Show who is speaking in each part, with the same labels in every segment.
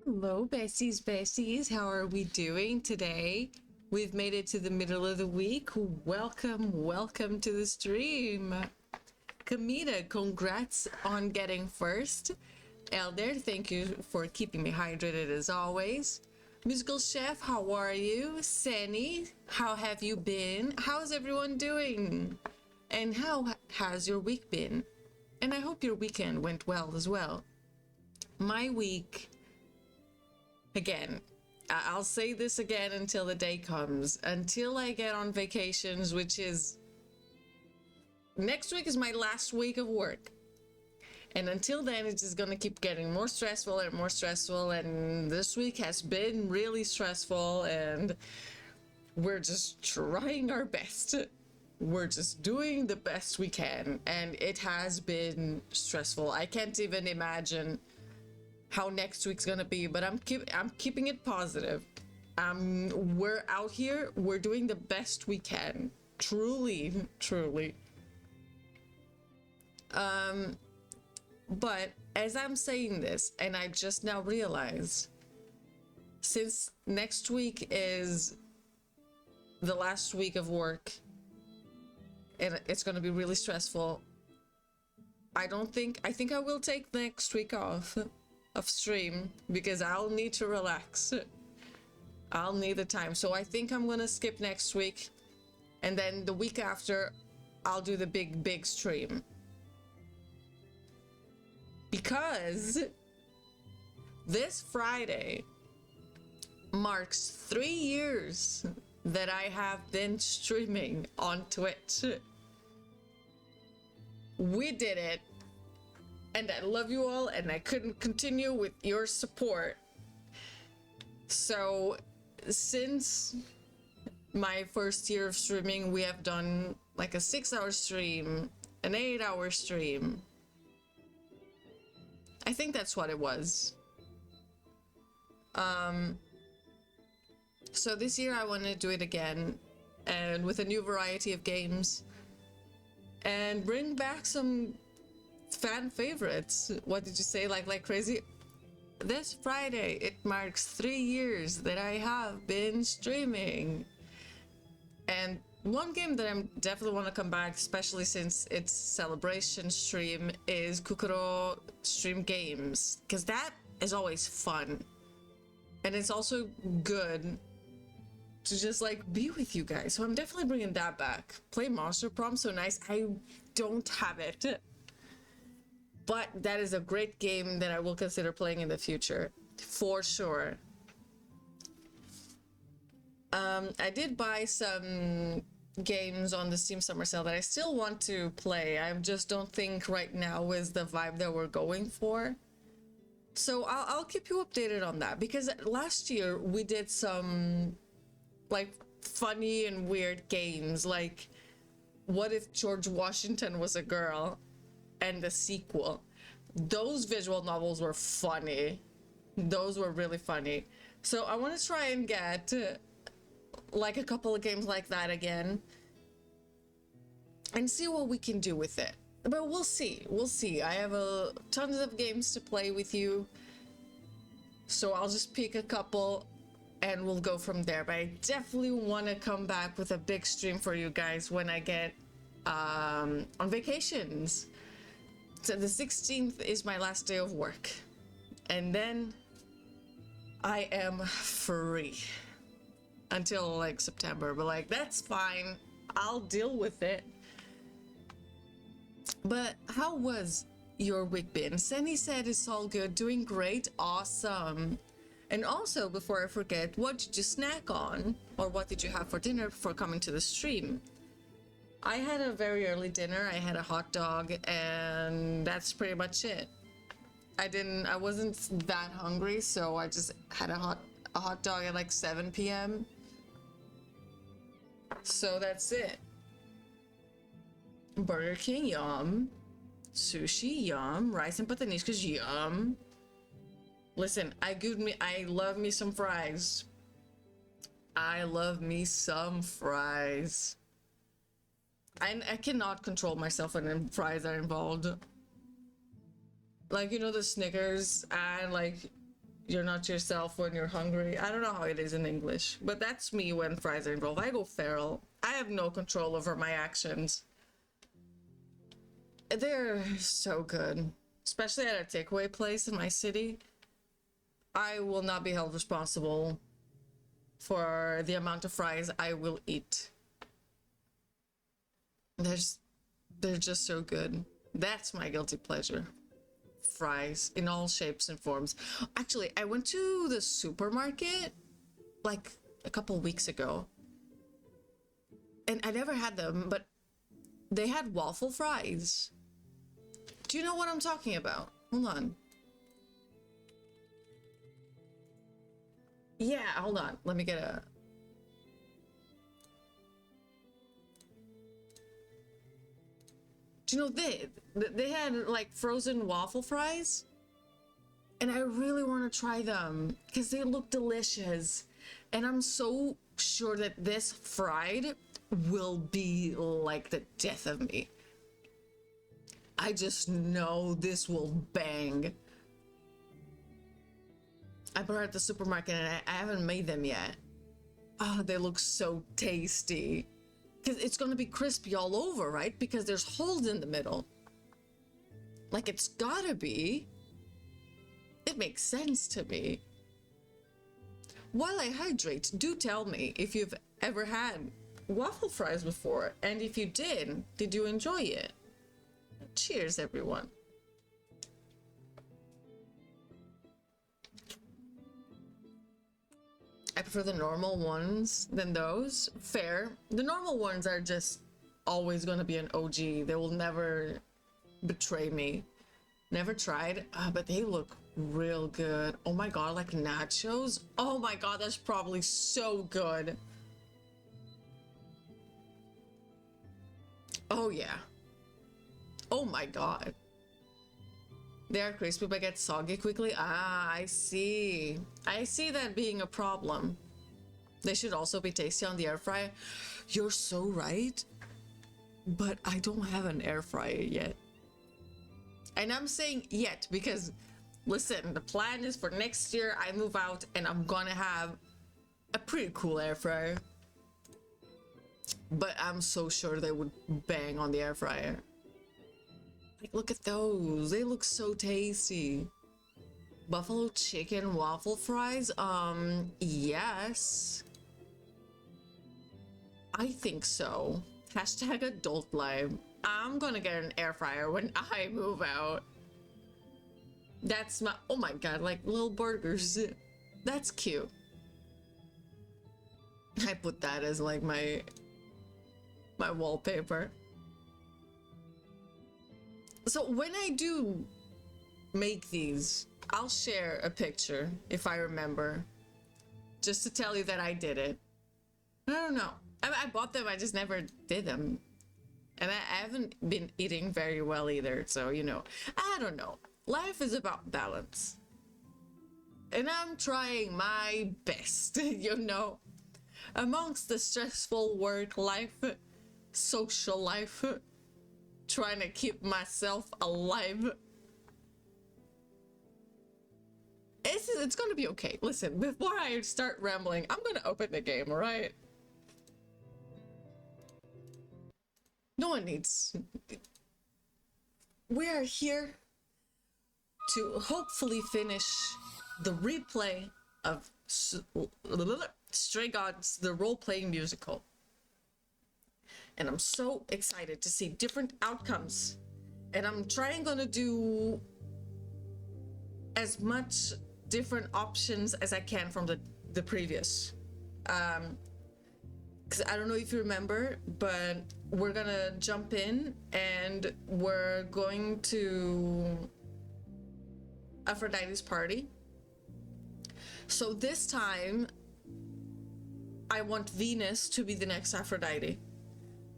Speaker 1: Hello, besties. How are we doing today? We've made it to the middle of the week. Welcome to the stream. Kamita, congrats on getting first. Elder, thank you for keeping me hydrated as always. Musical Chef, how are you? Sani, how have you been? How's everyone doing? And how has your week been? And I hope your weekend went well as well. My week, again, I'll say this again until the day comes, until I get on vacations, which is next week is my last week of work. And until then, it's just gonna keep getting more stressful and more stressful. And this week has been really stressful, and we're just trying our best. We're just doing the best we can, and it has been stressful. I can't even imagine how next week's gonna be, but I'm keeping it positive. We're out here, we're doing the best we can. Truly. But as I'm saying this, and I just now realized, since next week is the last week of work and it's going to be really stressful, I think I will take next week off of stream because I'll need to relax. I'll need the time. So I think I'm going to skip next week, and then the week after I'll do the big stream. Because this Friday marks 3 years that I have been streaming on Twitch. We did it, and I love you all, and I couldn't continue with your support. So since my first year of streaming, we have done like a 6-hour stream, an 8-hour stream. I think that's what it was. So this year I want to do it again, and with a new variety of games, and bring back some fan favorites. What did you say? Like crazy? This Friday it marks 3 years that I have been streaming, and one game that I'm definitely want to come back, especially since it's celebration stream, is Kukuro Stream Games, because that is always fun, and it's also good to just like be with you guys. So I'm definitely bringing that back. Play Monster Prom, so nice. I don't have it, but that is a great game that I will consider playing in the future for sure. I did buy some games on the Steam Summer Sale that I still want to play. I just don't think right now is the vibe that we're going for. So I'll keep you updated on that, because last year we did some like funny and weird games, like what if George Washington was a girl, and the sequel. Those visual novels were funny. Those were really funny. So I want to try and get like a couple of games like that again and see what we can do with it. But we'll see. I have tons of games to play with you, so I'll just pick a couple and we'll go from there. But I definitely want to come back with a big stream for you guys when I get on vacations. So the 16th is my last day of work, and then I am free until like September, but like that's fine, I'll deal with it. But how was your week been? Sani said it's all good, doing great, awesome. And also, before I forget, what did you snack on, or what did you have for dinner before coming to the stream? I had a very early dinner. I had a hot dog, and that's pretty much it. I wasn't that hungry, so I just had a hot dog at like 7 p.m. So that's it. Burger King, yum. Sushi, yum. Rice and pataniskas, yum. Listen, I love me some fries. I love me some fries. I cannot control myself when fries are involved. Like, you know, the Snickers and like You're not yourself when you're hungry. I don't know how it is in English, but that's me when fries are involved. I go feral. I have no control over my actions. They're so good, especially at a takeaway place in my city. I will not be held responsible for the amount of fries I will eat. They're just so good. That's my guilty pleasure. Fries in all shapes and forms. Actually, I went to the supermarket like a couple weeks ago, and I never had them, but they had waffle fries. Do you know what I'm talking about? Hold on. Yeah, hold on. Let me get a... Do you know they had like frozen waffle fries? And I really want to try them because they look delicious. And I'm so sure that this fried will be like the death of me. I just know this will bang. I bought it at the supermarket and I haven't made them yet. Oh, they look so tasty. Because it's going to be crispy all over, right? Because there's holes in the middle. Like it's gotta be. It makes sense to me. While I hydrate, do tell me if you've ever had waffle fries before. And if you did you enjoy it? Cheers, everyone. I prefer the normal ones than those. Fair. The normal ones are just always going to be an OG. They will never betray me. Never tried, but they look real good. Oh my god, like nachos? Oh my god, that's probably so good. Oh yeah. Oh my god. They are crispy but get soggy quickly. Ah, I see. I see that being a problem. They should also be tasty on the air fryer. You're so right. But I don't have an air fryer yet. And I'm saying yet because, listen, the plan is for next year I move out and I'm gonna have a pretty cool air fryer. But I'm so sure they would bang on the air fryer. Like, look at those. They look so tasty. Buffalo chicken waffle fries? Yes. I think so. Hashtag adult life. I'm gonna get an air fryer when I move out. That's my... Oh my god, like little burgers. That's cute. I put that as like my wallpaper. So when I do make these, I'll share a picture if I remember, just to tell you that I did it. I don't know. I bought them, I just never did them. And I haven't been eating very well either, so, you know, I don't know. Life is about balance. And I'm trying my best, you know, amongst the stressful work life, social life, trying to keep myself alive. It's gonna be okay. Listen, before I start rambling, I'm gonna open the game, alright? No one needs... We are here to hopefully finish the replay of Stray Gods, the role-playing musical. And I'm so excited to see different outcomes. And I'm gonna do as much different options as I can from the previous. Because I don't know if you remember, but we're gonna jump in and we're going to Aphrodite's party. So this time, I want Venus to be the next Aphrodite.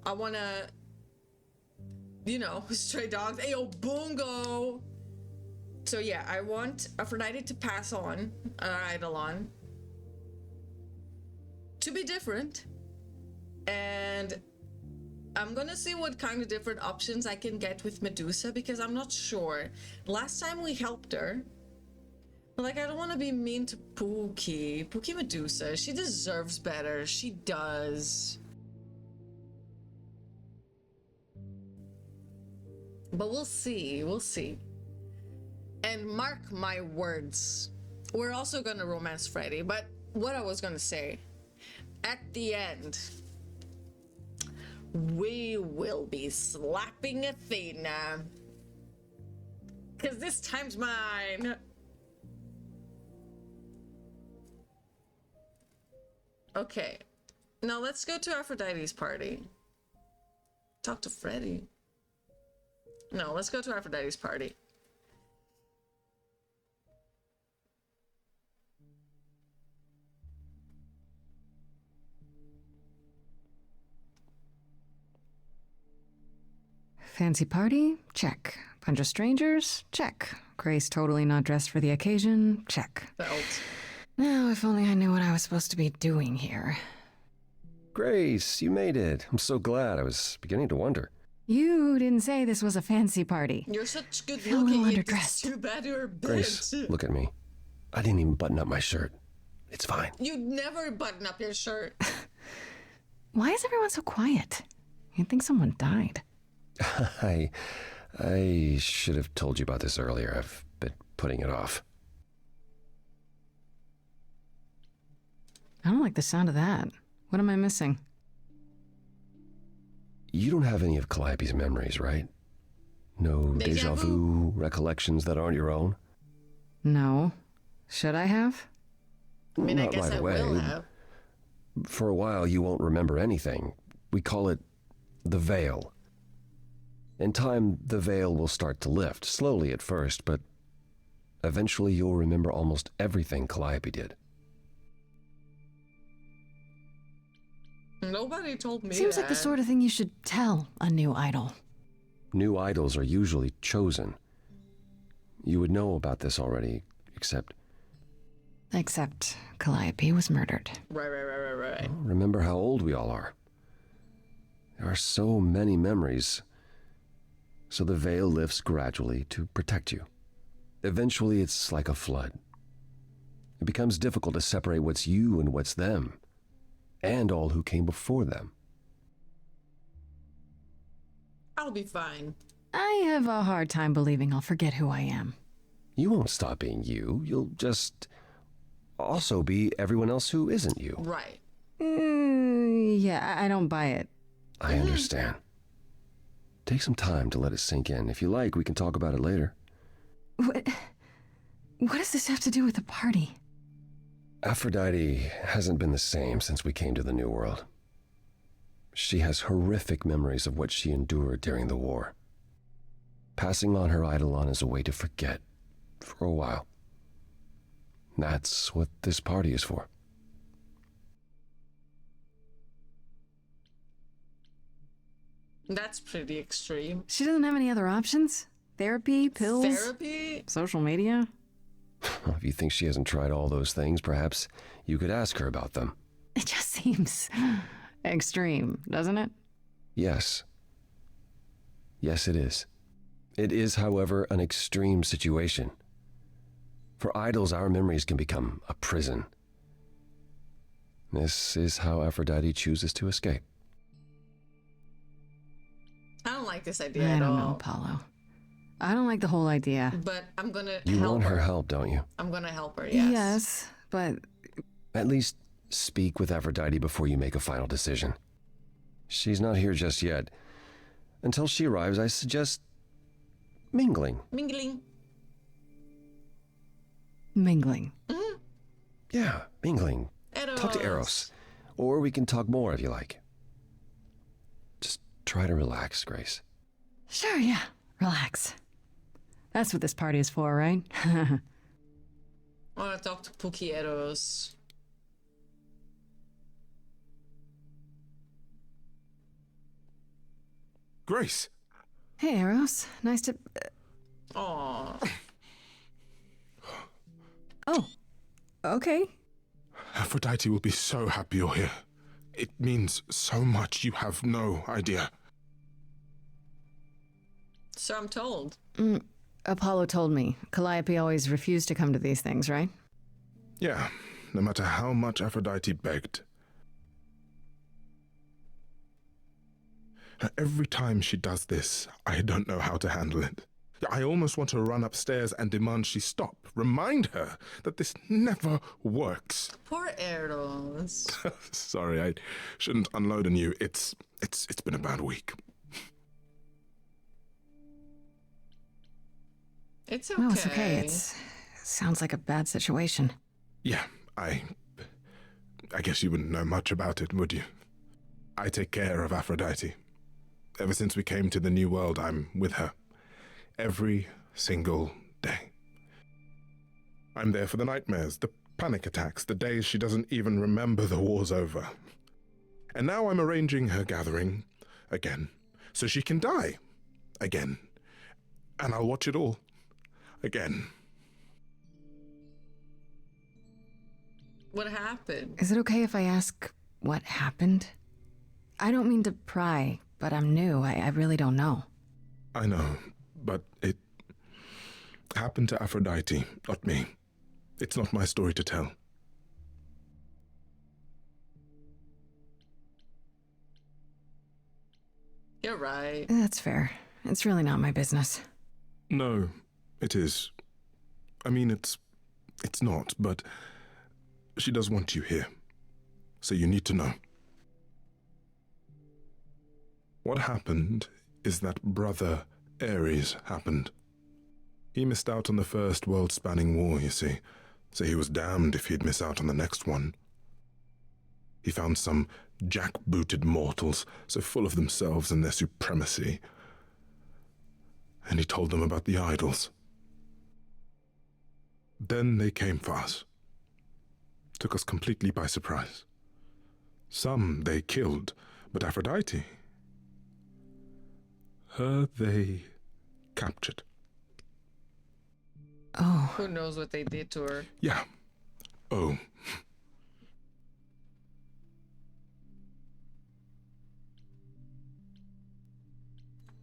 Speaker 1: I wanna, you know, stray dogs. Ayo, bungo! So yeah, I want Aphrodite to pass on Eidolon. To be different. And I'm gonna see what kind of different options I can get with Medusa, because I'm not sure. Last time we helped her, Like, I don't want to be mean to Pookie. Pookie Medusa. She deserves better. She does. But we'll see. We'll see. And mark my words. We're also gonna romance Freddy. But what I was gonna say, at the end, we will be slapping Athena. Because this time's mine. Okay. Now let's go to Aphrodite's party. Talk to Freddy. No, let's go to Aphrodite's party.
Speaker 2: Fancy party? Check. Bunch of strangers? Check. Grace totally not dressed for the occasion? Check.
Speaker 1: Belt.
Speaker 2: Now, if only I knew what I was supposed to be doing here.
Speaker 3: Grace, you made it. I'm so glad. I was beginning to wonder.
Speaker 2: You didn't say this was a fancy party.
Speaker 1: You're such good
Speaker 2: Feel a little
Speaker 1: looking.
Speaker 2: underdressed.
Speaker 1: It's too bad you're a bitch.
Speaker 3: Grace, look at me. I didn't even button up my shirt. It's fine.
Speaker 1: You'd never button up your shirt.
Speaker 2: Why is everyone so quiet? You'd think someone died.
Speaker 3: I should have told you about this earlier. I've been putting it off.
Speaker 2: I don't like the sound of that. What am I missing?
Speaker 3: You don't have any of Calliope's memories, right? No
Speaker 1: Deja
Speaker 3: déjà vu recollections that aren't your own?
Speaker 2: No. Should I have?
Speaker 1: I mean, I
Speaker 3: Not
Speaker 1: guess
Speaker 3: right
Speaker 1: I
Speaker 3: away.
Speaker 1: will have.
Speaker 3: For a while, you won't remember anything. We call it the veil. In time, the veil will start to lift, slowly at first, but eventually you'll remember almost everything Calliope did.
Speaker 1: Nobody told me
Speaker 2: Seems
Speaker 1: that.
Speaker 2: like the sort of thing you should tell a new idol.
Speaker 3: New idols are usually chosen. You would know about this already, except...
Speaker 2: Except Calliope was murdered.
Speaker 1: Right.
Speaker 3: Remember how old we all are. There are so many memories. So the veil lifts gradually to protect you. Eventually, it's like a flood. It becomes difficult to separate what's you and what's them, and all who came before them.
Speaker 1: I'll be fine.
Speaker 2: I have a hard time believing I'll forget who I am.
Speaker 3: You won't stop being you. You'll just also be everyone else who isn't you.
Speaker 1: Right.
Speaker 2: Yeah, I don't buy it.
Speaker 3: I understand. Take some time to let it sink in. If you like, we can talk about it later.
Speaker 2: What does this have to do with the party?
Speaker 3: Aphrodite hasn't been the same since we came to the New World. She has horrific memories of what she endured during the war. Passing on her eidolon is a way to forget, for a while. That's what this party is for.
Speaker 1: That's pretty extreme.
Speaker 2: She doesn't have any other options? Therapy, pills,
Speaker 1: Therapy?
Speaker 2: social media?
Speaker 3: If you think she hasn't tried all those things, perhaps you could ask her about them.
Speaker 2: It just seems extreme, doesn't it?
Speaker 3: Yes. Yes, it is. It is, however, an extreme situation. For idols, our memories can become a prison. This is how Aphrodite chooses to escape.
Speaker 1: I don't like this idea
Speaker 2: I
Speaker 1: at
Speaker 2: don't
Speaker 1: all.
Speaker 2: know, Paulo. I don't like the whole idea.
Speaker 1: But I'm gonna
Speaker 3: You
Speaker 1: help
Speaker 3: want her
Speaker 1: her.
Speaker 3: help, don't you?
Speaker 1: I'm gonna help her, yes.
Speaker 2: Yes, but
Speaker 3: At least speak with Aphrodite before you make a final decision. She's not here just yet. Until she arrives, I suggest mingling.
Speaker 1: Mingling.
Speaker 2: mingling.
Speaker 3: Yeah, mingling.
Speaker 1: Eros.
Speaker 3: Talk to Eros. Or we can talk more if you like. Just try to relax, Grace.
Speaker 2: Sure, yeah. Relax. That's what this party is for, right?
Speaker 1: I want to talk to Pookie Eros.
Speaker 4: Grace!
Speaker 2: Hey, Eros. Nice to...
Speaker 1: Aww.
Speaker 2: Oh, okay.
Speaker 4: Aphrodite will be so happy you're here. It means so much you have no idea.
Speaker 1: So I'm told.
Speaker 2: Apollo told me. Calliope always refused to come to these things, right?
Speaker 4: Yeah, no matter how much Aphrodite begged. Every time she does this, I don't know how to handle it. I almost want to run upstairs and demand she stop. Remind her that this never works.
Speaker 1: Poor Eros.
Speaker 4: Sorry, I shouldn't unload on you. It's been a bad week.
Speaker 1: It's okay.
Speaker 2: No, it's okay. It sounds like a bad situation.
Speaker 4: Yeah, I guess you wouldn't know much about it, would you? I take care of Aphrodite. Ever since we came to the New World, I'm with her. Every single day. I'm there for the nightmares, the panic attacks, the days she doesn't even remember the war's over. And now I'm arranging her gathering again, so she can die again. And I'll watch it all again.
Speaker 1: What happened?
Speaker 2: Is it okay if I ask what happened? I don't mean to pry, but I'm new. I really don't know.
Speaker 4: I know, but it happened to Aphrodite, not me. It's not my story to tell.
Speaker 1: You're right.
Speaker 2: That's fair. It's really not my business.
Speaker 4: No, it is. I mean, it's not, but she does want you here. So you need to know. What happened is that Brother Ares happened. He missed out on the first world-spanning war, you see, so he was damned if he'd miss out on the next one. He found some jackbooted mortals, so full of themselves and their supremacy, and he told them about the idols. Then they came for us. Took us completely by surprise. Some they killed, but Aphrodite, her they captured.
Speaker 2: Oh.
Speaker 1: Who knows what they did to her?
Speaker 4: Yeah. Oh.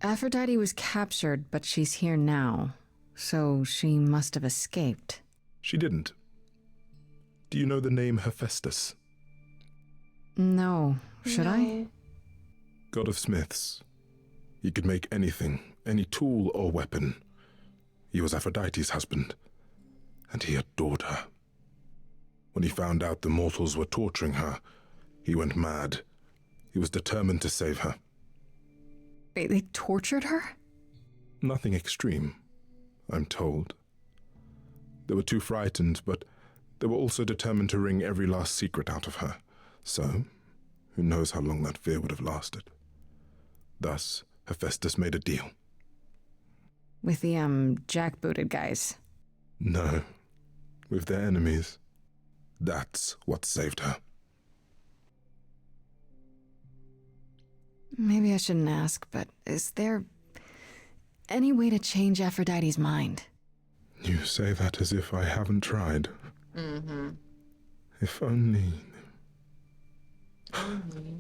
Speaker 2: Aphrodite was captured, but she's here now. So she must have escaped.
Speaker 4: She didn't. Do you know the name Hephaestus?
Speaker 2: No. Should I?
Speaker 4: God of smiths. He could make anything, any tool or weapon. He was Aphrodite's husband, and he adored her. When he found out the mortals were torturing her, he went mad. He was determined to save her.
Speaker 2: They tortured her?
Speaker 4: Nothing extreme, I'm told. They were too frightened, but they were also determined to wring every last secret out of her. So, who knows how long that fear would have lasted. Thus, Hephaestus made a deal.
Speaker 2: With the, jackbooted guys.
Speaker 4: No, with their enemies. That's what saved her.
Speaker 2: Maybe I shouldn't ask, but is there any way to change Aphrodite's mind?
Speaker 4: You say that as if I haven't tried.
Speaker 1: Mm-hmm.
Speaker 4: If only...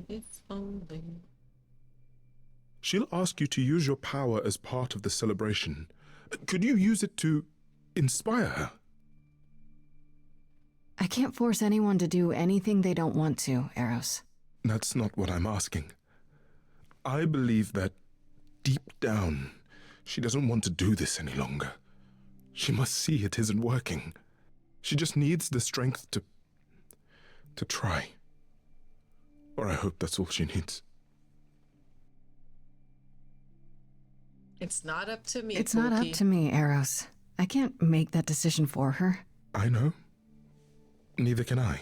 Speaker 1: If only.
Speaker 4: She'll ask you to use your power as part of the celebration. Could you use it to inspire her?
Speaker 2: I can't force anyone to do anything they don't want to, Eros.
Speaker 4: That's not what I'm asking. I believe that, deep down, she doesn't want to do this any longer. She must see it isn't working. She just needs the strength to try. Or I hope that's all she needs.
Speaker 1: It's not up to me,
Speaker 2: It's not up to me, Eros. I can't make that decision for her.
Speaker 4: I know. Neither can I.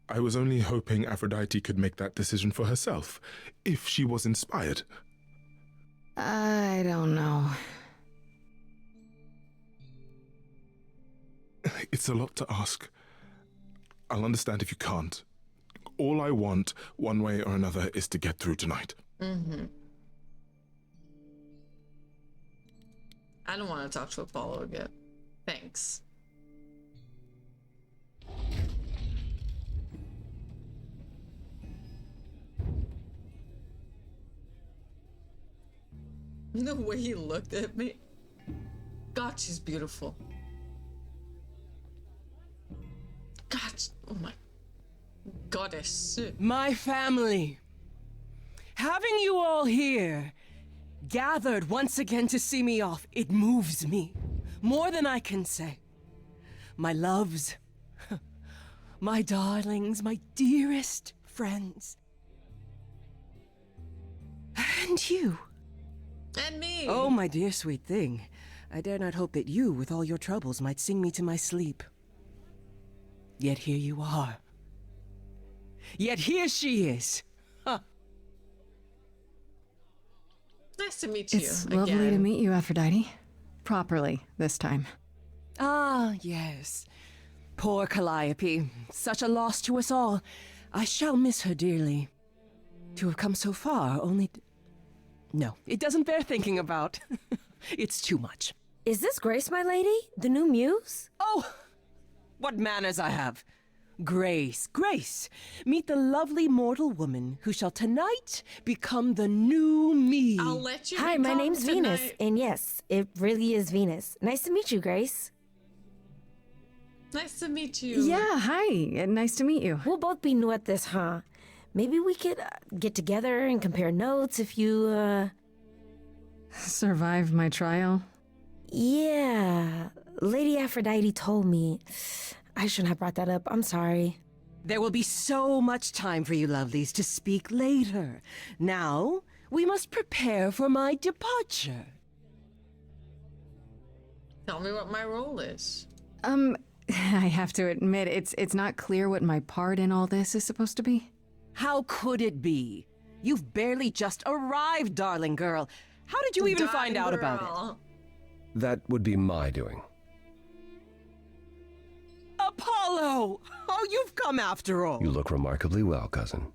Speaker 4: I was only hoping Aphrodite could make that decision for herself, if she was inspired.
Speaker 2: I don't know.
Speaker 4: It's a lot to ask. I'll understand if you can't. All I want, one way or another, is to get through tonight.
Speaker 1: Mm-hmm. I don't want to talk to Apollo again. Thanks. The way he looked at me. God, she's beautiful. God, oh my goddess.
Speaker 5: My family. Having you all here, gathered once again to see me off, it moves me more than I can say. My loves, my darlings, my dearest friends. And you.
Speaker 1: And me.
Speaker 5: Oh, my dear sweet thing. I dare not hope that you, with all your troubles, might sing me to my sleep. Yet here you are. Yet here she is. Huh.
Speaker 1: Nice to meet you
Speaker 2: It's
Speaker 1: again.
Speaker 2: lovely to meet you, Aphrodite. Properly, this time.
Speaker 5: Ah, yes. Poor Calliope. Such a loss to us all. I shall miss her dearly. To have come so far, only... No, it doesn't bear thinking about. It's too much.
Speaker 6: Is this Grace, my lady? The new muse?
Speaker 5: Oh, what manners I have. Grace, Grace, meet the lovely mortal woman who shall tonight become the new me.
Speaker 1: I'll let you
Speaker 6: Hi, my
Speaker 1: become
Speaker 6: name's Venus.
Speaker 1: tonight.
Speaker 6: And yes, it really is Venus. Nice to meet you, Grace.
Speaker 1: Nice to meet you.
Speaker 2: Yeah, hi. Nice to meet you.
Speaker 6: We'll both be new at this, huh? Maybe we could get together and compare notes if you,
Speaker 2: Survived my trial.
Speaker 6: Yeah. Lady Aphrodite told me. I shouldn't have brought that up. I'm sorry.
Speaker 5: There will be so much time for you lovelies to speak later. Now, we must prepare for my departure.
Speaker 1: Tell me what my role is.
Speaker 2: I have to admit, it's not clear what my part in all this is supposed to be.
Speaker 5: How could it be? You've barely just arrived, darling girl. How did you even find out about it?
Speaker 3: That would be my doing.
Speaker 5: Apollo! Oh, you've come after all.
Speaker 3: You look remarkably well, cousin.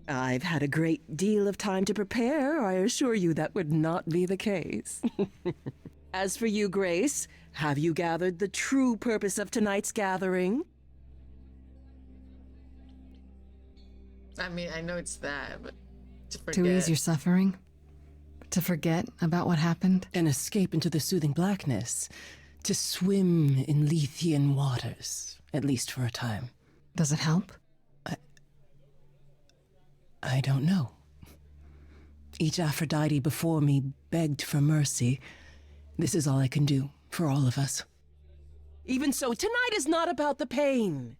Speaker 5: I've had a great deal of time to prepare. I assure you that would not be the case. As for you, Grace, have you gathered the true purpose of tonight's gathering?
Speaker 1: I mean, I know it's that, but to forget.
Speaker 2: To ease your suffering? To forget about what happened?
Speaker 5: An escape into the soothing blackness. To swim in Lethean waters, at least for a time.
Speaker 2: Does it help?
Speaker 5: I don't know. Each Aphrodite before me begged for mercy. This is all I can do for all of us. Even so, tonight is not about the pain.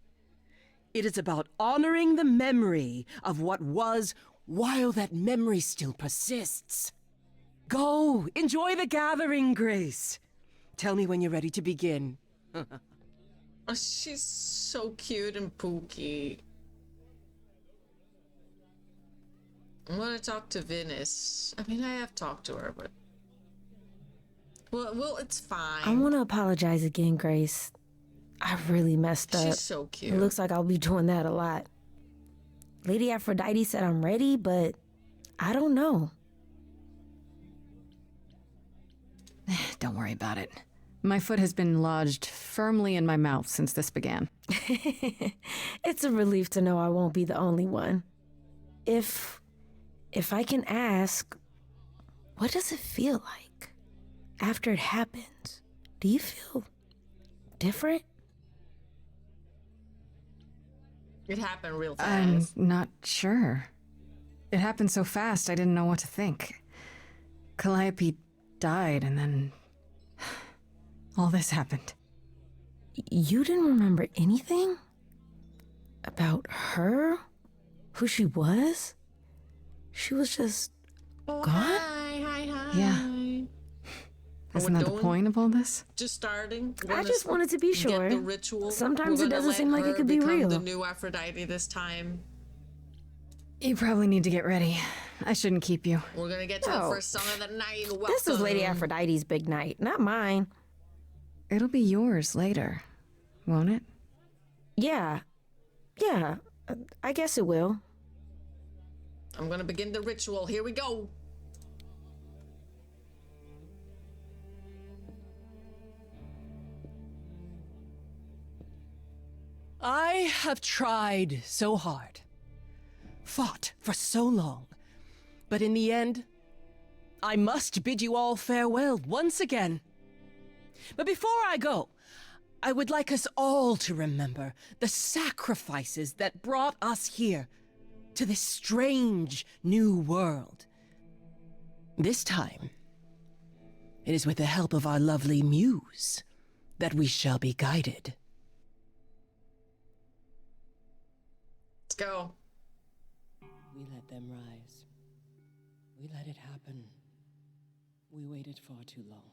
Speaker 5: It is about honoring the memory of what was while that memory still persists. Go, enjoy the gathering, Grace. Tell me when you're ready to begin.
Speaker 1: Oh, she's so cute and pooky. I want to talk to Venus. I mean, I have talked to her, but... Well, it's fine.
Speaker 6: I want to apologize again, Grace. I really messed up.
Speaker 1: She's so cute.
Speaker 6: It looks like I'll be doing that a lot. Lady Aphrodite said I'm ready, but I don't know.
Speaker 2: Don't worry about it. My foot has been lodged firmly in my mouth since this began.
Speaker 6: It's a relief to know I won't be the only one. If I can ask, what does it feel like after it happens? Do you feel different?
Speaker 1: It happened real
Speaker 2: I'm
Speaker 1: fast.
Speaker 2: not sure. It happened so fast I didn't know what to think. Calliope died and then... all this happened.
Speaker 6: You didn't remember anything? About her? Who she was? She was just
Speaker 1: Oh,
Speaker 6: gone?
Speaker 1: hi.
Speaker 2: Yeah. Isn't that the
Speaker 1: doing?
Speaker 2: point of all this?
Speaker 1: Just starting.
Speaker 6: I just wanted to be sure.
Speaker 1: Get the ritual.
Speaker 6: Sometimes
Speaker 1: We're
Speaker 6: it
Speaker 1: gonna
Speaker 6: doesn't
Speaker 1: let
Speaker 6: seem like it
Speaker 1: her
Speaker 6: could be
Speaker 1: become
Speaker 6: real.
Speaker 1: The new Aphrodite this time.
Speaker 2: You probably need to get ready. I shouldn't keep you.
Speaker 1: We're gonna get to the
Speaker 6: Oh.
Speaker 1: first song of the night. Welcome.
Speaker 6: This is Lady Aphrodite's big night, not mine.
Speaker 2: It'll be yours later, won't it?
Speaker 6: Yeah. I guess it will.
Speaker 1: I'm gonna begin the ritual. Here we go.
Speaker 5: I have tried so hard, fought for so long, but in the end, I must bid you all farewell once again. But before I go, I would like us all to remember the sacrifices that brought us here, to this strange new world. This time, it is with the help of our lovely muse that we shall be guided.
Speaker 1: Let's go.
Speaker 5: We let them rise. We let it happen. We waited far too long.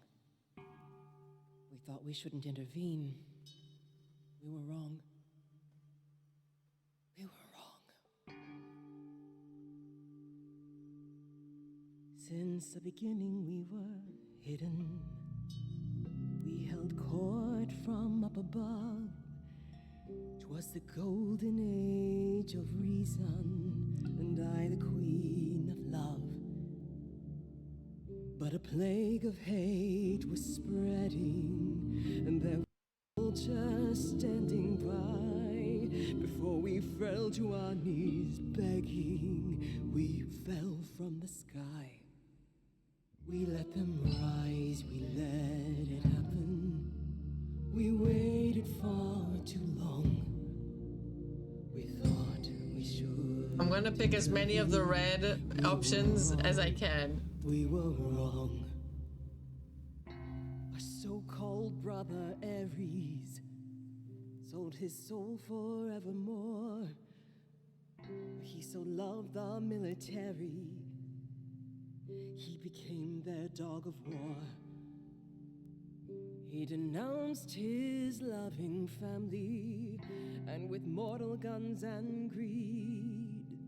Speaker 5: We thought we shouldn't intervene. We were wrong. We were wrong. Since the beginning we were hidden. We held court from up above. 'Twas the golden age of reason, and I the queen of love. But a plague of hate was spreading, and there were vultures standing by. Before we fell to our knees begging, we fell from the sky. We let them rise, we let it happen. We waited far too long. We thought we should.
Speaker 1: I'm gonna pick as many of the red options as I can.
Speaker 5: We were wrong. Our so-called brother Ares sold his soul forevermore. He so loved the military, he became their dog of war. He denounced his loving family, and with mortal guns and greed,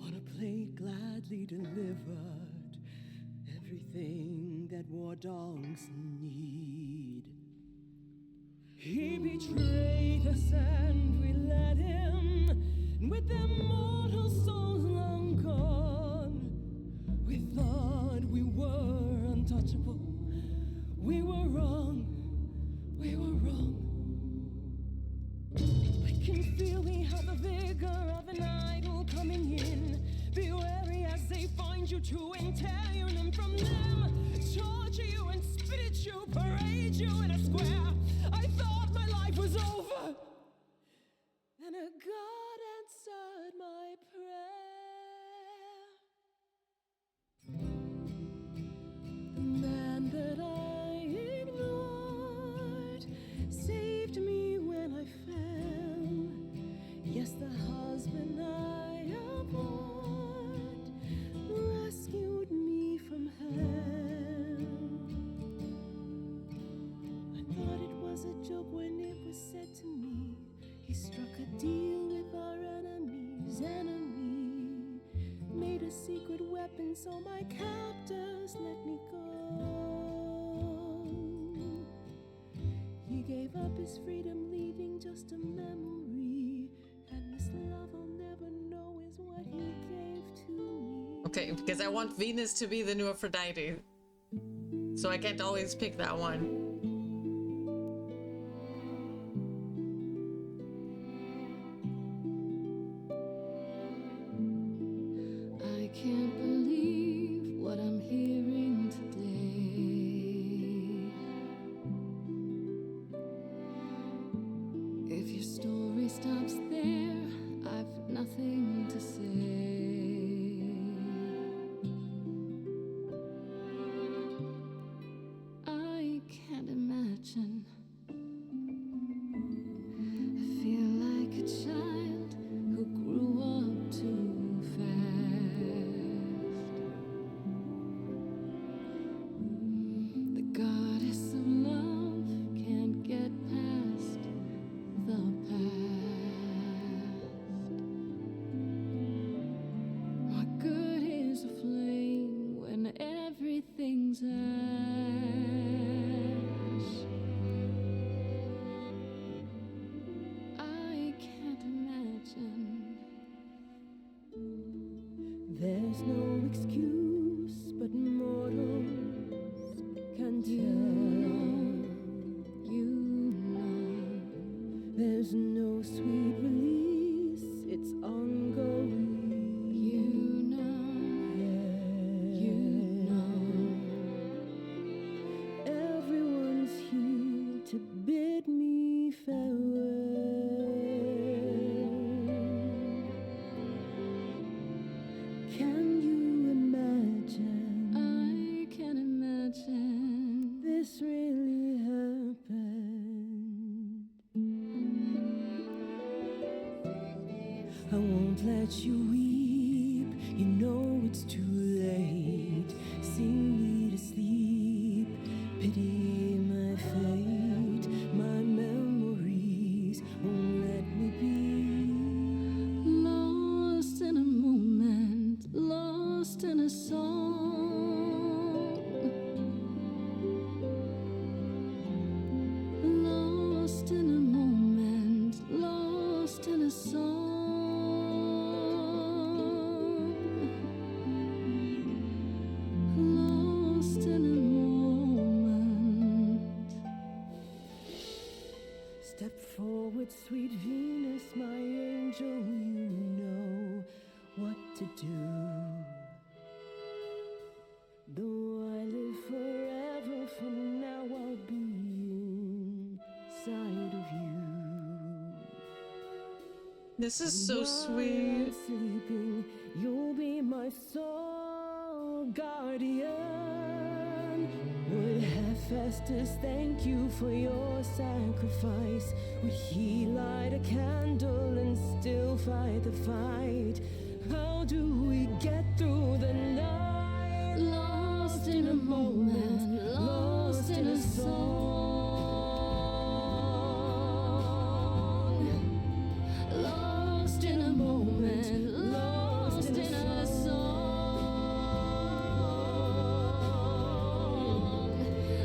Speaker 5: on a plate gladly delivered everything that war dogs need. He betrayed us and we let him, and with their mortal souls long gone, we thought we were untouchable. We were wrong, we were wrong. I can feel we have the vigor of an idol coming in. Be wary as they find you to entail you, and from them torture you and spit at you, parade you in a square. I thought my life was over, then a God answered my prayer. The man that I ignored saved me when I fell. Yes, the husband I abhorred rescued me from hell. I thought it was a joke when it was said to me. He struck a deal with our enemy's enemy, made a secret weapon so my captors let me go. He gave up his freedom, leaving just a memory, and this love I'll never know is what he gave to me.
Speaker 1: Okay, because I want Venus to be the new Aphrodite. So I can't always pick that one.
Speaker 7: I can't believe what I'm hearing today. If your story stops there, I've nothing to say. I can't imagine. I feel like a child who grew up too fast. The goddess of love can't get past the past. What good is a flame when everything's ash? I can't imagine.
Speaker 5: There's no excuse, but mortals can tell.
Speaker 7: You know.
Speaker 5: There's no sweet release, it's ongoing.
Speaker 7: You know. You know.
Speaker 5: Everyone's I won't let you weep. You know it's too late. Sing me to sleep. Pity my fate. My memories won't let me be.
Speaker 7: Lost in a moment, lost in a song. Lost in a moment, lost in a song. Lost in a moment.
Speaker 5: Step forward, sweet Venus, my angel, you know what to do. Though I live forever, for now I'll be inside of you.
Speaker 1: This is so
Speaker 5: While
Speaker 1: sweet.
Speaker 5: I'm sleeping, you'll be my sole guardian. Would Hephaestus thank you for your sacrifice? Would he light a candle and still fight the fight? How do we get through the night?
Speaker 7: Lost in a moment, lost in a song. Lost in a moment, lost in a song.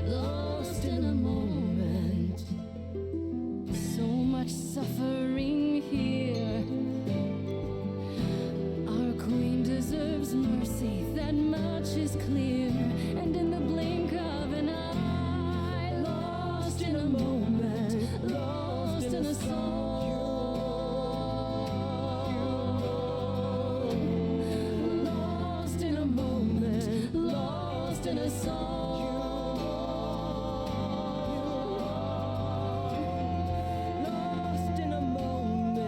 Speaker 7: Lost in a moment. So much suffering here. Our queen deserves mercy, that much is clear. And in the blink of an eye, lost in a moment, lost in a song. Lost in a moment, lost in a song.
Speaker 5: Lost in a moment.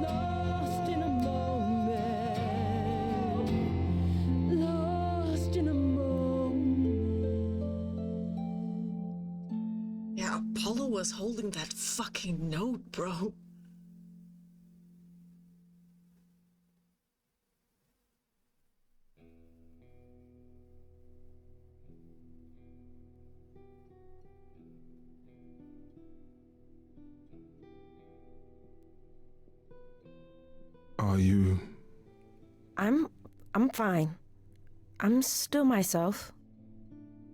Speaker 5: Lost in a moment. Lost in a moment.
Speaker 1: Yeah, Apollo was holding that fucking note, bro.
Speaker 4: Are you...
Speaker 6: I'm fine. I'm still myself.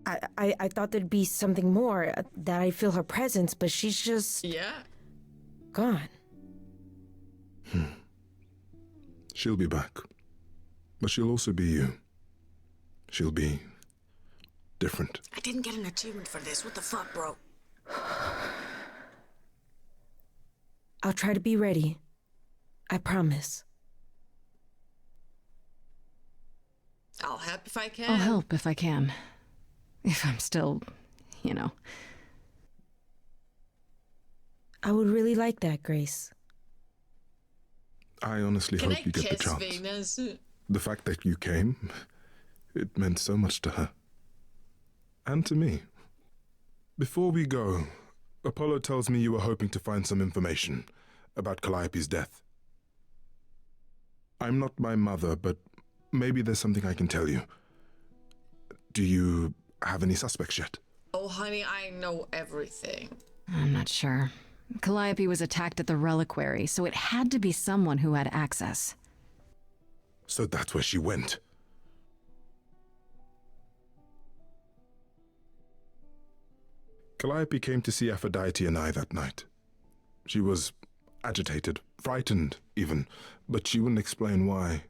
Speaker 6: I thought there'd be something more, that I feel her presence, but she's just
Speaker 1: Yeah.
Speaker 6: gone.
Speaker 4: She'll be back. But she'll also be you. She'll be... different.
Speaker 1: I didn't get an achievement for this. What the fuck, bro?
Speaker 6: I'll try to be ready. I promise.
Speaker 1: I'll help if I can.
Speaker 2: I'll help if I can. If I'm still, you know.
Speaker 6: I would really like that, Grace.
Speaker 4: I honestly
Speaker 1: Can
Speaker 4: hope
Speaker 1: I
Speaker 4: you get the
Speaker 1: kiss
Speaker 4: chance.
Speaker 1: Venus?
Speaker 4: The fact that you came, it meant so much to her. And to me. Before we go, Apollo tells me you were hoping to find some information about Calliope's death. I'm not my mother, but maybe there's something I can tell you. Do you have any suspects yet?
Speaker 1: Oh, honey, I know everything.
Speaker 2: I'm not sure. Calliope was attacked at the reliquary, so it had to be someone who had access.
Speaker 4: So that's where she went. Calliope came to see Aphrodite and I that night. She was agitated, frightened even, but she wouldn't explain why.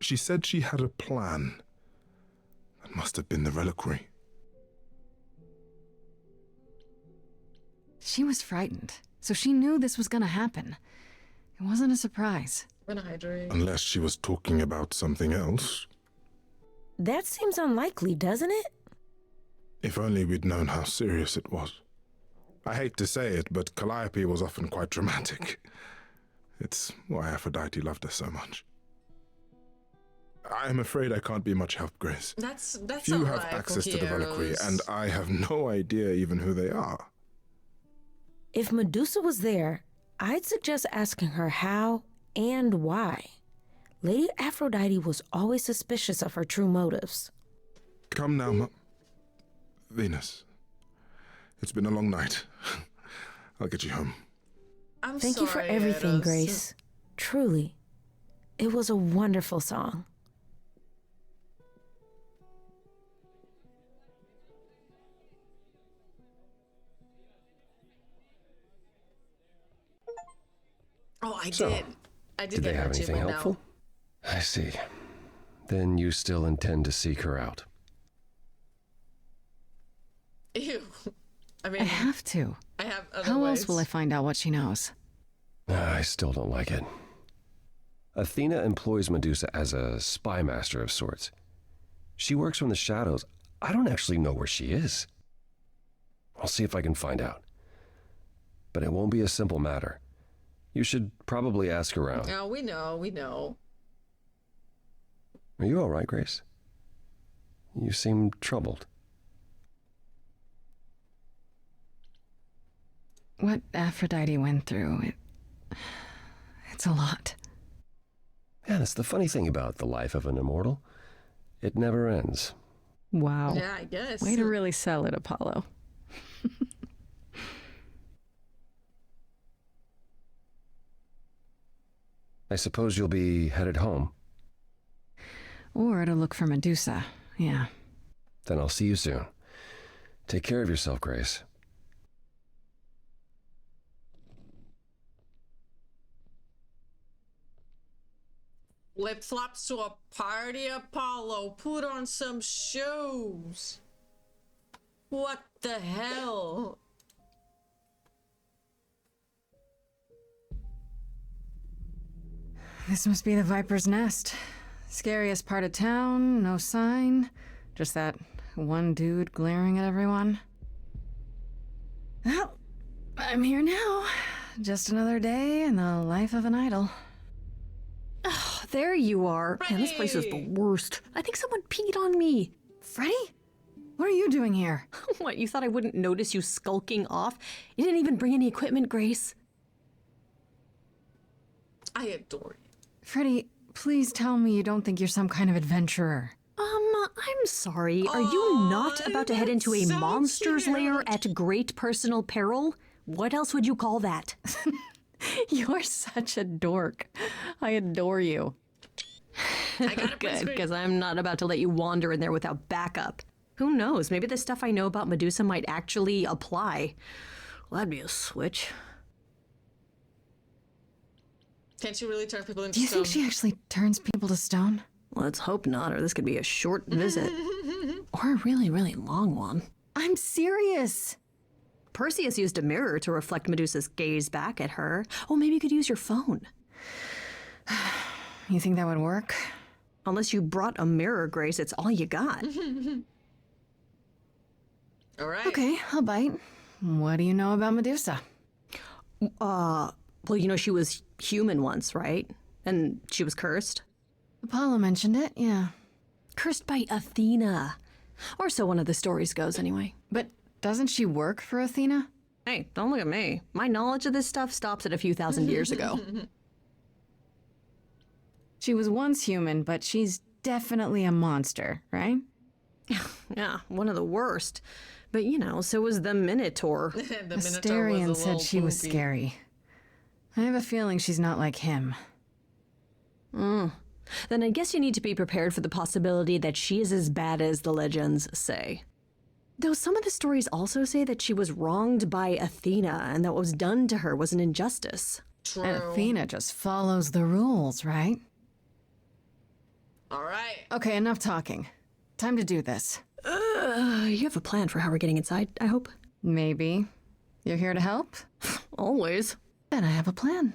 Speaker 4: She said she had a plan. That must have been the reliquary.
Speaker 2: She was frightened, so she knew this was gonna happen. It wasn't a surprise.
Speaker 1: When hydrate.
Speaker 4: Unless she was talking about something else.
Speaker 6: That seems unlikely, doesn't it?
Speaker 4: If only we'd known how serious it was. I hate to say it, but Calliope was often quite dramatic. It's why Aphrodite loved her so much. I'm afraid I can't be much help, Grace.
Speaker 1: That's
Speaker 4: You
Speaker 1: all
Speaker 4: have
Speaker 1: right,
Speaker 4: access to the reliquary,
Speaker 1: Coquilleros.
Speaker 4: and I have no idea even who they are.
Speaker 6: If Medusa was there, I'd suggest asking her how and why. Lady Aphrodite was always suspicious of her true motives.
Speaker 4: Come now, Venus. It's been a long night. I'll get you home.
Speaker 1: I'm
Speaker 6: Thank you for
Speaker 1: sorry,
Speaker 6: everything,
Speaker 1: Eros.
Speaker 6: Grace. Truly. It was a wonderful song.
Speaker 1: Oh, I
Speaker 3: So,
Speaker 1: did. I did
Speaker 3: Did
Speaker 1: get
Speaker 3: they
Speaker 1: her
Speaker 3: have anything
Speaker 1: achievement
Speaker 3: helpful? I see. Then you still intend to seek her out.
Speaker 1: now. Ew. I
Speaker 2: I
Speaker 1: mean,
Speaker 2: have to.
Speaker 1: I have other
Speaker 2: How
Speaker 1: ways.
Speaker 2: else will I find out what she knows?
Speaker 3: I still don't like it. Athena employs Medusa as a spy master of sorts. She works from the shadows. I don't actually know where she is. I'll see if I can find out. But it won't be a simple matter. You should probably ask around.
Speaker 1: Oh, we know.
Speaker 3: Are you all right, Grace? You seem troubled.
Speaker 2: What Aphrodite went through, it's a lot.
Speaker 3: Yeah, that's the funny thing about the life of an immortal. It never ends.
Speaker 2: Wow.
Speaker 1: Yeah, I guess.
Speaker 2: Way to really sell it, Apollo.
Speaker 3: I suppose you'll be headed home.
Speaker 2: Or to look for Medusa, yeah.
Speaker 3: Then I'll see you soon. Take care of yourself, Grace.
Speaker 1: Flip flops to a party, Apollo. Put on some shoes. What the hell?
Speaker 2: This must be the Viper's Nest. Scariest part of town, no sign. Just that one dude glaring at everyone. Well, I'm here now. Just another day in the life of an idol.
Speaker 8: There you are. Man, this place is the
Speaker 1: Freddie!
Speaker 8: worst. I think someone peed on me.
Speaker 2: Freddie? What are you doing here?
Speaker 8: What, you thought I wouldn't notice you skulking off? You didn't even bring any equipment, Grace.
Speaker 1: I adore you.
Speaker 2: Freddie, please tell me you don't think you're some kind of adventurer.
Speaker 8: I'm sorry. Are you not
Speaker 1: Aw,
Speaker 8: about to head into a
Speaker 1: that's so
Speaker 8: monster's lair
Speaker 1: cute.
Speaker 8: at great personal peril? What else would you call that?
Speaker 2: You're such a dork. I adore you.
Speaker 1: I got it.
Speaker 8: Good, because I'm not about to let you wander in there without backup. Who knows? Maybe the stuff I know about Medusa might actually apply. Well, that'd be a switch.
Speaker 1: Can't you really turn people into
Speaker 2: Do you think
Speaker 1: stone?
Speaker 2: she actually turns people to stone?
Speaker 8: Let's hope not, or this could be a short visit. Or a really, really long one.
Speaker 2: I'm serious.
Speaker 8: Perseus used a mirror to reflect Medusa's gaze back at her. Oh, maybe you could use your phone.
Speaker 2: You think that would work?
Speaker 8: Unless you brought a mirror, Grace, it's all you got.
Speaker 1: All right.
Speaker 2: Okay, I'll bite. What do you know about Medusa?
Speaker 8: Well, you know, she was human once, right? And she was cursed.
Speaker 2: Apollo mentioned it, yeah.
Speaker 8: Cursed by Athena. Or so one of the stories goes, anyway.
Speaker 2: But doesn't she work for Athena?
Speaker 8: Hey, don't look at me. My knowledge of this stuff stops at a few thousand years ago.
Speaker 2: She was once human, but she's definitely a monster, right?
Speaker 8: Yeah, one of the worst. But, you know, so was the Minotaur.
Speaker 1: The Minotaur was a
Speaker 2: Asterion said
Speaker 1: little
Speaker 2: she was
Speaker 1: poopy.
Speaker 2: scary. I have a feeling she's not like him.
Speaker 8: Then I guess you need to be prepared for the possibility that she is as bad as the legends say. Though some of the stories also say that she was wronged by Athena and that what was done to her was an injustice.
Speaker 1: True.
Speaker 2: And Athena just follows the rules, right?
Speaker 1: All right.
Speaker 2: Okay, enough talking. Time to do this.
Speaker 8: You have a plan for how we're getting inside, I hope?
Speaker 2: Maybe. You're here to help?
Speaker 8: Always.
Speaker 2: Then I have a plan.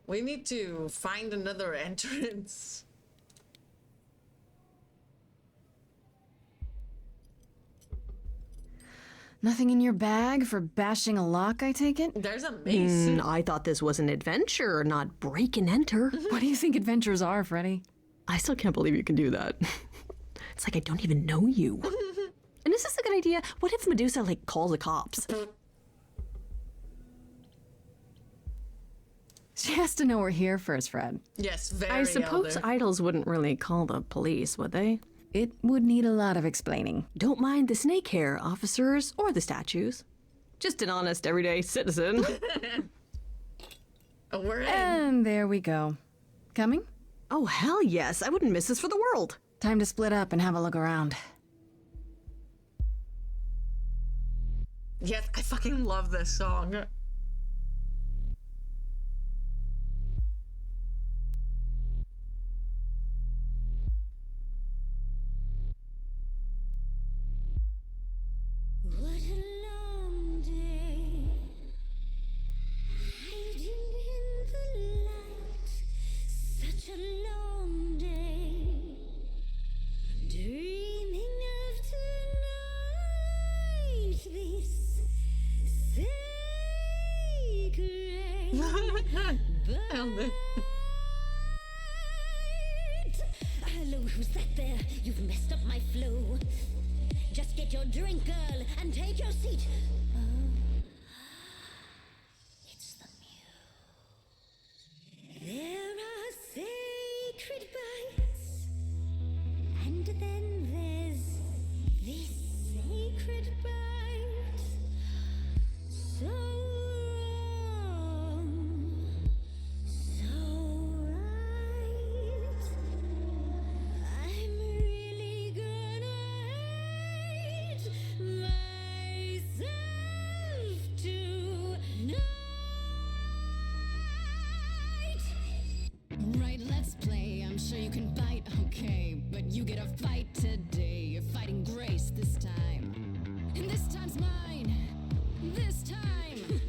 Speaker 1: We need to find another entrance.
Speaker 2: Nothing in your bag for bashing a lock, I take it?
Speaker 1: There's a mace.
Speaker 8: I thought this was an adventure, not break and enter.
Speaker 2: What do you think adventures are, Freddie?
Speaker 8: I still can't believe you can do that. It's like I don't even know you. And is this a good idea? What if Medusa, calls the cops?
Speaker 2: She has to know we're here first, Fred.
Speaker 1: Yes, very
Speaker 8: I suppose
Speaker 1: elder.
Speaker 8: idols wouldn't really call the police, would they?
Speaker 2: It would need a lot of explaining.
Speaker 8: Don't mind the snake hair officers or the statues. Just an honest, everyday citizen.
Speaker 1: Oh, we're in.
Speaker 2: And there we go. Coming?
Speaker 8: Oh, hell yes. I wouldn't miss this for the world.
Speaker 2: Time to split up and have a look around.
Speaker 1: Yes, I fucking love this song.
Speaker 7: What a long day, hiding in the light. Such a long day, dreaming of tonight. This sacred
Speaker 1: Elder.
Speaker 7: Hello, who's that there? You've messed up my flow. Just get your drink, girl, and take your seat. Oh, it's the muse. There are sacred bites, and then there's this sacred bite. So wrong, so right. I'm really gonna hate myself tonight.
Speaker 9: Right, let's play. I'm sure you can bite, okay. But you get a fight today. You're fighting grace this time. And this time's mine. This time.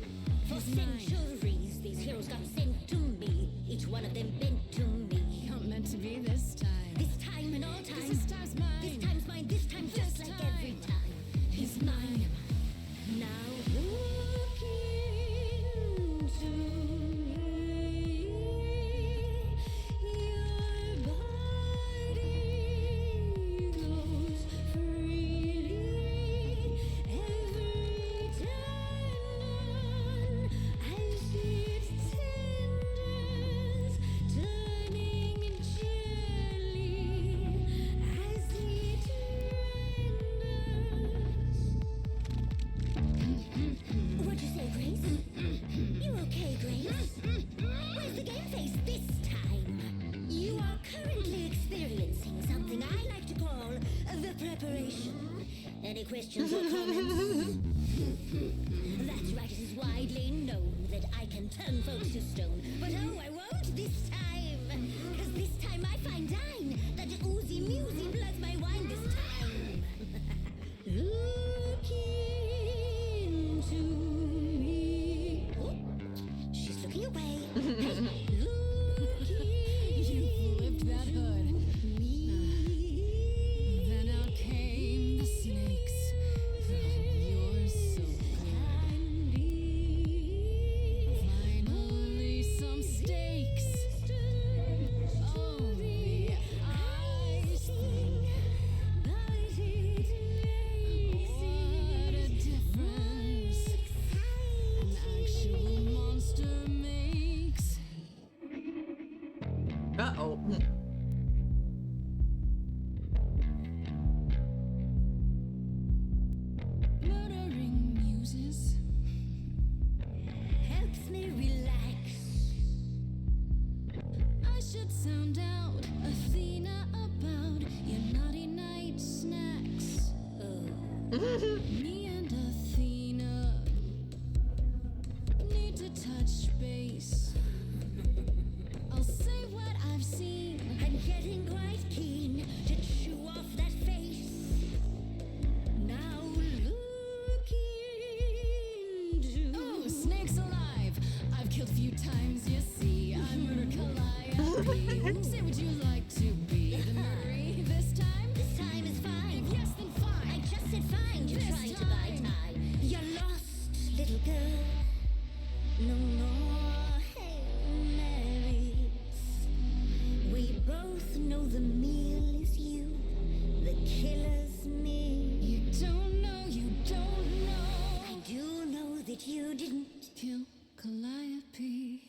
Speaker 7: For centuries, these heroes got sent to me. Each one of them bent to me.
Speaker 9: Not meant to be this time.
Speaker 7: This time and all time.
Speaker 9: This time's mine.
Speaker 7: This time's mine. This time just
Speaker 9: This
Speaker 7: like
Speaker 9: time
Speaker 7: every time.
Speaker 9: is mine.
Speaker 7: Now look into me. Your body goes freely every time as it tenders, turning jelly as it renders. What'd you say, Grace? You okay, Grace? Where's the game face this time? You are currently experiencing something I like to call the preparation. Any questions or comments? That's right, it is widely known that I can turn folks to stone. But oh, I won't this time. Cause this time I find dine. That oozy musy blood's my wine this time. Look into me. Oh, she's looking away. Hey, look
Speaker 9: You flipped that hood.
Speaker 7: me.
Speaker 9: Then out came the snakes. Oh, you're so good. Finally, some stakes. Oh, the ice thing. What a difference an actual monster makes.
Speaker 1: Uh-oh.
Speaker 9: Murdering muses.
Speaker 7: Helps me relax.
Speaker 9: I should sound out Athena about your naughty night snacks. Me and Athena need to touch base. I'll say what I've seen.
Speaker 7: I'm getting quite keen to chew off that face. Now look into.
Speaker 9: Oh, snakes alive! I've killed a few times, you see. I murder Calliope. Say would you like to be the murdery this time?
Speaker 7: This time is fine.
Speaker 9: If yes, then fine.
Speaker 7: I just said fine. You're
Speaker 9: This
Speaker 7: trying to buy
Speaker 9: time.
Speaker 7: time. You're lost, little girl. No more Hail Marys. We both know the meal is you. The killer's me.
Speaker 9: You don't know, you don't know.
Speaker 7: I do know that you didn't.
Speaker 9: Kill Calliope.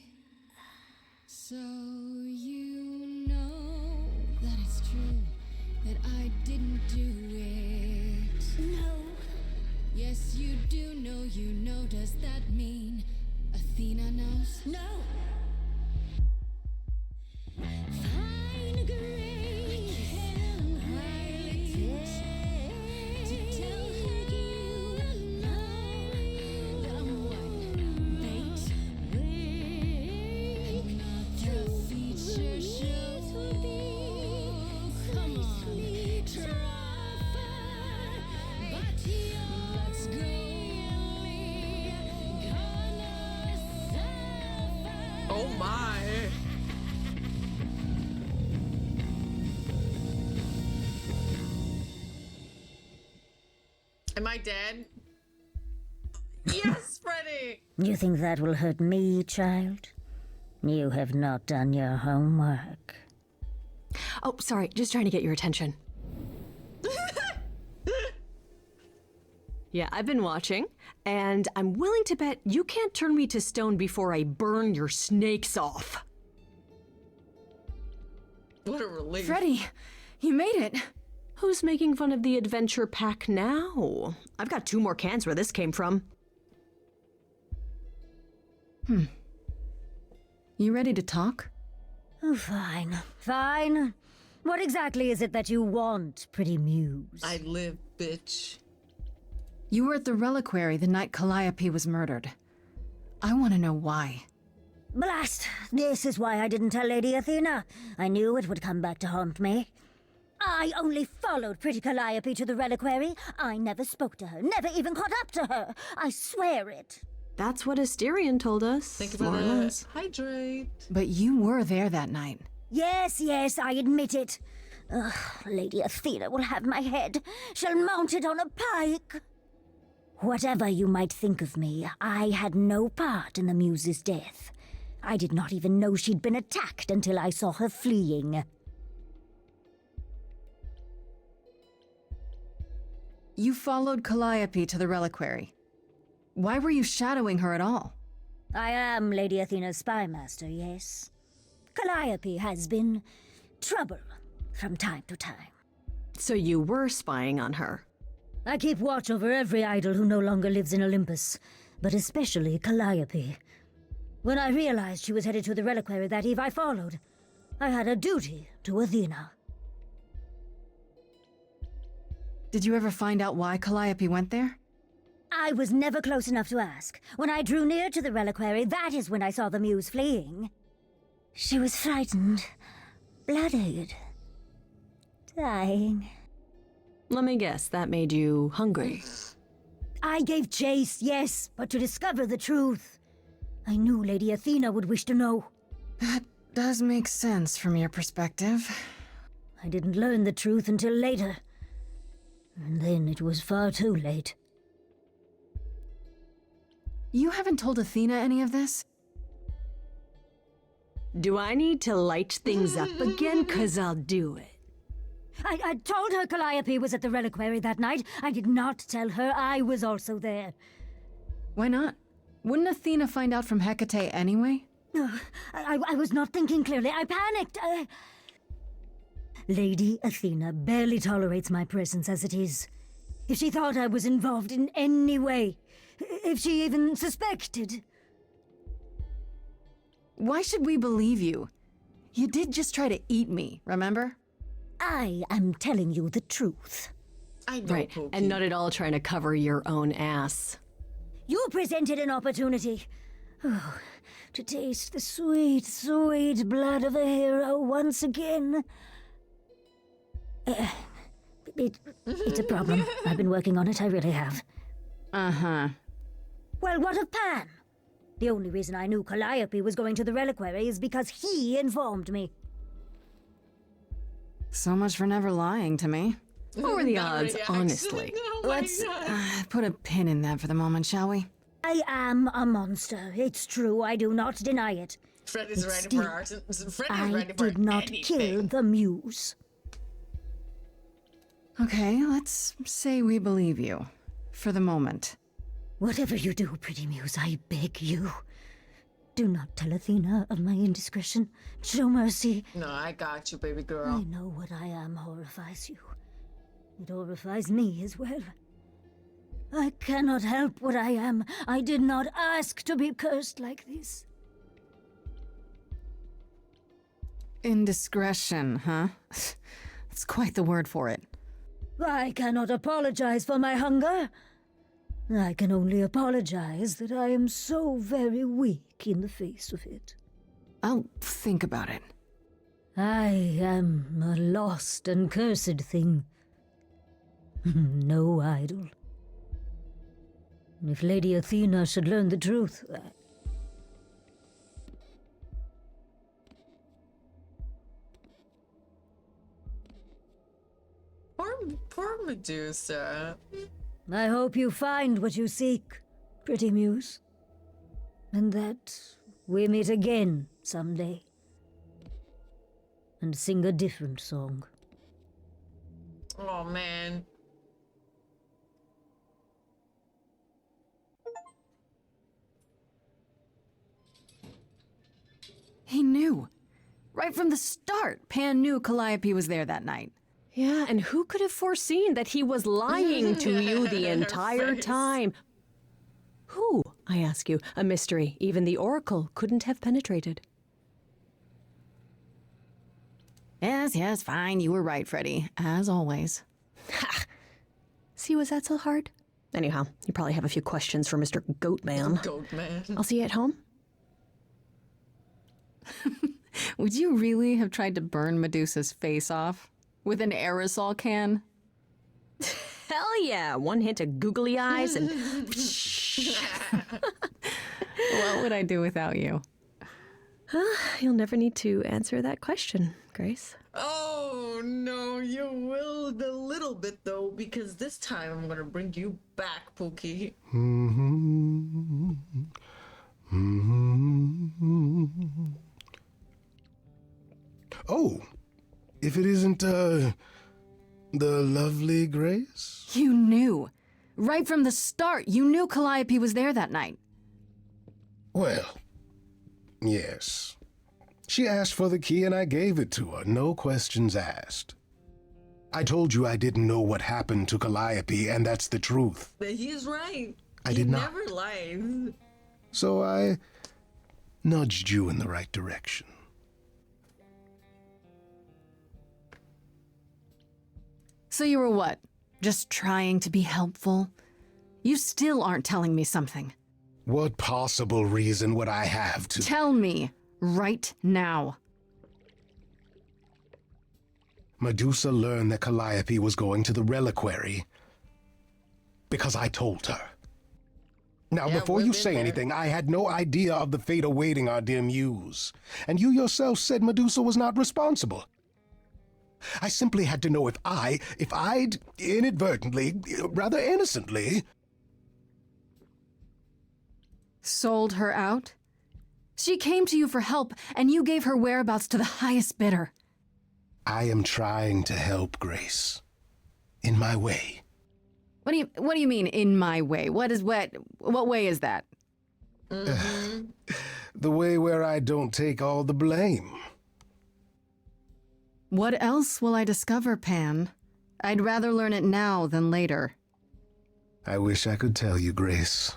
Speaker 1: my. Am I dead? Yes, Freddy!
Speaker 10: You think that will hurt me, child? You have not done your homework.
Speaker 8: Oh, sorry, just trying to get your attention. Yeah, I've been watching, and I'm willing to bet you can't turn me to stone before I burn your snakes off.
Speaker 1: What a relief.
Speaker 2: Freddy, you made it.
Speaker 8: Who's making fun of the adventure pack now? I've got 2 more cans where this came from.
Speaker 2: You ready to talk?
Speaker 10: Oh, fine. Fine. What exactly is it that you want, pretty muse?
Speaker 1: I live, bitch.
Speaker 2: You were at the reliquary the night Calliope was murdered. I want to know why.
Speaker 10: Blast! This is why I didn't tell Lady Athena. I knew it would come back to haunt me. I only followed pretty Calliope to the reliquary. I never spoke to her, never even caught up to her. I swear it.
Speaker 8: That's what Asterion told us.
Speaker 1: Think
Speaker 8: more
Speaker 1: about
Speaker 8: or
Speaker 1: it.
Speaker 8: less.
Speaker 1: Hydrate.
Speaker 2: But you were there that night.
Speaker 10: Yes, I admit it. Ugh, Lady Athena will have my head. She'll mount it on a pike. Whatever you might think of me, I had no part in the muse's death. I did not even know she'd been attacked until I saw her fleeing.
Speaker 2: You followed Calliope to the reliquary. Why were you shadowing her at all?
Speaker 10: I am Lady Athena's spy master, yes. Calliope has been trouble from time to time.
Speaker 8: So you were spying on her.
Speaker 10: I keep watch over every idol who no longer lives in Olympus, but especially Calliope. When I realized she was headed to the reliquary that eve, I followed. I had a duty to Athena.
Speaker 2: Did you ever find out why Calliope went there?
Speaker 10: I was never close enough to ask. When I drew near to the reliquary, that is when I saw the muse fleeing. She was frightened, bloodied, dying.
Speaker 8: Let me guess, that made you hungry.
Speaker 10: I gave chase, yes, but to discover the truth. I knew Lady Athena would wish to know.
Speaker 2: That does make sense from your perspective.
Speaker 10: I didn't learn the truth until later. And then it was far too late.
Speaker 2: You haven't told Athena any of this?
Speaker 8: Do I need to light things up again? 'Cause I'll do it.
Speaker 10: I told her Calliope was at the reliquary that night. I did not tell her I was also there.
Speaker 2: Why not? Wouldn't Athena find out from Hecate anyway?
Speaker 10: I was not thinking clearly. I panicked. Lady Athena barely tolerates my presence as it is. If she thought I was involved in any way, if she even suspected...
Speaker 2: Why should we believe you? You did just try to eat me, remember?
Speaker 10: I am telling you the truth.
Speaker 1: I know,
Speaker 8: Right,
Speaker 1: Pokey.
Speaker 8: and not at all trying to cover your own ass.
Speaker 10: You presented an opportunity. Oh, to taste the sweet, sweet blood of a hero once again. It's a problem. I've been working on it, I really have.
Speaker 2: Uh-huh.
Speaker 10: Well, what of Pan? The only reason I knew Calliope was going to the reliquary is because he informed me.
Speaker 2: So much for never lying to me.
Speaker 8: What were the
Speaker 1: That
Speaker 8: odds,
Speaker 1: reaction.
Speaker 8: honestly?
Speaker 1: Oh my
Speaker 2: Let's
Speaker 1: God.
Speaker 2: put a pin in that for the moment, shall we?
Speaker 10: I am a monster. It's true, I do not deny it.
Speaker 1: Fred is ready
Speaker 10: Still,
Speaker 1: for art. Fred is
Speaker 10: I
Speaker 1: ready for
Speaker 10: did not
Speaker 1: anything.
Speaker 10: kill the muse.
Speaker 2: Okay, let's say we believe you. For the moment.
Speaker 10: Whatever you do, pretty muse, I beg you. Do not tell Athena of my indiscretion. Show mercy.
Speaker 1: No, I got you, baby
Speaker 10: I
Speaker 1: girl.
Speaker 10: know what I am horrifies you. It horrifies me as well. I cannot help what I am. I did not ask to be cursed like this.
Speaker 2: Indiscretion, huh? That's quite the word for it.
Speaker 10: I cannot apologize for my hunger. I can only apologize that I am so very weak in the face of it.
Speaker 2: I'll think about it.
Speaker 10: I am a lost and cursed thing. No idol. If Lady Athena should learn the truth,
Speaker 1: Poor Medusa.
Speaker 10: I hope you find what you seek, pretty muse. And that we meet again someday. And sing a different song.
Speaker 1: Oh, man.
Speaker 2: He knew. Right from the start, Pan knew Calliope was there that night.
Speaker 8: Yeah, and who could have foreseen that he was lying to you the entire time? Who, I ask you, a mystery even the Oracle couldn't have penetrated.
Speaker 2: Yes, fine. You were right, Freddy. As always.
Speaker 8: Ha! See, was that so hard? Anyhow, you probably have a few questions for Mr. Goatman.
Speaker 1: Goatman.
Speaker 8: I'll see you at home.
Speaker 2: Would you really have tried to burn Medusa's face off? With an aerosol can?
Speaker 8: Hell yeah! One hint of googly eyes and...
Speaker 2: What would I do without you?
Speaker 8: You'll never need to answer that question, Grace.
Speaker 1: Oh, no, you will a little bit, though, because this time I'm going to bring you back, Pookie.
Speaker 4: Oh, if it isn't, the lovely Grace?
Speaker 2: You knew. Right from the start, you knew Calliope was there that night.
Speaker 4: Well, yes. She asked for the key and I gave it to her, no questions asked. I told you I didn't know what happened to Calliope, and that's the truth.
Speaker 1: But he's right.
Speaker 4: I did not.
Speaker 1: He never lies.
Speaker 4: So I nudged you in the right direction.
Speaker 2: So you were what? Just trying to be helpful? You still aren't telling me something.
Speaker 4: What possible reason would I have to...
Speaker 2: Tell me, right now.
Speaker 4: Medusa learned that Calliope was going to the reliquary because I told her. Now,
Speaker 1: Yeah,
Speaker 4: before
Speaker 1: we've
Speaker 4: you
Speaker 1: been
Speaker 4: say
Speaker 1: there.
Speaker 4: anything, I had no idea of the fate awaiting our dear muse. And you yourself said Medusa was not responsible. I simply had to know if I'd inadvertently, rather innocently...
Speaker 2: Sold her out? She came to you for help, and you gave her whereabouts to the highest bidder.
Speaker 4: I am trying to help, Grace. In my way.
Speaker 2: What do you mean, in my way? What way is that?
Speaker 4: The way where I don't take all the blame.
Speaker 2: What else will I discover, Pan? I'd rather learn it now than later.
Speaker 4: I wish I could tell you, Grace.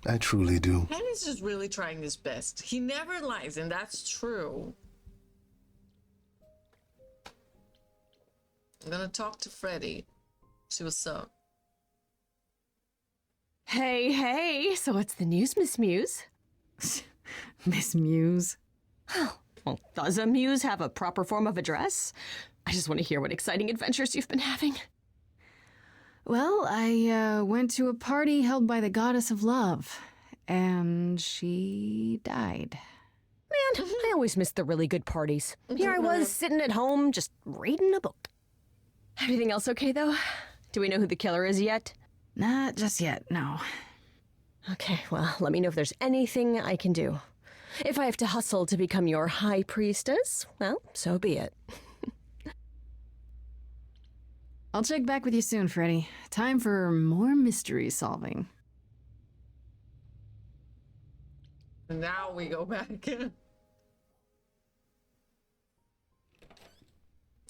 Speaker 4: I truly do.
Speaker 1: Pan is just really trying his best. He never lies, and that's true. I'm gonna talk to Freddy. See what's up.
Speaker 8: Hey, so what's the news, Miss Muse?
Speaker 2: Miss Muse.
Speaker 8: Well, does a muse have a proper form of address? I just want to hear what exciting adventures you've been having.
Speaker 2: Well, I went to a party held by the goddess of love, and she died.
Speaker 8: Man, I always miss the really good parties. Here I was, sitting at home, just reading a book. Everything else okay, though? Do we know who the killer is yet?
Speaker 2: Not just yet, no.
Speaker 8: Okay, well, let me know if there's anything I can do. If I have to hustle to become your high priestess, well, so be it.
Speaker 2: I'll check back with you soon, Freddy. Time for more mystery solving.
Speaker 1: Now we go back.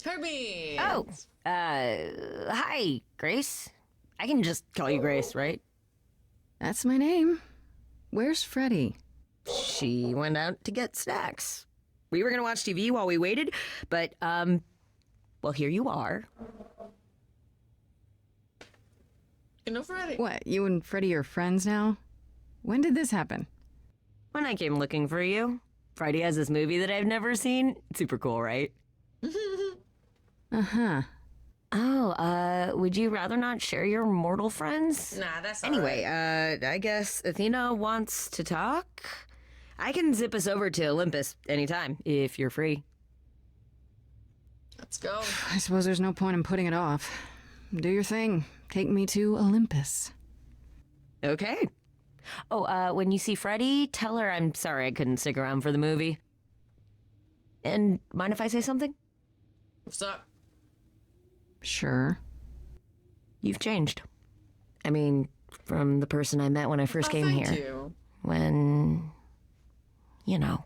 Speaker 1: Herbie!
Speaker 11: Oh, hi, Grace. I can just call you Grace, right?
Speaker 2: That's my name. Where's Freddy?
Speaker 11: She went out to get snacks. We were gonna watch TV while we waited, but, well, here you are.
Speaker 1: You know Freddy?
Speaker 2: What, you and Freddy are friends now? When did this happen?
Speaker 11: When I came looking for you, Friday has this movie that I've never seen. It's super cool, right?
Speaker 2: Uh-huh.
Speaker 11: Oh, would you rather not share your mortal friends?
Speaker 1: Nah, that's
Speaker 11: Anyway,
Speaker 1: alright.
Speaker 11: I guess Athena wants to talk? I can zip us over to Olympus anytime, if you're free.
Speaker 1: Let's go.
Speaker 2: I suppose there's no point in putting it off. do your thing. Take me to Olympus.
Speaker 11: Okay. Oh, when you see Freddie, tell her I'm sorry I couldn't stick around for the movie. And mind if I say something?
Speaker 1: What's up?
Speaker 2: Sure.
Speaker 11: You've changed. I mean, from the person I met when I first came
Speaker 1: thank
Speaker 11: here.
Speaker 1: you.
Speaker 11: When, you know,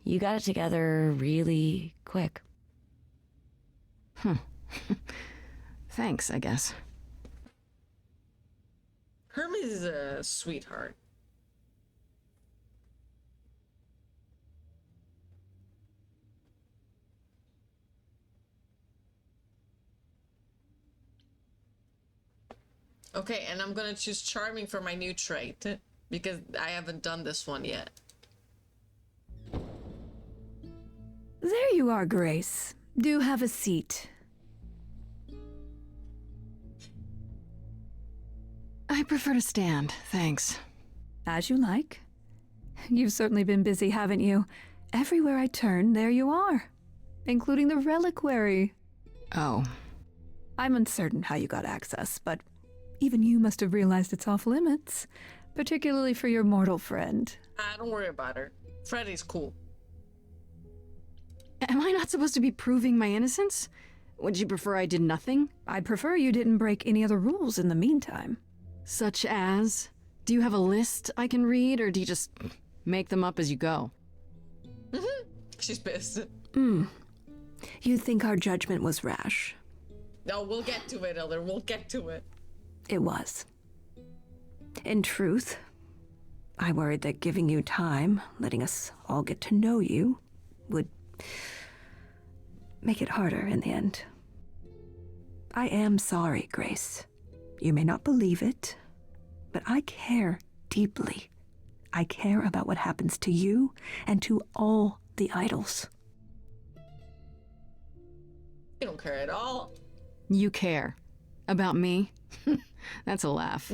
Speaker 11: you got it together really quick.
Speaker 2: Thanks, I guess.
Speaker 1: Hermes is a sweetheart. Okay, and I'm gonna choose Charming for my new trait, because I haven't done this one yet.
Speaker 12: There you are, Grace. Do have a seat.
Speaker 2: I prefer to stand, thanks.
Speaker 12: As you like. You've certainly been busy, haven't you? Everywhere I turn, there you are. Including the reliquary.
Speaker 2: Oh.
Speaker 12: I'm uncertain how you got access, but even you must have realized it's off limits. Particularly for your mortal friend.
Speaker 1: Don't worry about her. Freddy's cool.
Speaker 2: Am I not supposed to be proving my innocence? Would you prefer I did nothing?
Speaker 12: I'd prefer you didn't break any other rules in the meantime.
Speaker 2: Such as? Do you have a list I can read, or do you just make them up as you go?
Speaker 1: She's pissed.
Speaker 12: You think our judgment was rash?
Speaker 1: No, we'll get to it, Elder. We'll get to it.
Speaker 12: It was. In truth, I worried that giving you time, letting us all get to know you, would make it harder in the end. I am sorry, Grace. You may not believe it, but I care deeply. I care about what happens to you and to all the idols.
Speaker 1: You don't care at all.
Speaker 2: You care. About me? That's a laugh.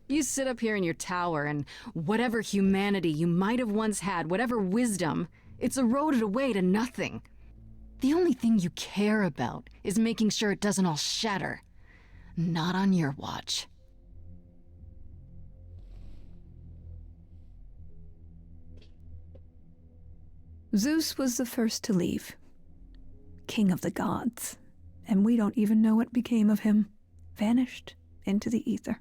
Speaker 2: You sit up here in your tower, and whatever humanity you might have once had, whatever wisdom, it's eroded away to nothing. The only thing you care about is making sure it doesn't all shatter. Not on your watch.
Speaker 12: Zeus was the first to leave. King of the gods. And we don't even know what became of him. Vanished into the ether.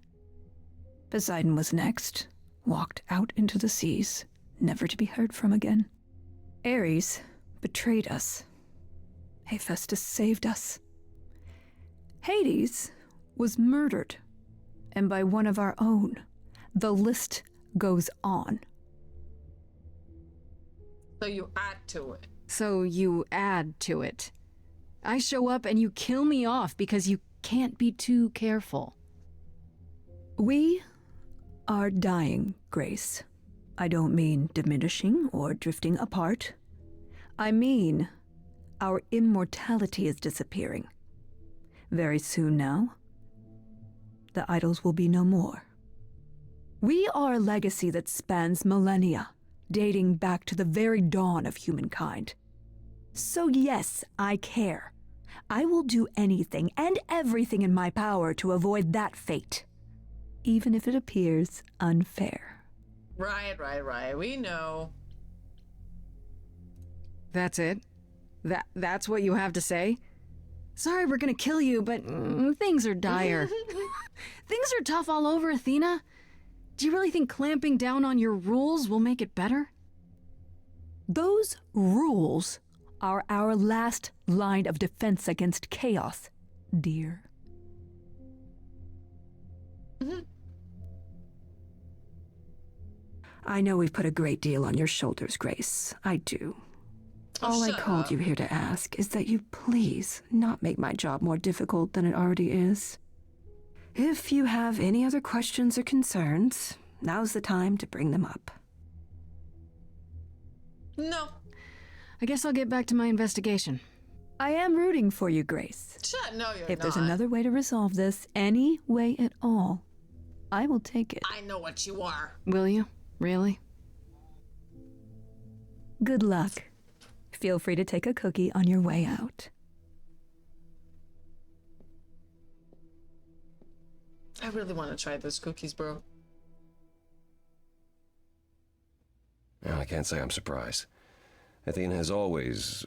Speaker 12: Poseidon was next. Walked out into the seas, never to be heard from again. Ares betrayed us. Hephaestus saved us. Hades was murdered, and by one of our own. The list goes on.
Speaker 1: So you add to it.
Speaker 2: So you add to it. I show up and you kill me off because you can't be too careful.
Speaker 12: We are dying, Grace. I don't mean diminishing or drifting apart. I mean our immortality is disappearing. Very soon now, the idols will be no more. We are a legacy that spans millennia, dating back to the very dawn of humankind. So yes, I care. I will do anything and everything in my power to avoid that fate, even if it appears unfair.
Speaker 1: Right. We know.
Speaker 2: That's it? That's what you have to say? Sorry we're gonna kill you, but things are dire. Things are tough all over, Athena. Do you really think clamping down on your rules will make it better?
Speaker 12: Those rules are our last line of defense against chaos, dear. I know we've put a great deal on your shoulders, Grace. I do. All I called you here to ask is that you please not make my job more difficult than it already is. If you have any other questions or concerns, now's the time to bring them up.
Speaker 1: No.
Speaker 2: I guess I'll get back to my investigation.
Speaker 12: I am rooting for you, Grace.
Speaker 1: No, you're
Speaker 12: If
Speaker 1: not.
Speaker 12: there's another way to resolve this, any way at all, I will take it.
Speaker 1: I know what you are.
Speaker 2: Will you? Really?
Speaker 12: Good luck. Feel free to take a cookie on your way out.
Speaker 1: I really want to try those cookies, bro.
Speaker 3: Well, I can't say I'm surprised. Athena has always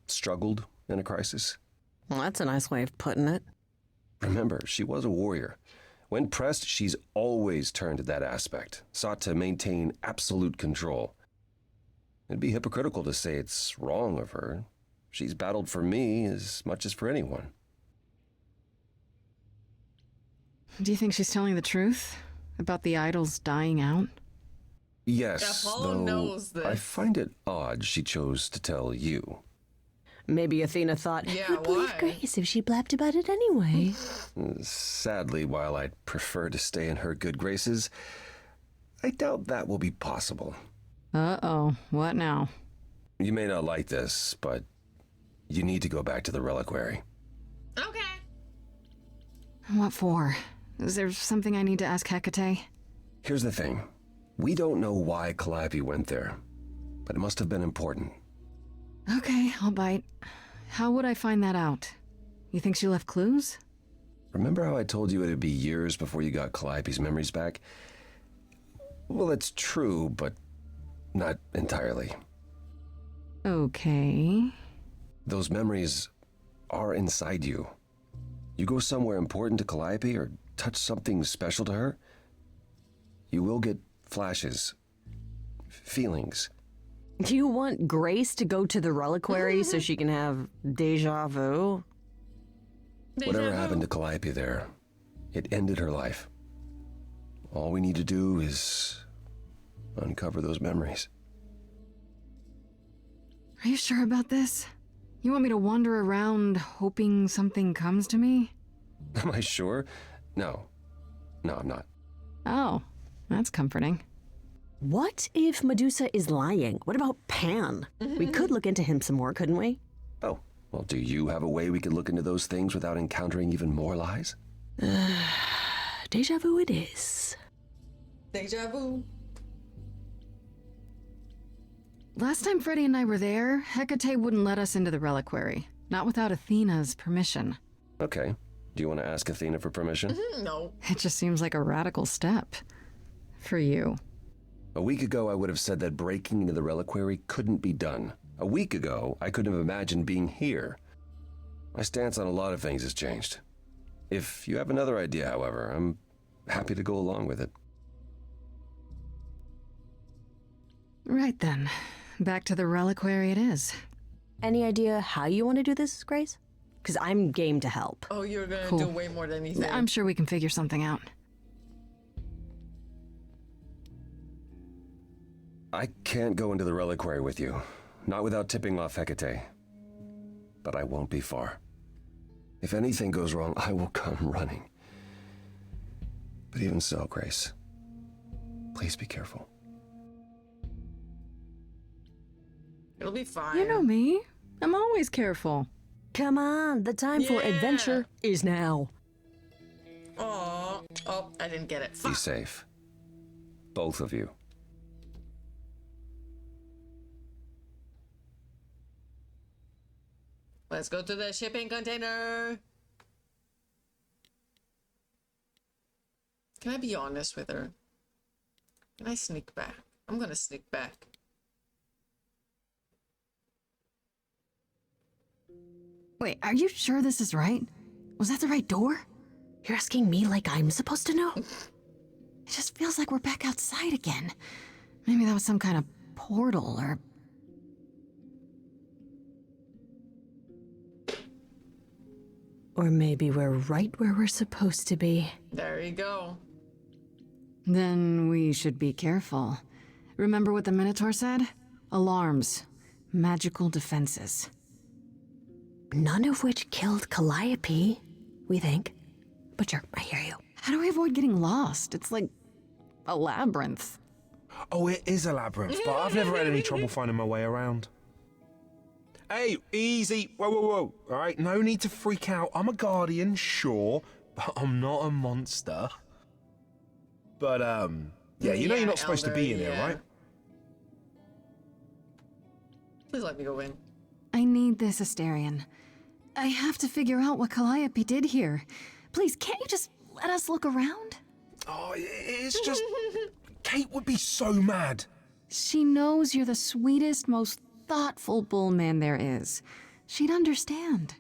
Speaker 3: struggled in a crisis.
Speaker 8: Well, that's a nice way of putting it.
Speaker 3: Remember, she was a warrior. When pressed, she's always turned to that aspect, sought to maintain absolute control. It'd be hypocritical to say it's wrong of her. She's battled for me as much as for anyone.
Speaker 2: Do you think she's telling the truth about the idols dying out?
Speaker 3: Yes,
Speaker 1: Apollo
Speaker 3: though
Speaker 1: knows this.
Speaker 3: I find it odd she chose to tell you.
Speaker 8: Maybe Athena thought,
Speaker 1: Yeah,
Speaker 8: who'd believe
Speaker 1: why?
Speaker 8: Grace if she blabbed about it anyway?
Speaker 3: Sadly, while I'd prefer to stay in her good graces, I doubt that will be possible.
Speaker 2: Uh-oh, what now?
Speaker 3: You may not like this, but you need to go back to the reliquary.
Speaker 1: Okay.
Speaker 2: What for? Is there something I need to ask Hecate?
Speaker 3: Here's the thing. We don't know why Calliope went there, but it must have been important.
Speaker 2: Okay, I'll bite. How would I find that out? You think she left clues?
Speaker 3: Remember how I told you it'd be years before you got Calliope's memories back? Well, it's true, but not entirely.
Speaker 2: Okay.
Speaker 3: Those memories are inside you. You go somewhere important to Calliope or touch something special to her, you will get flashes, feelings.
Speaker 8: Do you want Grace to go to the reliquary so she can have deja vu?
Speaker 3: Whatever happened to Calliope there, it ended her life. All we need to do is uncover those memories.
Speaker 2: Are you sure about this? You want me to wander around hoping something comes to me?
Speaker 3: Am I sure? No. No, I'm not.
Speaker 2: Oh, that's comforting.
Speaker 8: What if Medusa is lying? What about Pan? We could look into him some more, couldn't we?
Speaker 3: Oh, well, do you have a way we could look into those things without encountering even more lies?
Speaker 8: Deja vu it is.
Speaker 1: Deja vu.
Speaker 2: Last time Freddie and I were there, Hecate wouldn't let us into the reliquary. Not without Athena's permission.
Speaker 3: Okay. Do you want to ask Athena for permission?
Speaker 1: No.
Speaker 2: It just seems like a radical step. For you.
Speaker 3: A week ago, I would have said that breaking into the reliquary couldn't be done. A week ago, I couldn't have imagined being here. My stance on a lot of things has changed. If you have another idea, however, I'm happy to go along with it.
Speaker 2: Right then. Back to the reliquary it is.
Speaker 8: Any idea how you want to do this, Grace? Because I'm game to help.
Speaker 1: Oh, you're gonna
Speaker 2: Cool.
Speaker 1: do way more than you think.
Speaker 2: I'm sure we can figure something out.
Speaker 3: I can't go into the reliquary with you. Not without tipping off Hecate. But I won't be far. If anything goes wrong, I will come running. But even so, Grace, please be careful.
Speaker 1: It'll be fine.
Speaker 2: You know me. I'm always careful.
Speaker 8: Come on, the time for
Speaker 1: Yeah.
Speaker 8: adventure is now.
Speaker 1: Oh, I didn't get it.
Speaker 3: Be
Speaker 1: Fuck.
Speaker 3: safe. Both of you.
Speaker 1: Let's go to the shipping container. Can I be honest with her? Can I sneak back? I'm gonna sneak back.
Speaker 2: Wait, are you sure this is right? Was that the right door?
Speaker 8: You're asking me like I'm supposed to know?
Speaker 2: It just feels like we're back outside again. Maybe that was some kind of portal or...
Speaker 8: Or maybe we're right where we're supposed to be.
Speaker 1: There you go.
Speaker 2: Then we should be careful. Remember what the Minotaur said? Alarms. Magical defenses.
Speaker 8: None of which killed Calliope, we think. But sure, I hear you.
Speaker 2: How do we avoid getting lost? It's like a labyrinth.
Speaker 13: Oh, it is a labyrinth, but I've never had any trouble finding my way around. Hey, easy. Whoa, whoa, whoa. All right, no need to freak out. I'm a guardian, sure, but I'm not a monster. But, yeah, you know you're not supposed to be in here, right?
Speaker 1: Please let me go in.
Speaker 2: I need this, Asterion. I have to figure out what Calliope did here. Please, can't you just let us look around?
Speaker 13: Oh, it's just... Kate would be so mad.
Speaker 2: She knows you're the sweetest, most thoughtful bullman there is. She'd understand.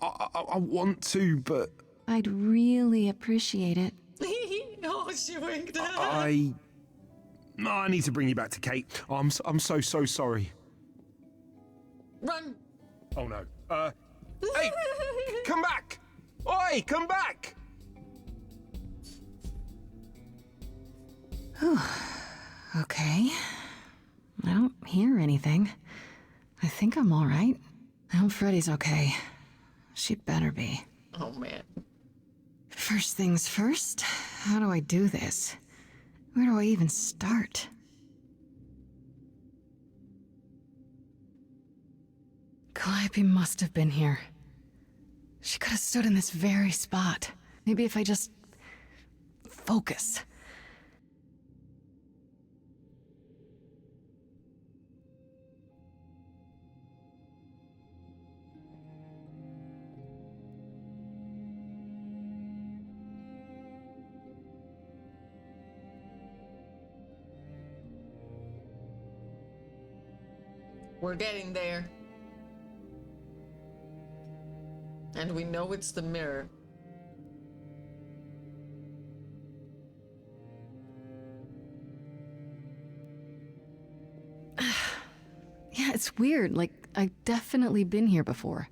Speaker 13: I want to, but...
Speaker 2: I'd really appreciate it.
Speaker 1: Oh, she winked.
Speaker 13: I need to bring you back to Kate. I'm so sorry.
Speaker 1: Run.
Speaker 13: Oh no. Hey, come back! Oi, come back!
Speaker 2: Okay. I don't hear anything. I think I'm all right. I hope Freddy's okay. She'd better be.
Speaker 1: Oh, man.
Speaker 2: First things first, how do I do this? Where do I even start? Calliope must have been here. She could have stood in this very spot. Maybe if I just... focus.
Speaker 1: We're getting there. And we know it's the mirror.
Speaker 2: Yeah, it's weird. Like, I've definitely been here before.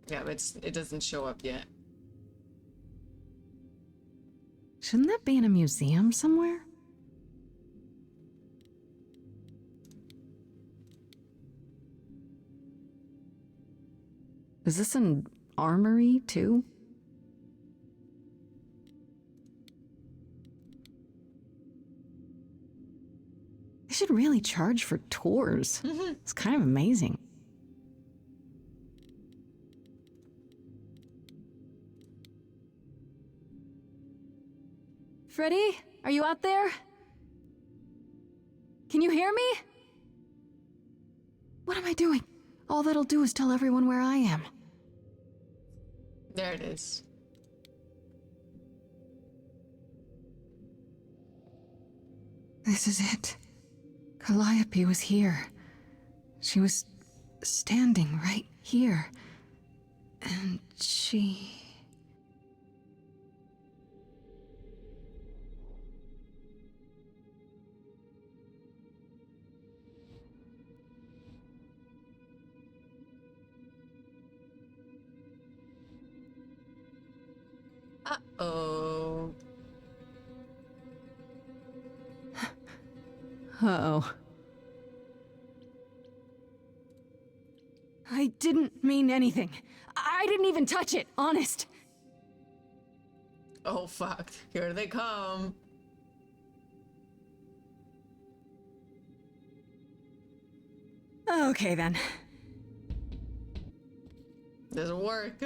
Speaker 1: Yeah, but it doesn't show up yet.
Speaker 2: Shouldn't that be in a museum somewhere? Is this an armory, too? They should really charge for tours. It's kind of amazing. Freddy, are you out there? Can you hear me? What am I doing? All that'll do is tell everyone where I am.
Speaker 1: There it is.
Speaker 2: This is it. Calliope was here. She was standing right here. And she...
Speaker 1: Uh-oh.
Speaker 2: Uh-oh. I didn't mean anything. I didn't even touch it, honest.
Speaker 1: Oh, fuck. Here they come.
Speaker 2: Okay, then.
Speaker 1: Doesn't work.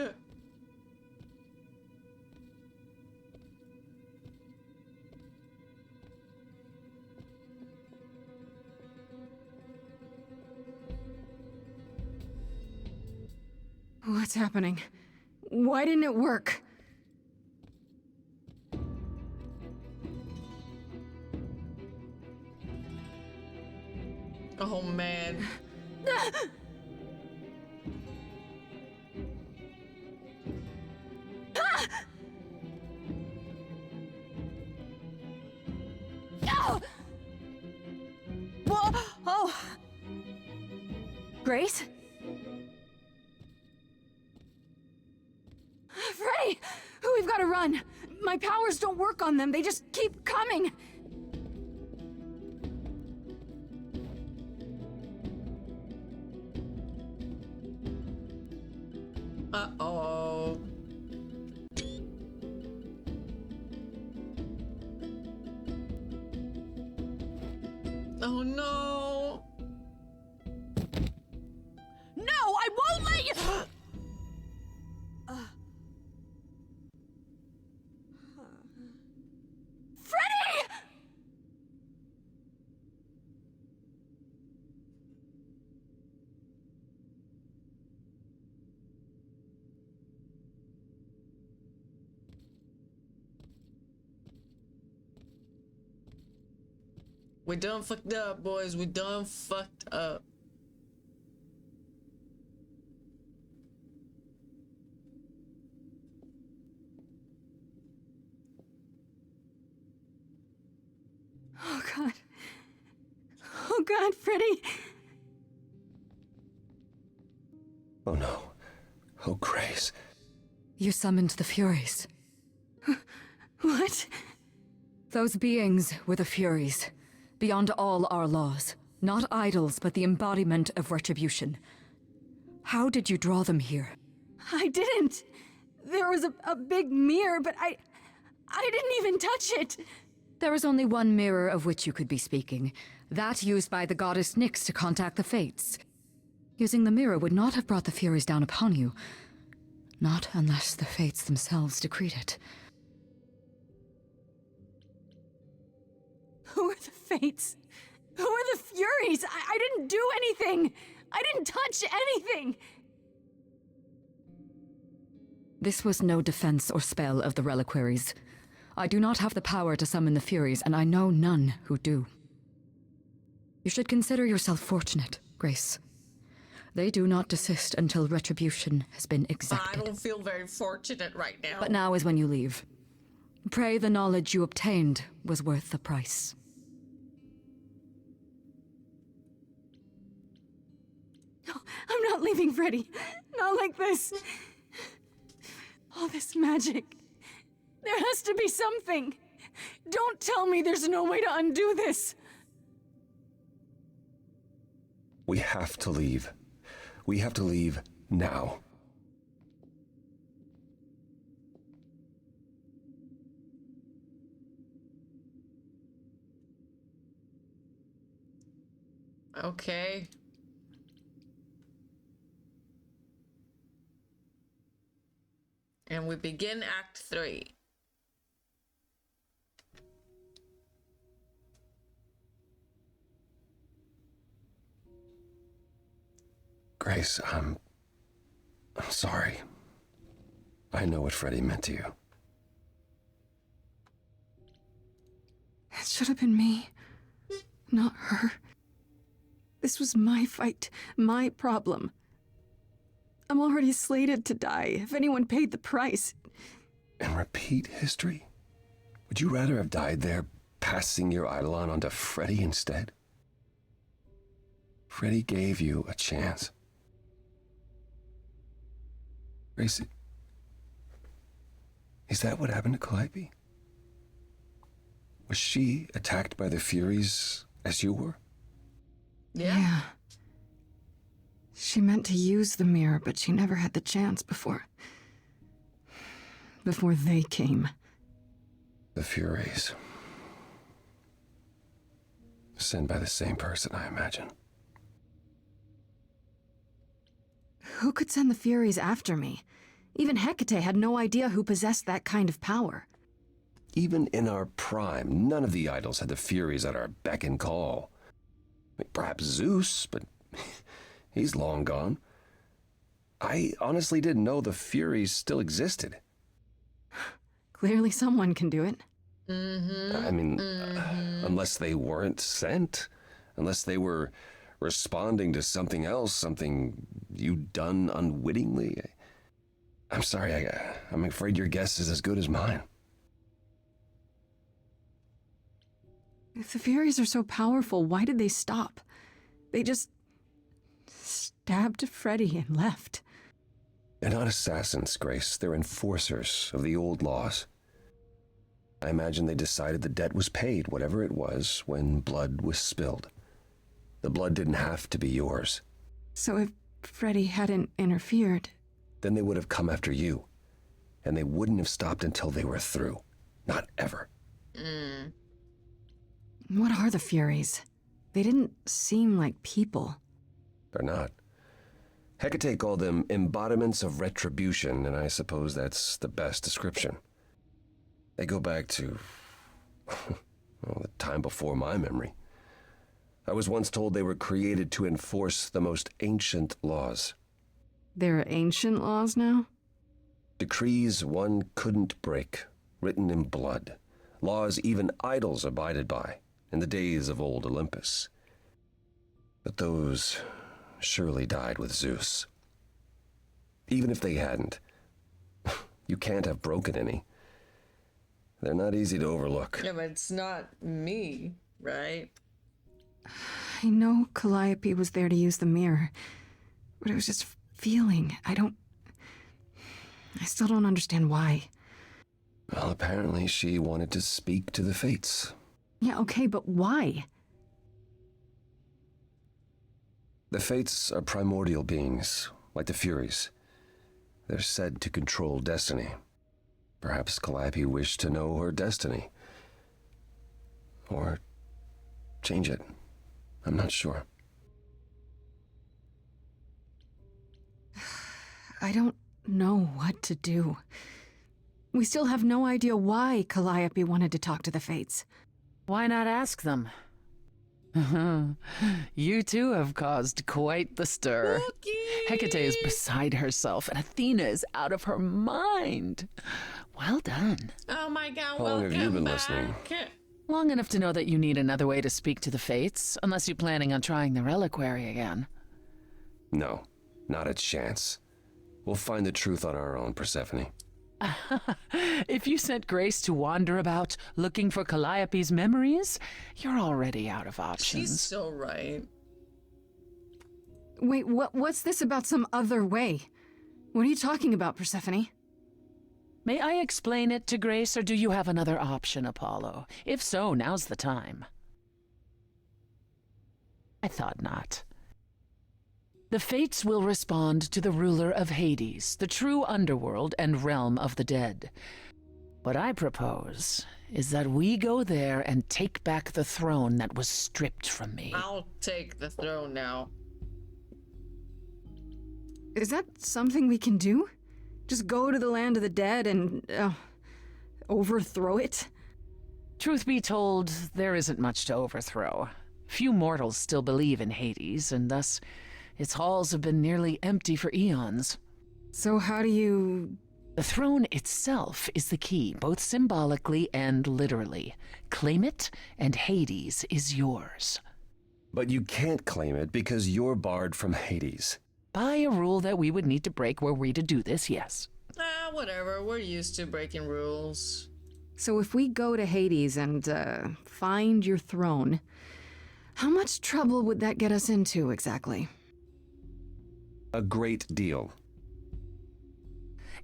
Speaker 2: What's happening? Why didn't it work?
Speaker 1: Oh, man.
Speaker 2: Whoa! Oh! Grace? Freddy! We've got to run! My powers don't work on them, they just keep coming!
Speaker 1: Uh-oh. Oh, no.
Speaker 5: No, I won't let you...
Speaker 2: Freddy!
Speaker 1: We done fucked up, boys. We done fucked up.
Speaker 2: Oh, God. Oh, God, Freddy.
Speaker 3: Oh no. Oh, Grace.
Speaker 2: You summoned the Furies. What? Those beings were the Furies, beyond all our laws. Not idols, but the embodiment of retribution. How did you draw them here? I didn't. There was a big mirror, but I didn't even touch it. There is only one mirror of which you could be speaking. That used by the goddess Nyx to contact the Fates. Using the mirror would not have brought the Furies down upon you. Not unless the Fates themselves decreed it. Who are the Fates? Who are the Furies? I didn't do anything! I didn't touch anything! This was no defense or spell of the reliquaries. I do not have the power to summon the Furies, and I know none who do. You should consider yourself fortunate, Grace. They do not desist until retribution has been exacted.
Speaker 1: I don't feel very fortunate right now.
Speaker 2: But now is when you leave. Pray the knowledge you obtained was worth the price. No, I'm not leaving, Freddy. Not like this. All this magic. There has to be something. Don't tell me there's no way to undo this.
Speaker 3: We have to leave. We have to leave now.
Speaker 1: Okay. And we begin Act 3.
Speaker 3: Grace, I'm sorry. I know what Freddy meant to you.
Speaker 2: It should have been me, not her. This was my fight, my problem. I'm already slated to die if anyone paid the price.
Speaker 3: And repeat history? Would you rather have died there, passing your eidolon onto Freddy instead? Freddy gave you a chance. Grace, is that what happened to Calliope? Was she attacked by the Furies as you were?
Speaker 2: Yeah. She meant to use the mirror, but she never had the chance before they came.
Speaker 3: The Furies. Sent by the same person, I imagine.
Speaker 2: Who could send the Furies after me? Even Hecate had no idea who possessed that kind of power.
Speaker 3: Even in our prime, none of the idols had the Furies at our beck and call. Perhaps Zeus, but he's long gone. I honestly didn't know the Furies still existed.
Speaker 2: Clearly someone can do it.
Speaker 3: I mean, unless they weren't sent. Unless they were responding to something else, something you'd done unwittingly. I'm sorry, I'm afraid your guess is as good as mine.
Speaker 2: If the Furies are so powerful, why did they stop? They just stabbed Freddy and left.
Speaker 3: They're not assassins, Grace. They're enforcers of the old laws. I imagine they decided the debt was paid, whatever it was, when blood was spilled. The blood didn't have to be yours.
Speaker 2: So if Freddy hadn't interfered...
Speaker 3: Then they would have come after you. And they wouldn't have stopped until they were through. Not ever.
Speaker 2: What are the Furies? They didn't seem like people.
Speaker 3: They're not. Hecate called them embodiments of retribution, and I suppose that's the best description. They go back to, well, the time before my memory. I was once told they were created to enforce the most ancient laws.
Speaker 2: There are ancient laws now?
Speaker 3: Decrees one couldn't break, written in blood. Laws even idols abided by. in the days of old Olympus. But those surely died with Zeus. Even if they hadn't, you can't have broken any. They're not easy to overlook.
Speaker 1: Yeah, but it's not me, right?
Speaker 2: I know Calliope was there to use the mirror, but it was just feeling. I still don't understand why.
Speaker 3: Well, apparently she wanted to speak to the fates.
Speaker 2: Yeah, okay, but why?
Speaker 3: The fates are primordial beings, like the Furies. They're said to control destiny. Perhaps Calliope wished to know her destiny. Or change it. I'm not sure.
Speaker 2: I don't know what to do. We still have no idea why Calliope wanted to talk to the Fates.
Speaker 14: Why not ask them? You too have caused quite the stir. Hecate is beside herself, and Athena is out of her mind. Well done.
Speaker 1: Oh my god,
Speaker 3: How long have you been listening?
Speaker 14: Long enough to know that you need another way to speak to the Fates, unless you're planning on trying the reliquary again.
Speaker 3: No, not a chance. We'll find the truth on our own, Persephone.
Speaker 14: If you sent Grace to wander about looking for Calliope's memories, you're already out of options.
Speaker 1: She's so right.
Speaker 2: Wait, what's this about some other way? What are you talking about, Persephone?
Speaker 14: May I explain it to Grace, or do you have another option, Apollo? If so, now's the time. I thought not. The Fates will respond to the ruler of Hades, the true underworld and realm of the dead. What I propose is that we go there and take back the throne that was stripped from me.
Speaker 1: I'll take the throne now.
Speaker 2: Is that something we can do? Just go to the land of the dead and overthrow it?
Speaker 14: Truth be told, there isn't much to overthrow. Few mortals still believe in Hades, and thus its halls have been nearly empty for eons.
Speaker 2: So how do you...
Speaker 14: The throne itself is the key, both symbolically and literally. Claim it, and Hades is yours.
Speaker 3: But you can't claim it because you're barred from Hades.
Speaker 14: By a rule that we would need to break were we to do this, yes.
Speaker 1: Whatever. We're used to breaking rules.
Speaker 2: So if we go to Hades and, find your throne, how much trouble would that get us into, exactly?
Speaker 3: A great deal.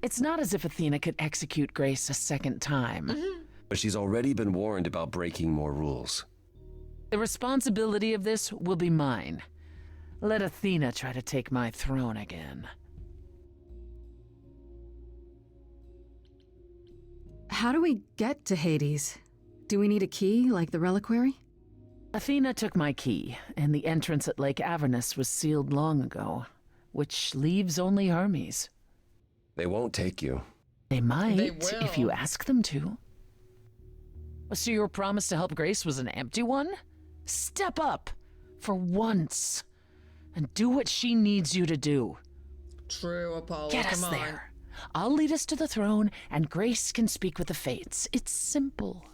Speaker 14: It's not as if Athena could execute Grace a second time.
Speaker 3: But she's already been warned about breaking more rules.
Speaker 14: The responsibility of this will be mine. Let Athena try to take my throne again.
Speaker 2: How do we get to Hades? Do we need a key, like the reliquary?
Speaker 14: Athena took my key, and the entrance at Lake Avernus was sealed long ago, which leaves only Hermes.
Speaker 3: They won't take you.
Speaker 14: They might,
Speaker 1: They will.
Speaker 14: if you ask them to. So your promise to help Grace was an empty one? Step up, for once, and do what she needs you to do.
Speaker 1: True, Apollo.
Speaker 14: Get us
Speaker 1: Come on.
Speaker 14: there. I'll lead us to the throne, and Grace can speak with the Fates. It's simple.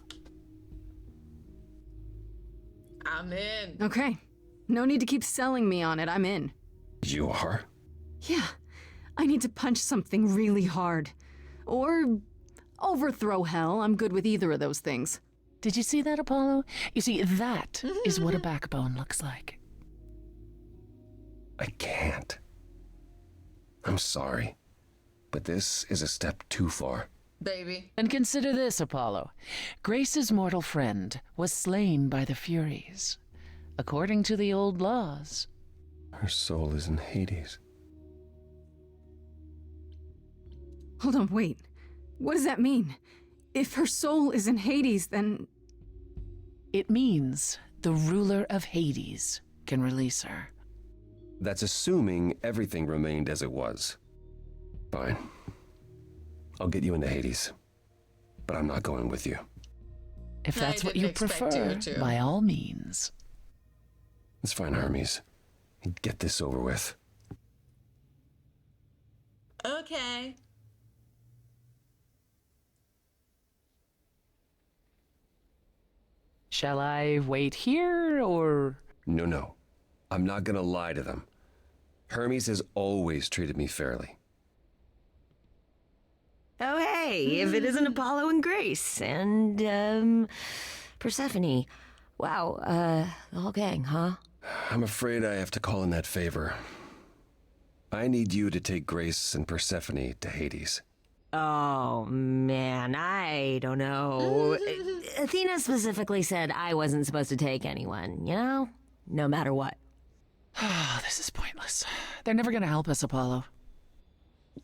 Speaker 1: I'm in.
Speaker 2: Okay. No need to keep selling me on it. I'm in.
Speaker 3: You are?
Speaker 2: Yeah. I need to punch something really hard. Or overthrow hell. I'm good with either of those things.
Speaker 14: Did you see that, Apollo? You see, that is what a backbone looks like.
Speaker 3: I can't. I'm sorry, but this is a step too far.
Speaker 1: Baby.
Speaker 14: And consider this, Apollo. Grace's mortal friend was slain by the Furies, according to the old laws.
Speaker 3: Her soul is in Hades.
Speaker 2: Hold on, wait. What does that mean? If her soul is in Hades, then...
Speaker 14: It means the ruler of Hades can release her.
Speaker 3: That's assuming everything remained as it was. Fine. I'll get you into Hades. But I'm not going with you.
Speaker 14: If
Speaker 1: I
Speaker 14: that's what
Speaker 1: didn't
Speaker 14: you
Speaker 1: expect
Speaker 14: prefer,
Speaker 1: you to.
Speaker 14: by all means.
Speaker 3: Let's find Hermes and get this over with.
Speaker 1: Okay.
Speaker 14: Shall I wait here, or...?
Speaker 3: No. I'm not gonna lie to them. Hermes has always treated me fairly.
Speaker 11: Oh, hey, if it isn't Apollo and Grace and, Persephone. Wow, the whole gang, huh?
Speaker 3: I'm afraid I have to call in that favor. I need you to take Grace and Persephone to Hades.
Speaker 11: Oh, man, I don't know. Athena specifically said I wasn't supposed to take anyone, you know? No matter what.
Speaker 14: This is pointless. They're never gonna help us, Apollo.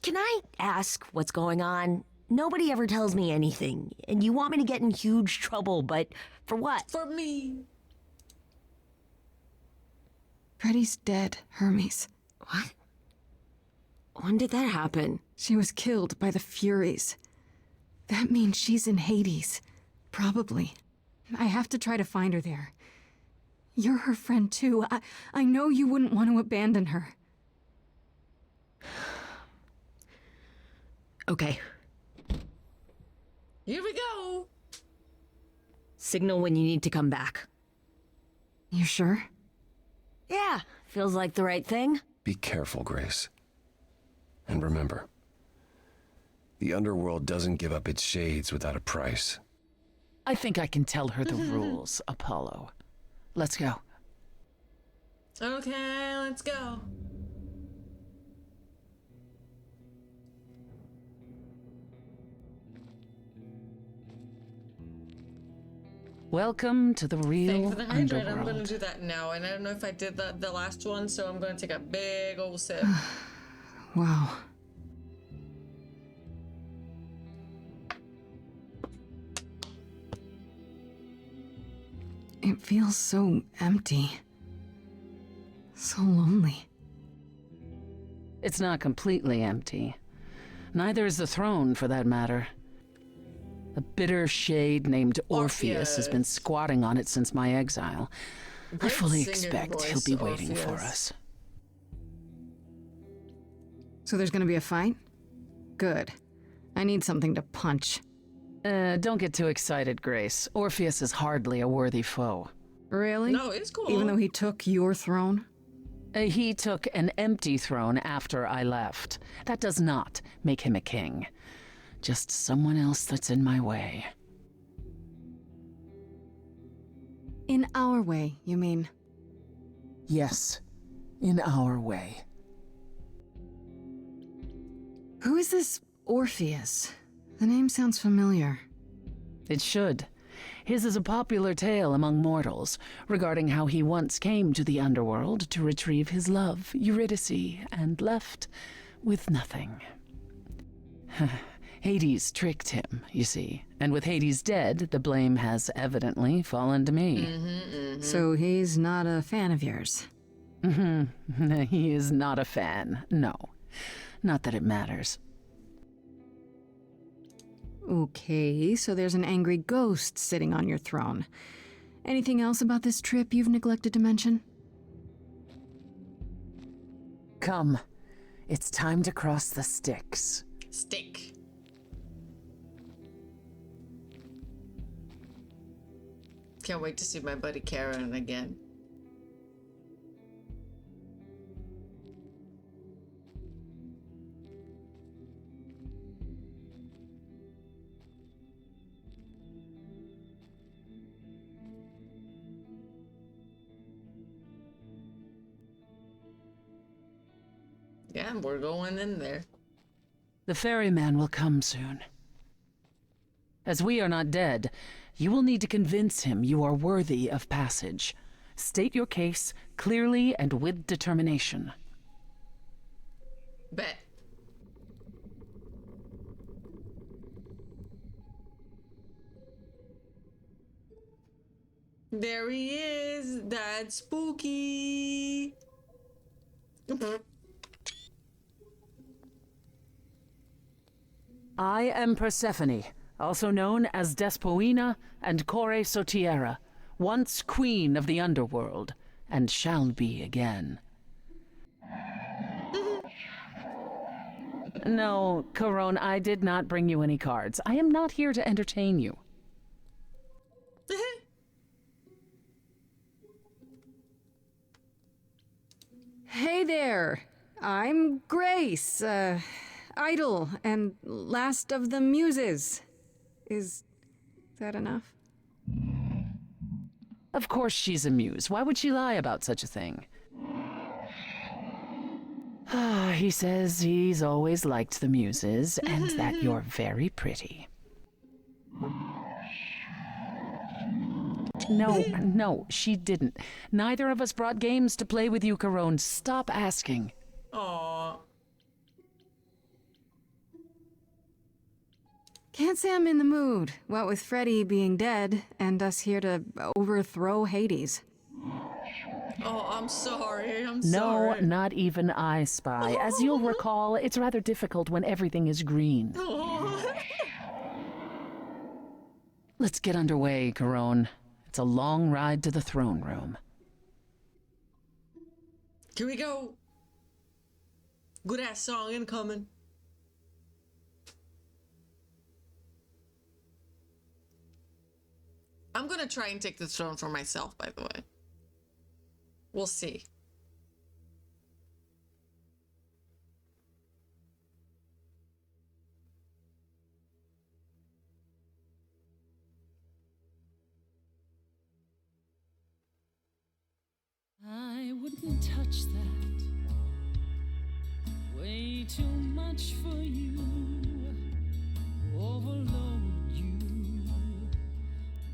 Speaker 11: Can I ask what's going on? Nobody ever tells me anything, and you want me to get in huge trouble, but for what?
Speaker 1: For me.
Speaker 2: Freddie's dead, Hermes.
Speaker 11: What? When did that happen?
Speaker 2: She was killed by the Furies. That means she's in Hades. Probably. I have to try to find her there. You're her friend too. I know you wouldn't want to abandon her.
Speaker 11: Okay.
Speaker 1: Here we go.
Speaker 11: Signal when you need to come back.
Speaker 2: You sure?
Speaker 11: Yeah, feels like the right thing.
Speaker 3: Be careful, Grace. And remember, the underworld doesn't give up its shades without a price.
Speaker 14: I think I can tell her the rules, Apollo. Let's go.
Speaker 1: Okay, let's go.
Speaker 14: Welcome to the real
Speaker 1: Thank you for the hydrate. I'm
Speaker 14: underworld.
Speaker 1: going to do that now. And I don't know if I did the last one, so I'm going to take a big old sip.
Speaker 2: Wow. It feels so empty. So lonely.
Speaker 14: It's not completely empty. Neither is the throne, for that matter. A bitter shade named Orpheus has been squatting on it since my exile. I
Speaker 1: Great
Speaker 14: fully
Speaker 1: singing
Speaker 14: expect he'll
Speaker 1: voice,
Speaker 14: be waiting for
Speaker 1: Orpheus.
Speaker 14: us.
Speaker 2: So there's gonna be a fight? Good. I need something to punch.
Speaker 14: Don't get too excited, Grace. Orpheus is hardly a worthy foe.
Speaker 2: Really?
Speaker 1: No, it's cool.
Speaker 2: Even though he took your throne?
Speaker 14: He took an empty throne after I left. That does not make him a king. Just someone else that's in my way.
Speaker 2: In our way, you mean?
Speaker 14: Yes, in our way.
Speaker 2: Who is this Orpheus? The name sounds familiar.
Speaker 14: It should. His is a popular tale among mortals regarding how he once came to the underworld to retrieve his love, Eurydice, and left with nothing. Hades tricked him, you see, and with Hades dead, the blame has evidently fallen to me.
Speaker 2: So he's not a fan of yours?
Speaker 14: He is not a fan, no. Not that it matters.
Speaker 2: Okay, so there's an angry ghost sitting on your throne. Anything else about this trip you've neglected to mention?
Speaker 14: Come, it's time to cross the Styx.
Speaker 1: Stick. Can't wait to see my buddy Karen again. Yeah, we're going in there.
Speaker 14: The ferryman will come soon. As we are not dead, you will need to convince him you are worthy of passage. State your case clearly and with determination.
Speaker 1: Bet. There he is. That's spooky.
Speaker 14: I am Persephone, also known as Despoina and Core Sotiera, once queen of the underworld, and shall be again. No, Corone, I did not bring you any cards. I am not here to entertain you.
Speaker 2: Hey there. I'm Grace, idol and last of the muses. Is that enough?
Speaker 14: Of course she's a muse. Why would she lie about such a thing? He says he's always liked the muses and that you're very pretty. No, she didn't. Neither of us brought games to play with you, Carone. Stop asking.
Speaker 1: Aww.
Speaker 2: Can't say I'm in the mood, what with Freddy being dead and us here to overthrow Hades.
Speaker 1: Oh, I'm sorry. I'm
Speaker 14: No,
Speaker 1: sorry.
Speaker 14: not even I spy. As you'll recall, it's rather difficult when everything is green.
Speaker 1: Oh.
Speaker 14: Let's get underway, Carone. It's a long ride to the throne room.
Speaker 1: Here we go. Good ass song incoming. I'm gonna try and take the throne for myself, by the way. We'll see.
Speaker 7: I wouldn't touch that. Way too much for you. Overload you.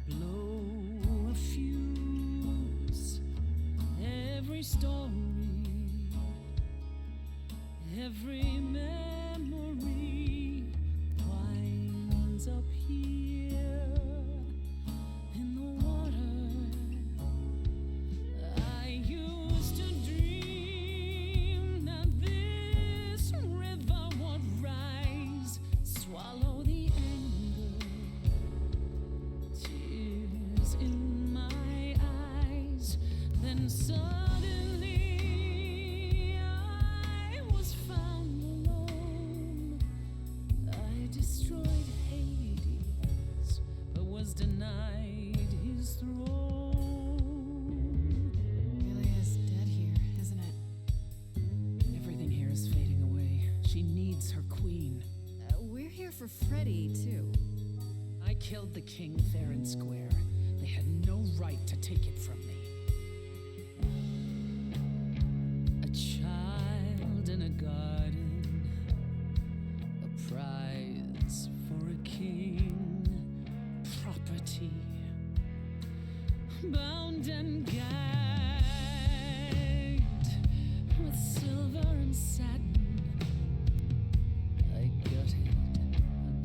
Speaker 7: Blow a fuse. Every story, every memory winds up here in the water. I used to dream that this river would rise, swallow the anger, tears in my eyes. Then suddenly I was found alone. I destroyed Hades, but was denied his throne.
Speaker 15: Really is dead here, isn't it?
Speaker 14: Everything here is fading away. She needs her queen.
Speaker 15: We're here for Freddy, too.
Speaker 14: I killed the king fair and square. They had no right to take it from me. A child in a garden, a prize for a king, property, bound and gagged with silver and satin. I gutted a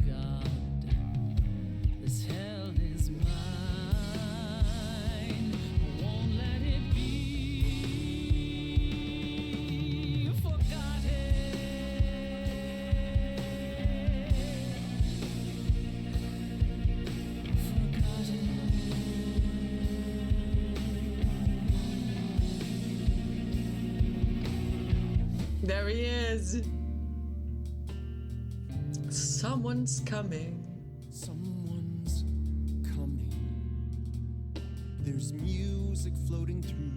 Speaker 14: god. This hell is mine. Won't let it be forgotten.
Speaker 1: There he is. Someone's coming.
Speaker 16: Someone's coming. There's music floating through.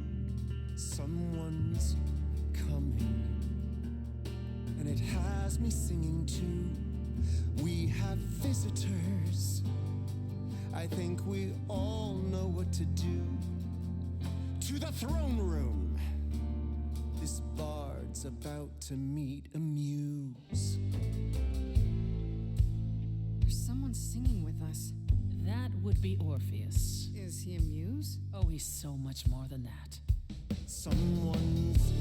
Speaker 16: Someone's coming. And it has me singing too. We have visitors. I think we all know what to do. To the throne room. This bard's about to meet a muse.
Speaker 15: There's someone singing with us.
Speaker 14: That would be Orpheus.
Speaker 15: Is he a muse?
Speaker 14: Oh, he's so much more than that.
Speaker 16: Someone's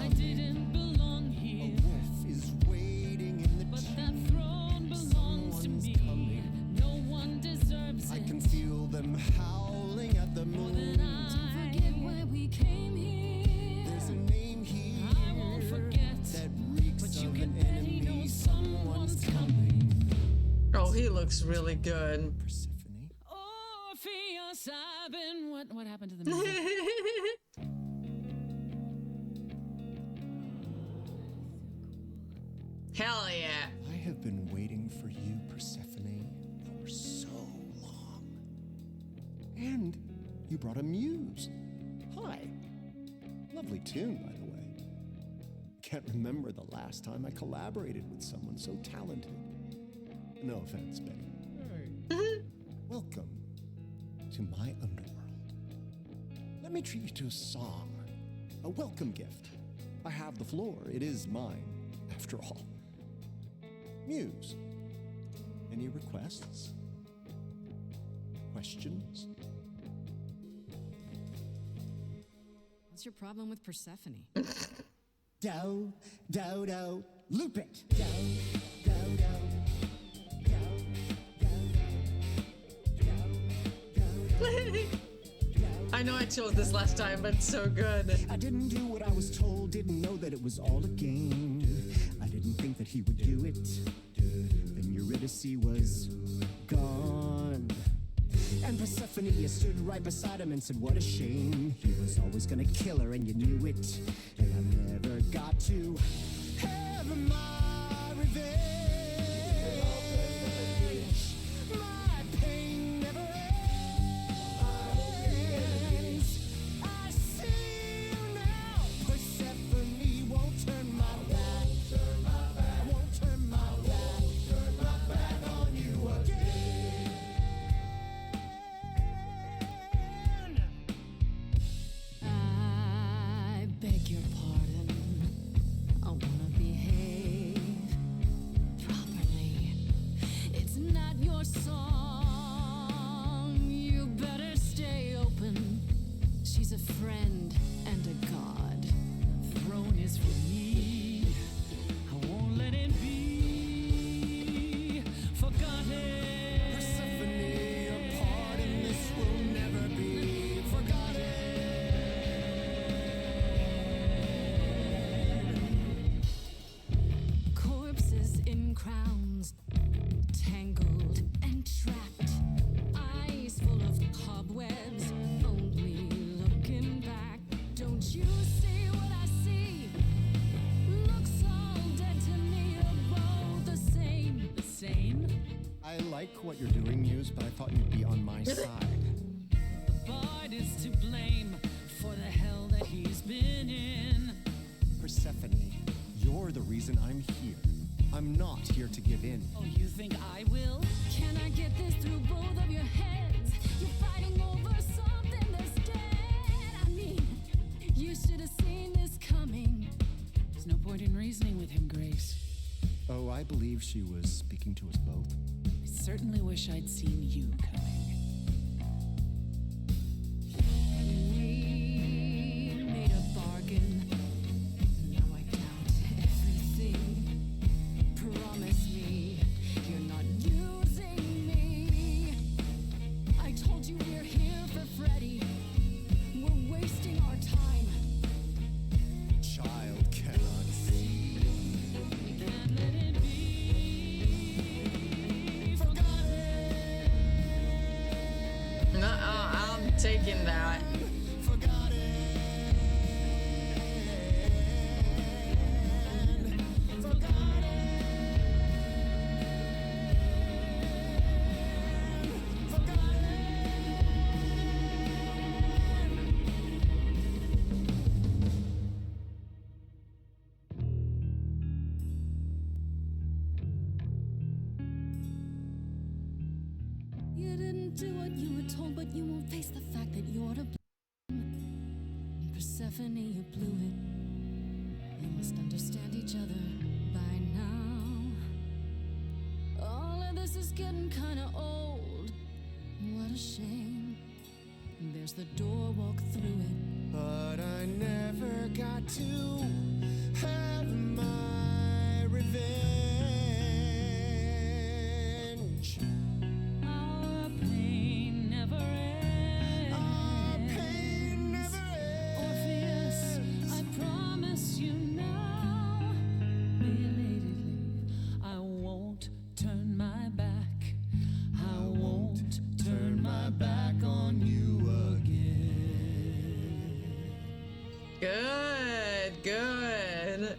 Speaker 7: I didn't belong
Speaker 16: a
Speaker 7: here,
Speaker 16: wolf is waiting in the
Speaker 7: but that
Speaker 16: tomb.
Speaker 7: throne belongs to
Speaker 16: Someone's
Speaker 7: me.
Speaker 16: coming.
Speaker 7: No one deserves
Speaker 16: I
Speaker 7: it
Speaker 16: can feel them howling at the
Speaker 7: more
Speaker 16: moon.
Speaker 7: than I. Don't forget why we came here.
Speaker 16: There's a name here
Speaker 7: I won't forget,
Speaker 16: that reeks
Speaker 7: but you
Speaker 16: of
Speaker 7: can
Speaker 16: an
Speaker 7: bet he
Speaker 16: enemy.
Speaker 7: knows someone's coming.
Speaker 1: Oh, he looks really good.
Speaker 16: Persephone.
Speaker 7: Orpheus, I've been. What happened to the music?
Speaker 1: Hell yeah.
Speaker 16: I have been waiting for you, Persephone, for so long. And you brought a muse. Hi. Lovely tune, by the way. can't remember the last time I collaborated with someone so talented. No offense, Betty. Welcome to my underworld. Let me treat you to a song, a welcome gift. I have the floor. It is mine, after all. Muse, any requests? Questions?
Speaker 15: What's your problem with Persephone?
Speaker 16: Do, loop it. Do.
Speaker 1: I know I chose this last time, but it's so good.
Speaker 16: I didn't do what I was told, didn't know that it was all a game. I didn't think that he would do it. Then Eurydice was gone. And Persephone stood right beside him and said, what a shame. He was always gonna kill her and you knew it. And I never got to have my revenge. My pain never ends. I see you now. Persephone won't turn my back. I won't turn my back on you again.
Speaker 9: I beg your pardon. I wanna behave properly. It's not your song. You better stay open. She's a friend and a god. The throne is for me. I won't let it be forgotten.
Speaker 16: Persephone, your part in this will never be forgotten.
Speaker 9: Corpses in crowns, tangled and trapped. Eyes full of cobwebs, only looking back. Don't you see what I see? Looks all dead to me, you're both the same. The same?
Speaker 16: I like what you're doing, Muse, but I thought you'd be on my side.
Speaker 9: The bard is to blame for the hell that he's been in.
Speaker 16: Persephone, you're the reason I'm here. I'm not here to give in.
Speaker 9: Oh, you think I will? Can I get this through both of your heads? You're fighting over something that's dead. I mean, you should have seen this coming.
Speaker 14: There's no point in reasoning with him, Grace.
Speaker 16: Oh, I believe she was speaking to us both.
Speaker 14: I certainly wish I'd seen you coming.
Speaker 9: We made a bargain. Now I doubt everything. Promise me you're not using me. I told you we're here for Freddy. We're wasting our time.
Speaker 16: Child cannot see.
Speaker 9: Can't let it be forgotten.
Speaker 1: Nuh-uh, I'm taking that.
Speaker 9: You didn't do what you were told, but you won't face the fact that you're to blame. Persephone, you blew it. You must understand each other by now. All of this is getting kinda old. What a shame. There's the door, walk through it.
Speaker 16: But I never got to have my revenge.
Speaker 9: Our pain never ends.
Speaker 16: Our pain never ends.
Speaker 9: Orpheus, I promise you now, belatedly, I won't turn my back. I won't turn my back on you again.
Speaker 1: Good, good.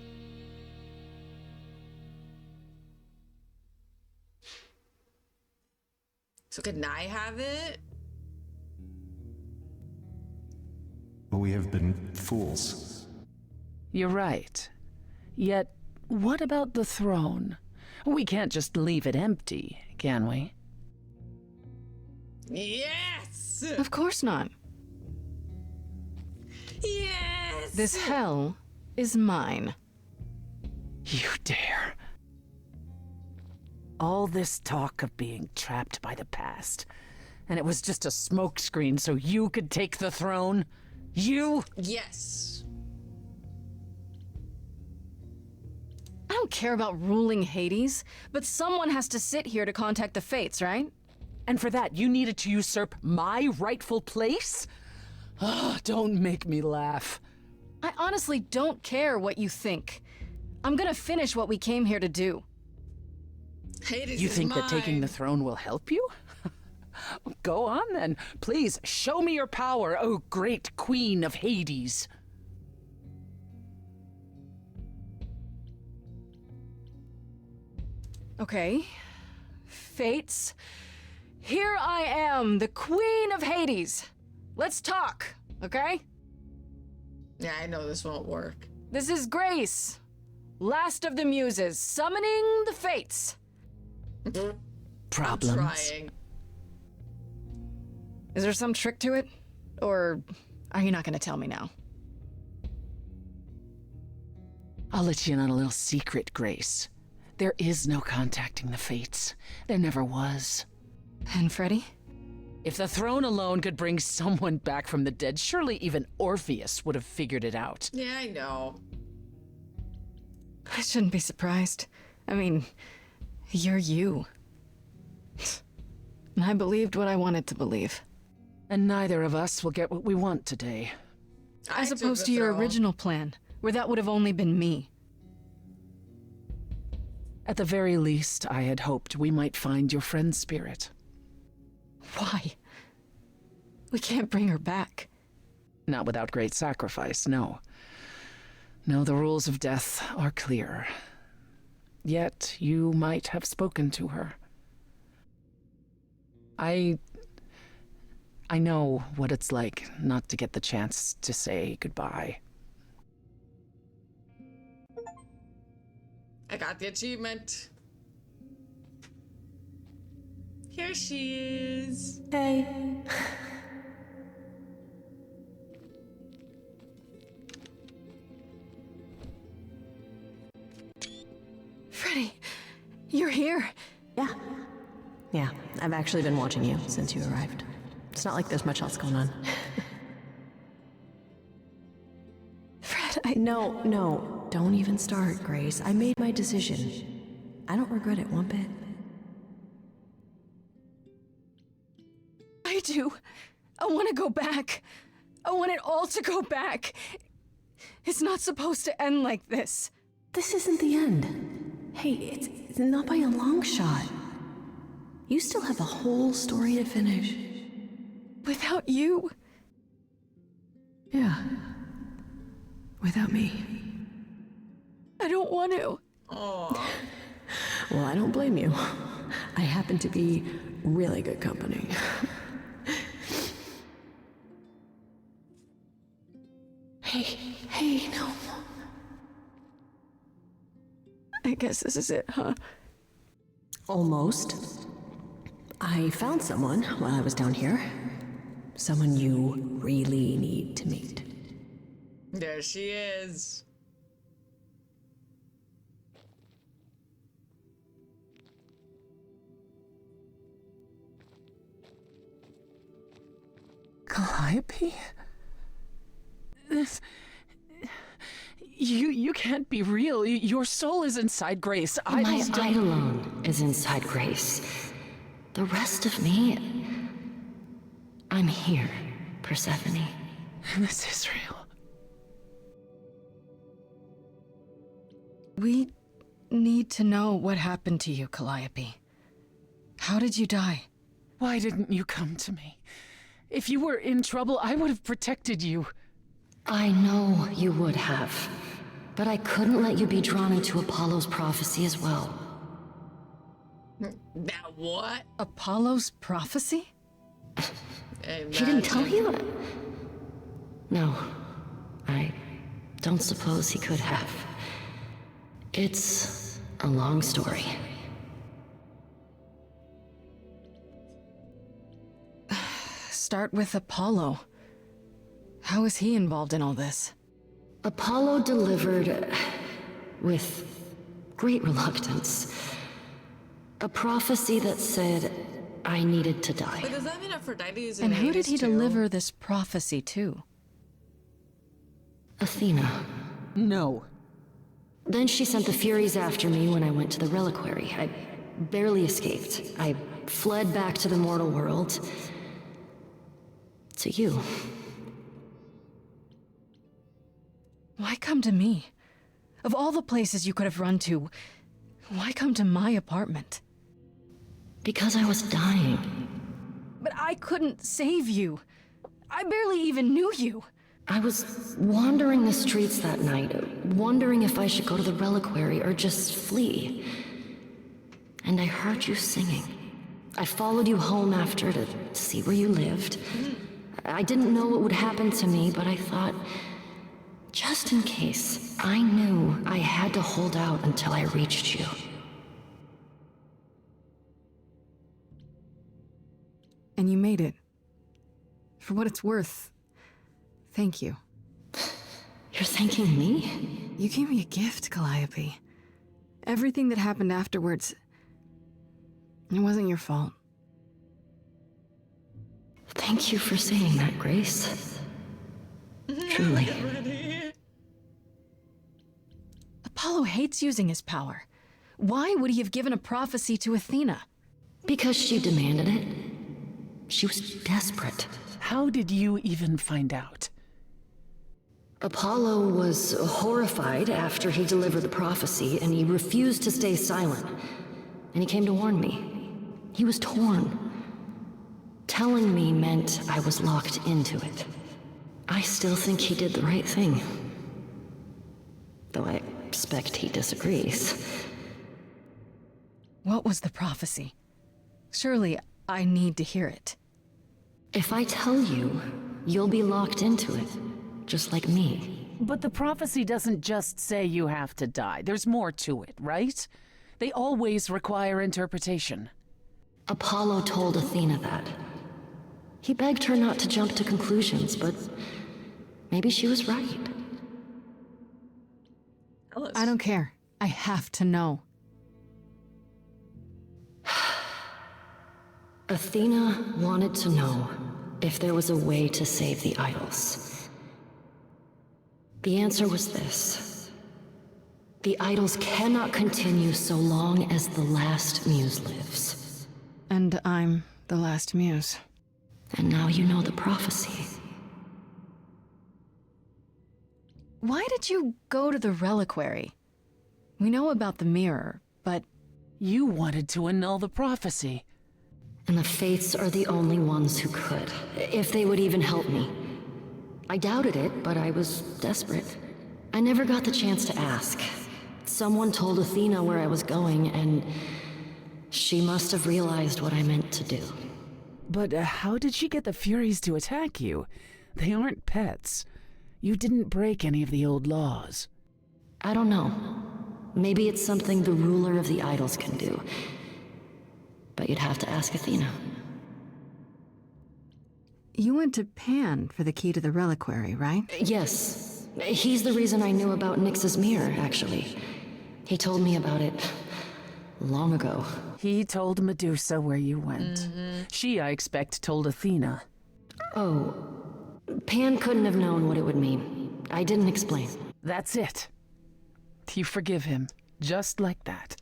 Speaker 1: So can I have it?
Speaker 17: We have been fools.
Speaker 14: You're right. Yet, what about the throne? We can't just leave it empty, can we?
Speaker 1: Yes!
Speaker 2: Of course not.
Speaker 1: Yes!
Speaker 2: This hell is mine.
Speaker 14: You dare. All this talk of being trapped by the past, and it was just a smokescreen so you could take the throne? You?
Speaker 1: Yes.
Speaker 2: I don't care about ruling Hades, but someone has to sit here to contact the fates, right?
Speaker 14: And for that, you needed to usurp my rightful place? Oh, don't make me laugh.
Speaker 2: I honestly don't care what you think. I'm gonna finish what we came here to do.
Speaker 1: Hades
Speaker 14: You
Speaker 1: is
Speaker 14: think that
Speaker 1: mine.
Speaker 14: taking the throne will help you? Go on then. Please, show me your power, oh great queen of Hades.
Speaker 2: Okay. Fates. Here I am, the queen of Hades. Let's talk, okay?
Speaker 1: Yeah, I know this won't work.
Speaker 2: This is Grace, last of the muses, summoning the fates.
Speaker 14: Problems?
Speaker 1: I'm trying.
Speaker 2: Is there some trick to it? Or are you not gonna tell me now?
Speaker 14: I'll let you in on a little secret, Grace. There is no contacting the fates. There never was.
Speaker 2: And Freddy?
Speaker 14: If the throne alone could bring someone back from the dead, surely even Orpheus would have figured it out.
Speaker 1: Yeah, I know.
Speaker 2: I shouldn't be surprised. I mean, you're you. And I believed what I wanted to believe.
Speaker 14: And neither of us will get what we want today.
Speaker 2: As opposed to your original plan, where that would have only been me.
Speaker 14: At the very least, I had hoped we might find your friend's spirit.
Speaker 2: Why? We can't bring her back.
Speaker 14: Not without great sacrifice, no. No, the rules of death are clear. Yet you might have spoken to her. I know what it's like not to get the chance to say goodbye.
Speaker 1: I got the achievement. Here she is.
Speaker 6: Hey.
Speaker 2: Freddy, you're here.
Speaker 8: Yeah, I've actually been watching you since you arrived. It's not like there's much else going on.
Speaker 2: Fred,
Speaker 8: No, don't even start, Grace. I made my decision. I don't regret it one bit.
Speaker 2: I do. I want to go back. I want it all to go back. It's not supposed to end like this.
Speaker 8: This isn't the end. Hey, it's not by a long shot. You still have a whole story to finish.
Speaker 2: Without you?
Speaker 12: Yeah. Without me.
Speaker 2: I don't want to.
Speaker 1: Aww.
Speaker 8: Well, I don't blame you. I happen to be really good company. Hey, no.
Speaker 2: I guess this is it, huh?
Speaker 8: Almost. I found someone while I was down here. Someone you really need to meet.
Speaker 1: There she is.
Speaker 14: Calliope? This... You can't be real. Your soul is inside Grace.
Speaker 11: My eidolon is inside Grace. The rest of me... I'm here, Persephone.
Speaker 14: This is real.
Speaker 2: We need to know what happened to you, Calliope. How did you die?
Speaker 14: Why didn't you come to me? If you were in trouble, I would have protected you.
Speaker 11: I know you would have, but I couldn't let you be drawn into Apollo's prophecy as well.
Speaker 1: That what?
Speaker 2: Apollo's prophecy?
Speaker 11: He didn't tell you? No, I don't suppose he could have. It's a long story.
Speaker 2: Start with Apollo. How is he involved in all this?
Speaker 11: Apollo delivered, with great reluctance, a prophecy that said I needed to die.
Speaker 1: But does that mean Aphrodite is in
Speaker 2: And who did
Speaker 1: Hades
Speaker 2: he
Speaker 1: too?
Speaker 2: deliver this prophecy to?
Speaker 11: Athena.
Speaker 14: No.
Speaker 11: Then she sent the Furies after me when I went to the reliquary. I barely escaped. I fled back to the mortal world. To you.
Speaker 2: Why come to me? Of all the places you could have run to, why come to my apartment?
Speaker 11: Because I was dying.
Speaker 2: But I couldn't save you. I barely even knew you.
Speaker 11: I was wandering the streets that night, wondering if I should go to the reliquary or just flee. And I heard you singing. I followed you home after to see where you lived. I didn't know what would happen to me, but I thought, just in case, I knew I had to hold out until I reached you.
Speaker 2: And you made it. For what it's worth, thank you.
Speaker 11: You're thanking me?
Speaker 2: You gave me a gift, Calliope. Everything that happened afterwards, it wasn't your fault.
Speaker 11: Thank you for saying that, Grace. Truly.
Speaker 2: Apollo hates using his power. Why would he have given a prophecy to Athena?
Speaker 11: Because she demanded it. She was desperate.
Speaker 14: How did you even find out?
Speaker 11: Apollo was horrified after he delivered the prophecy, and he refused to stay silent. And he came to warn me. He was torn. Telling me meant I was locked into it. I still think he did the right thing. Though I expect he disagrees.
Speaker 2: What was the prophecy? Surely I need to hear it.
Speaker 11: If I tell you, you'll be locked into it, just like me.
Speaker 14: But the prophecy doesn't just say you have to die. There's more to it, right? They always require interpretation.
Speaker 11: Apollo told Athena that. He begged her not to jump to conclusions, but maybe she was right.
Speaker 2: I don't care. I have to know.
Speaker 11: Athena wanted to know if there was a way to save the idols. The answer was this. The idols cannot continue so long as the last muse lives.
Speaker 2: And I'm the last muse.
Speaker 11: And now you know the prophecy.
Speaker 2: Why did you go to the reliquary? We know about the mirror, but...
Speaker 14: You wanted to annul the prophecy.
Speaker 11: And the Fates are the only ones who could, if they would even help me. I doubted it, but I was desperate. I never got the chance to ask. Someone told Athena where I was going, and she must have realized what I meant to do.
Speaker 14: But how did she get the Furies to attack you? They aren't pets. You didn't break any of the old laws.
Speaker 11: I don't know. Maybe it's something the ruler of the idols can do. But you'd have to ask Athena.
Speaker 2: You went to Pan for the key to the reliquary, right?
Speaker 11: Yes. He's the reason I knew about Nyx's mirror, actually. He told me about it long ago.
Speaker 14: He told Medusa where you went. She, I expect, told Athena.
Speaker 11: Oh. Pan couldn't have known what it would mean. I didn't explain.
Speaker 14: That's it. You forgive him, just like that.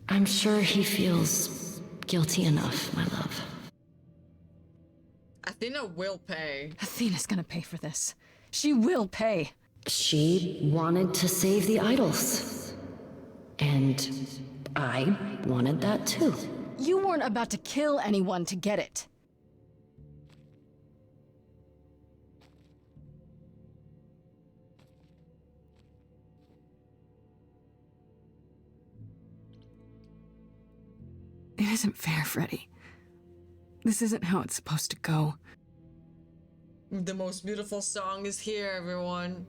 Speaker 11: I'm sure he feels guilty enough, my love.
Speaker 1: Athena will pay.
Speaker 2: Athena's gonna pay for this. She will pay.
Speaker 11: She wanted to save the idols. And I wanted that too.
Speaker 2: You weren't about to kill anyone to get it. It isn't fair, Freddy. This isn't how it's supposed to go.
Speaker 1: The most beautiful song is here, everyone.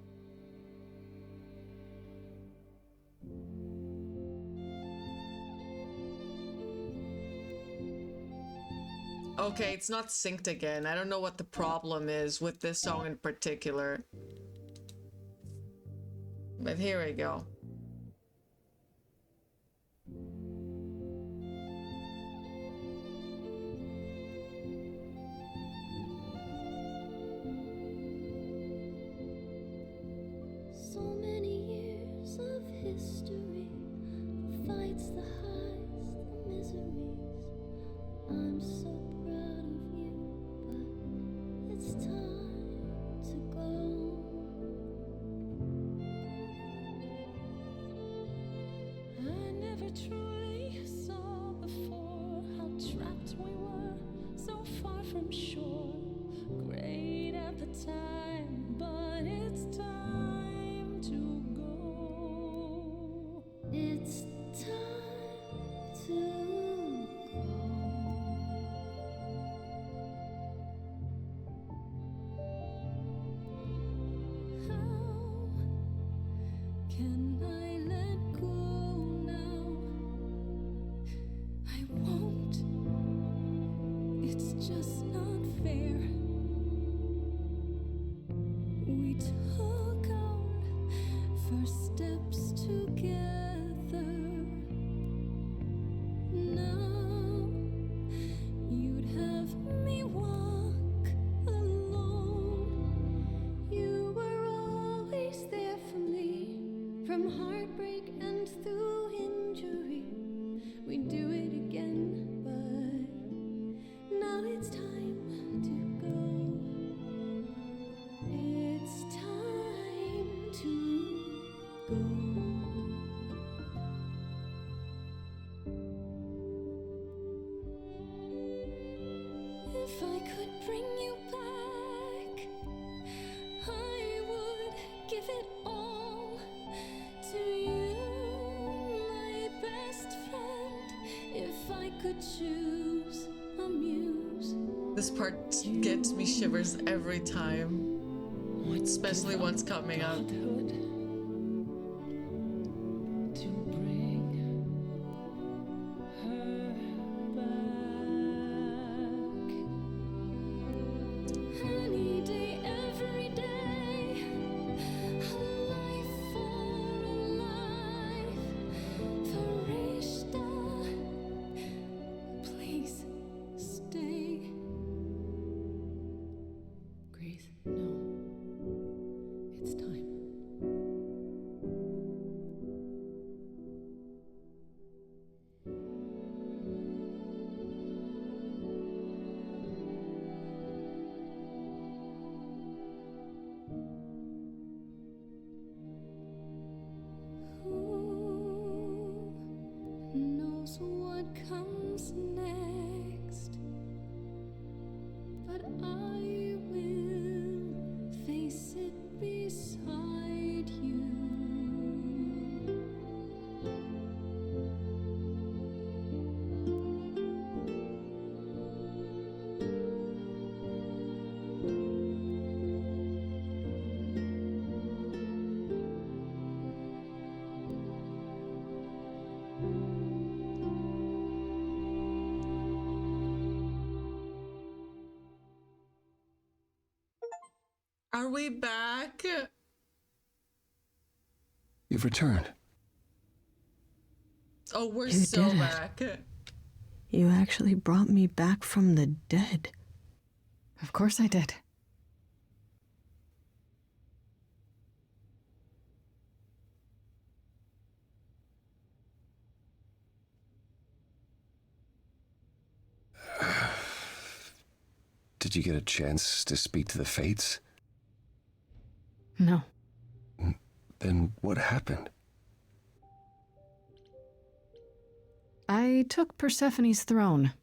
Speaker 1: Okay, it's not synced again. I don't know what the problem is with this song in particular. But here we go.
Speaker 9: So many years of history, fights, the highs, the miseries. I'm so proud of you, but it's time to go. I never truly saw before how trapped we were, so far from shore. Great at the time, but it's time to go. It's time to can I let go now? I won't. It's just not fair. We took our first steps together. Now you'd have me walk alone. You were always there for me. From heartbreak and through injury, we do it again, but now it's time to go. It's time to go. If I could bring you back, I would give it all to you, my best friend. If I could choose a muse.
Speaker 1: This part gets me shivers every time, especially once coming up.
Speaker 9: To bring her back. Any day, every day, a life for a life. Farishta, please stay. Grace, no. It's time. Who knows what comes next? But I will face it beside you.
Speaker 1: Are we back?
Speaker 3: You've returned.
Speaker 1: Oh, we're
Speaker 8: You
Speaker 1: so
Speaker 8: did it.
Speaker 1: back.
Speaker 8: You actually brought me back from the dead.
Speaker 2: Of course I did.
Speaker 3: Did you get a chance to speak to the Fates?
Speaker 2: No.
Speaker 3: Then what happened?
Speaker 2: I took Persephone's throne.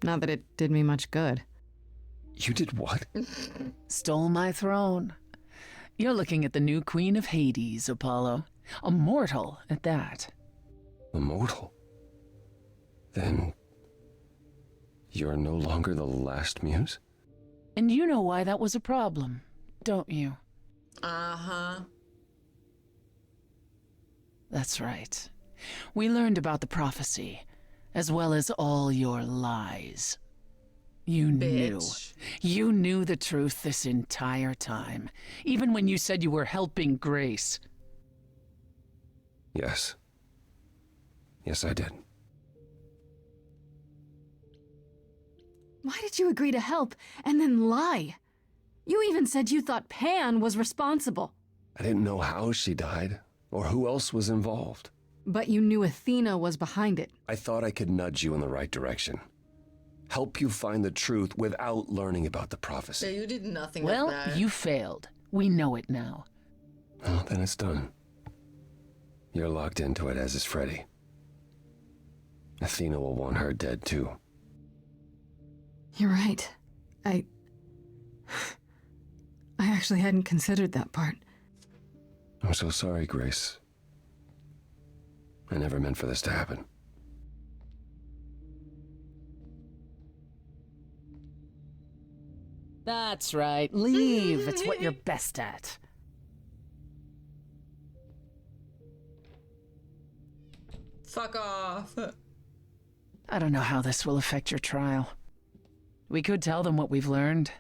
Speaker 2: Not that it did me much good.
Speaker 3: You did what?
Speaker 14: Stole my throne. You're looking at the new queen of Hades, Apollo. A mortal at that.
Speaker 3: Immortal? Then you're no longer the last muse?
Speaker 14: And you know why that was a problem, don't you?
Speaker 1: Uh-huh.
Speaker 14: That's right. We learned about the prophecy, as well as all your lies. You
Speaker 1: bitch.
Speaker 14: knew. You knew the truth this entire time, even when you said you were helping Grace.
Speaker 3: Yes. Yes, I did.
Speaker 2: Why did you agree to help and then lie? You even said you thought Pan was responsible.
Speaker 3: I didn't know how she died, or who else was involved.
Speaker 2: But you knew Athena was behind it.
Speaker 3: I thought I could nudge you in the right direction. Help you find the truth without learning about the prophecy.
Speaker 1: Yeah, you did nothing
Speaker 14: Well,
Speaker 1: like that.
Speaker 14: you failed. We know it now.
Speaker 3: Well, then it's done. You're locked into it, as is Freddy. Athena will want her dead, too.
Speaker 2: You're right. I actually hadn't considered that part.
Speaker 3: I'm so sorry, Grace. I never meant for this to happen.
Speaker 14: That's right. Leave. It's what you're best at.
Speaker 1: Fuck off.
Speaker 14: I don't know how this will affect your trial. We could tell them what we've learned.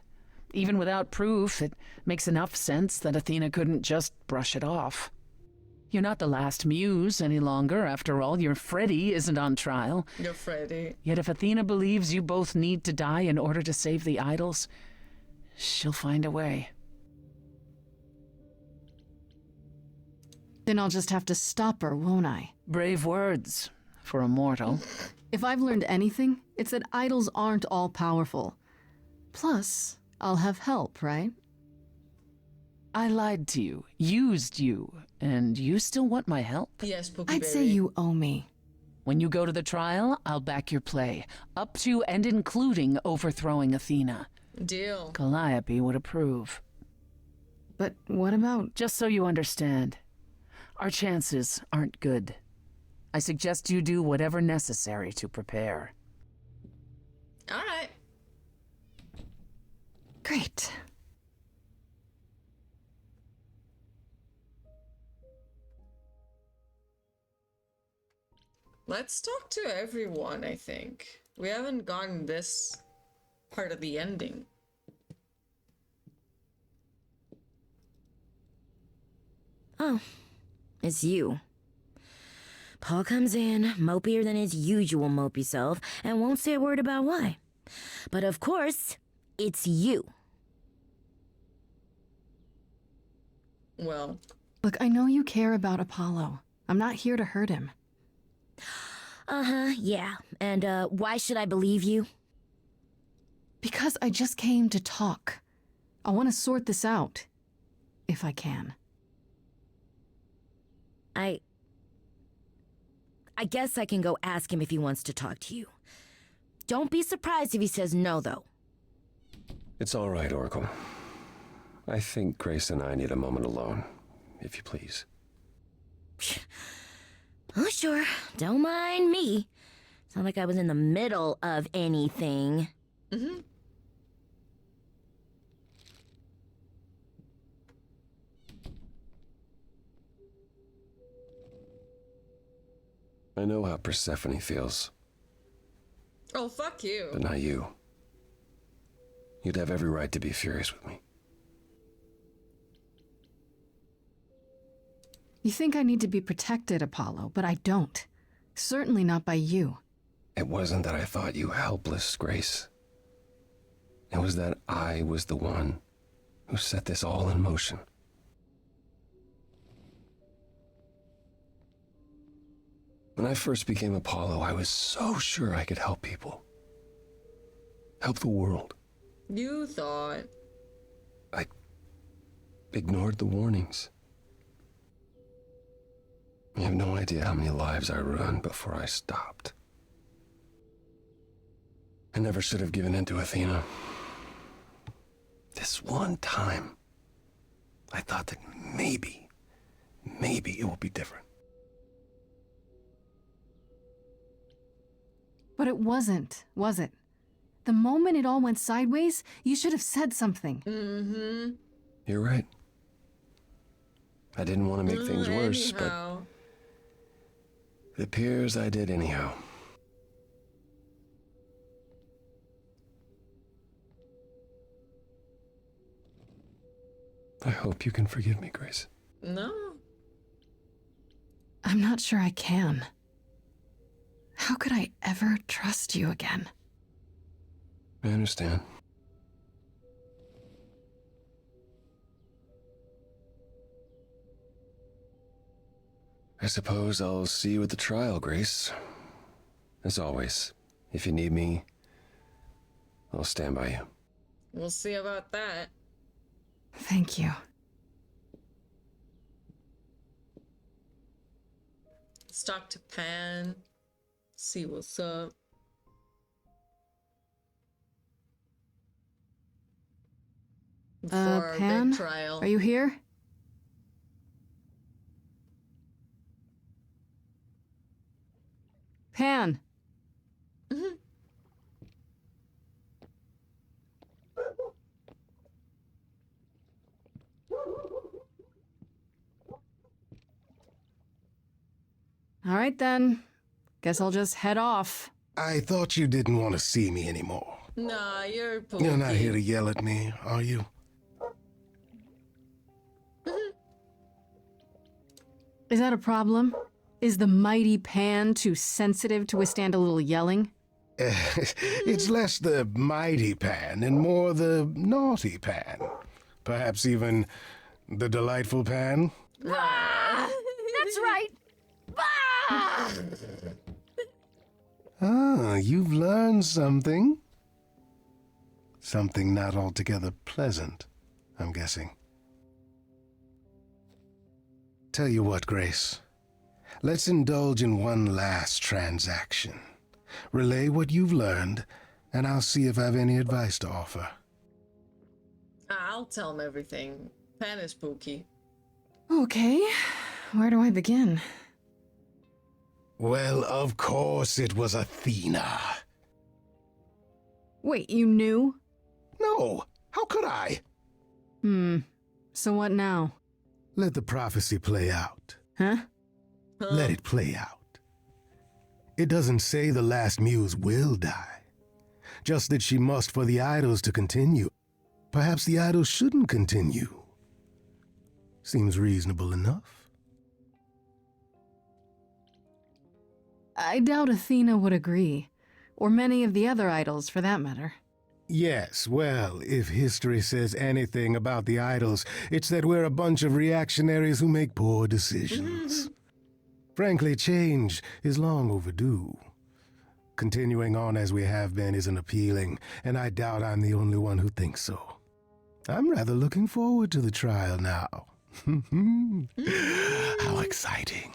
Speaker 14: Even without proof, it makes enough sense that Athena couldn't just brush it off. You're not the last muse any longer. After all, your Freddy isn't on trial.
Speaker 1: You're Freddy.
Speaker 14: Yet if Athena believes you both need to die in order to save the idols, she'll find a way.
Speaker 2: Then I'll just have to stop her, won't I?
Speaker 14: Brave words for a mortal.
Speaker 2: If I've learned anything, it's that idols aren't all powerful. Plus, I'll have help, right?
Speaker 14: I lied to you, used you, and you still want my help?
Speaker 1: Yes, Pookie
Speaker 2: I'd
Speaker 1: baby.
Speaker 2: say you owe me.
Speaker 14: When you go to the trial, I'll back your play, up to and including overthrowing Athena.
Speaker 1: Deal.
Speaker 14: Calliope would approve.
Speaker 2: But what about...
Speaker 14: Just so you understand, our chances aren't good. I suggest you do whatever necessary to prepare.
Speaker 1: All right.
Speaker 2: Great.
Speaker 1: Let's talk to everyone, I think. We haven't gotten this part of the ending.
Speaker 10: Oh, it's you. Paul comes in, mopier than his usual mopey self, and won't say a word about why. But of course, it's you.
Speaker 1: Well.
Speaker 2: Look, I know you care about Apollo. I'm not here to hurt him.
Speaker 10: Uh-huh, yeah. And, why should I believe you?
Speaker 2: Because I just came to talk. I want to sort this out. If I can.
Speaker 10: I guess I can go ask him if he wants to talk to you. Don't be surprised if he says no, though.
Speaker 3: It's all right, Oracle. I think Grace and I need a moment alone, if you please.
Speaker 10: Oh, sure. Don't mind me. It's not like I was in the middle of anything.
Speaker 1: Mm-hmm.
Speaker 3: I know how Persephone feels,
Speaker 1: Oh, fuck you.
Speaker 3: but not you. You'd have every right to be furious with me.
Speaker 2: You think I need to be protected, Apollo, but I don't. Certainly not by you.
Speaker 3: It wasn't that I thought you helpless, Grace. It was that I was the one who set this all in motion. When I first became Apollo, I was so sure I could help people. Help the world.
Speaker 1: You thought.
Speaker 3: I ignored the warnings. You have no idea how many lives I ruined before I stopped. I never should have given in to Athena. This one time, I thought that maybe it will be different.
Speaker 2: But it wasn't, was it? The moment it all went sideways, you should have said something.
Speaker 1: Mm-hmm.
Speaker 3: You're right. I didn't want to make things worse,
Speaker 1: Anyhow.
Speaker 3: but it appears I did anyhow. I hope you can forgive me, Grace.
Speaker 1: No.
Speaker 2: I'm not sure I can. How could I ever trust you again?
Speaker 3: I understand. I suppose I'll see you at the trial, Grace. As always, if you need me, I'll stand by you.
Speaker 1: We'll see about that.
Speaker 2: Thank you.
Speaker 1: Let's talk to Pan. See what's up. Before our
Speaker 2: Pan?
Speaker 1: big trial.
Speaker 2: Are you here? Pan. All right then. Guess I'll just head off.
Speaker 16: I thought you didn't want to see me anymore.
Speaker 1: Nah, you're pokey.
Speaker 16: You're not here to yell at me, are you?
Speaker 2: Is that a problem? Is the mighty Pan too sensitive to withstand a little yelling?
Speaker 16: It's less the mighty Pan and more the naughty Pan. Perhaps even the delightful Pan.
Speaker 10: That's right.
Speaker 16: Ah, you've learned something. Something not altogether pleasant, I'm guessing. Tell you what, Grace. Let's indulge in one last transaction. Relay what you've learned, and I'll see if I have any advice to offer.
Speaker 1: I'll tell him everything. Pan is spooky.
Speaker 2: Okay, where do I begin?
Speaker 16: Well, of course it was Athena.
Speaker 2: Wait, you knew?
Speaker 16: No, how could I?
Speaker 2: So what now?
Speaker 16: Let the prophecy play out.
Speaker 2: Huh?
Speaker 16: Let it play out. It doesn't say the last muse will die. Just that she must for the idols to continue. Perhaps the idols shouldn't continue. Seems reasonable enough.
Speaker 2: I doubt Athena would agree. Or many of the other idols, for that matter.
Speaker 16: Yes, well, if history says anything about the idols, it's that we're a bunch of reactionaries who make poor decisions. Frankly, change is long overdue. Continuing on as we have been isn't appealing, and I doubt I'm the only one who thinks so. I'm rather looking forward to the trial now. How exciting.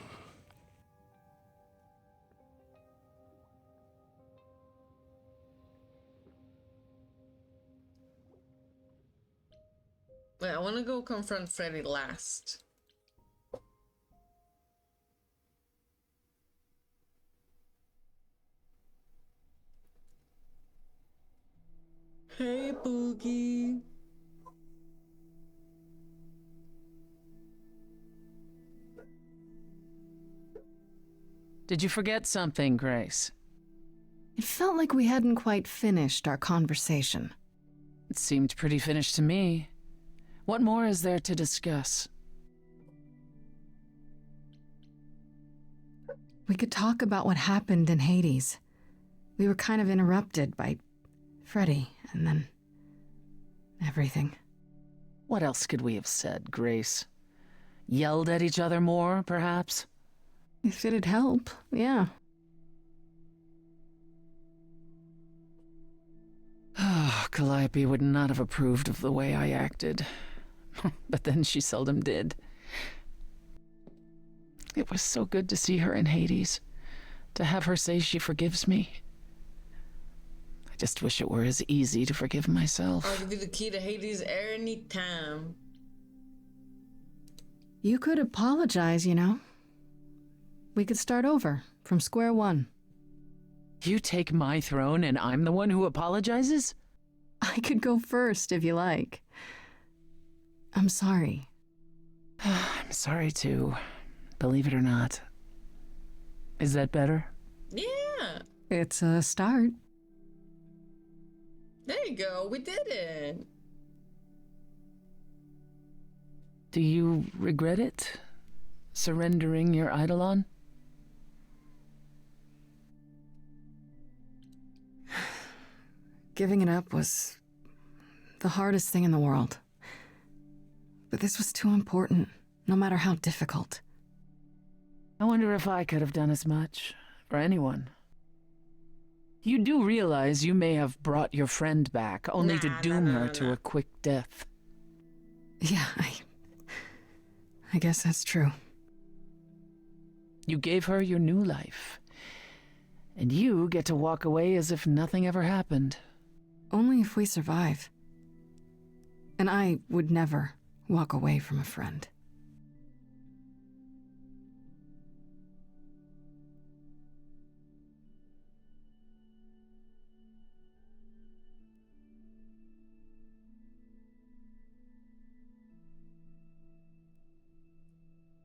Speaker 1: Wait, I want to go confront Freddy last. Hey, Boogie.
Speaker 14: Did you forget something, Grace?
Speaker 2: It felt like we hadn't quite finished our conversation.
Speaker 14: It seemed pretty finished to me. What more is there to discuss?
Speaker 2: We could talk about what happened in Hades. We were kind of interrupted by Freddy, and then everything.
Speaker 14: What else could we have said, Grace? Yelled at each other more, perhaps?
Speaker 2: If it'd help, yeah.
Speaker 14: Calliope would not have approved of the way I acted. But then she seldom did. It was so good to see her in Hades, to have her say she forgives me. I just wish it were as easy to forgive myself.
Speaker 1: I'll give you the key to Hades anytime.
Speaker 2: You could apologize, you know. We could start over, from square one.
Speaker 14: You take my throne and I'm the one who apologizes?
Speaker 2: I could go first, if you like. I'm sorry.
Speaker 14: I'm sorry too, believe it or not. Is that better?
Speaker 1: Yeah.
Speaker 2: It's a start.
Speaker 1: There you go. We did it.
Speaker 14: Do you regret it? Surrendering your Eidolon?
Speaker 2: Giving it up was the hardest thing in the world. But this was too important, no matter how difficult.
Speaker 14: I wonder if I could have done as much for anyone. You do realize you may have brought your friend back, only to doom her to a quick death.
Speaker 2: Yeah, I guess that's true.
Speaker 14: You gave her your new life, and you get to walk away as if nothing ever happened.
Speaker 2: Only if we survive. And I would never walk away from a friend.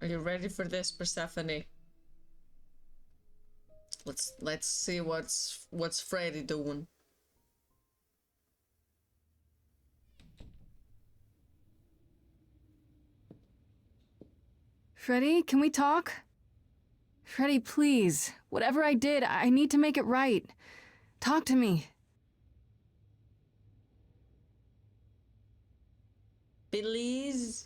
Speaker 1: Are you ready for this, Persephone? Let's see what's Freddy doing.
Speaker 2: Freddy, can we talk? Freddy, please. Whatever I did, I need to make it right. Talk to me.
Speaker 1: Please?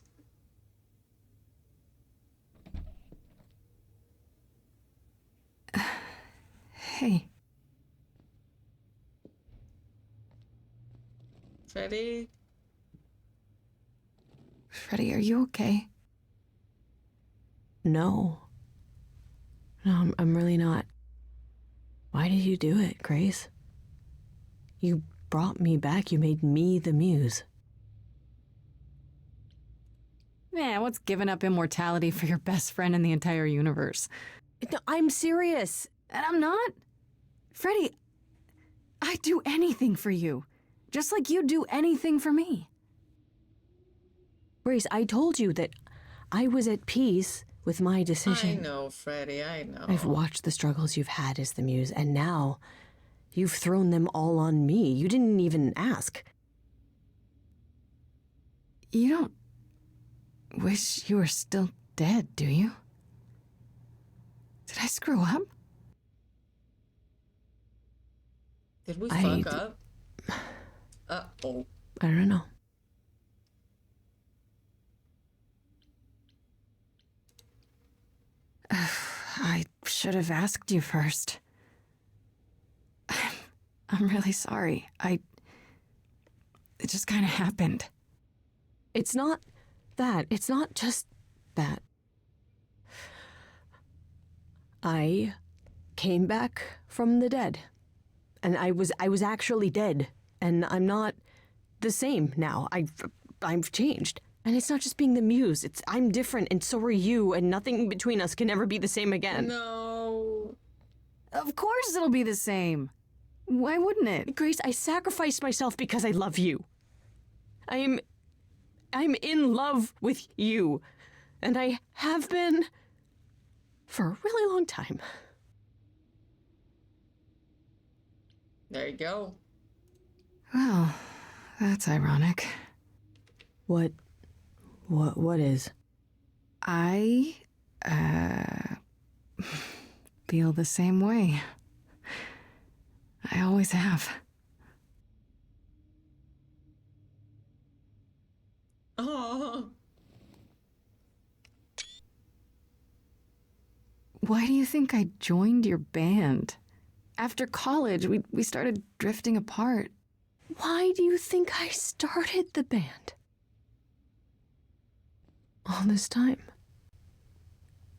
Speaker 2: Hey.
Speaker 1: Freddy?
Speaker 2: Freddy, are you okay?
Speaker 8: No. No, I'm really not. Why did you do it, Grace? You brought me back. You made me the muse.
Speaker 2: Yeah, what's giving up immortality for your best friend in the entire universe?
Speaker 8: No, I'm serious.
Speaker 2: And I'm not. Freddy, I'd do anything for you. Just like you'd do anything for me.
Speaker 8: Grace, I told you that I was at peace with my decision.
Speaker 1: I know, Freddy, I know.
Speaker 8: I've watched the struggles you've had as the muse, and now you've thrown them all on me. You didn't even ask.
Speaker 2: You don't wish you were still dead, do you? Did I screw up?
Speaker 1: Did we fuck up? Uh-oh.
Speaker 8: I don't know.
Speaker 2: I should have asked you first. I'm really sorry. It just kind of happened.
Speaker 8: It's not that. It's not just that. I came back from the dead. And I was actually dead. And I'm not the same now. I've changed. And it's not just being the muse. I'm different, and so are you, and nothing between us can ever be the same again.
Speaker 1: No.
Speaker 2: Of course it'll be the same. Why wouldn't it?
Speaker 8: Grace, I sacrificed myself because I love you. I'm in love with you. And I have been for a really long time.
Speaker 1: There you go.
Speaker 2: Well, that's ironic.
Speaker 8: What is?
Speaker 2: I, feel the same way. I always have.
Speaker 1: Oh.
Speaker 2: Why do you think I joined your band? After college, we started drifting apart.
Speaker 8: Why do you think I started the band? All this time.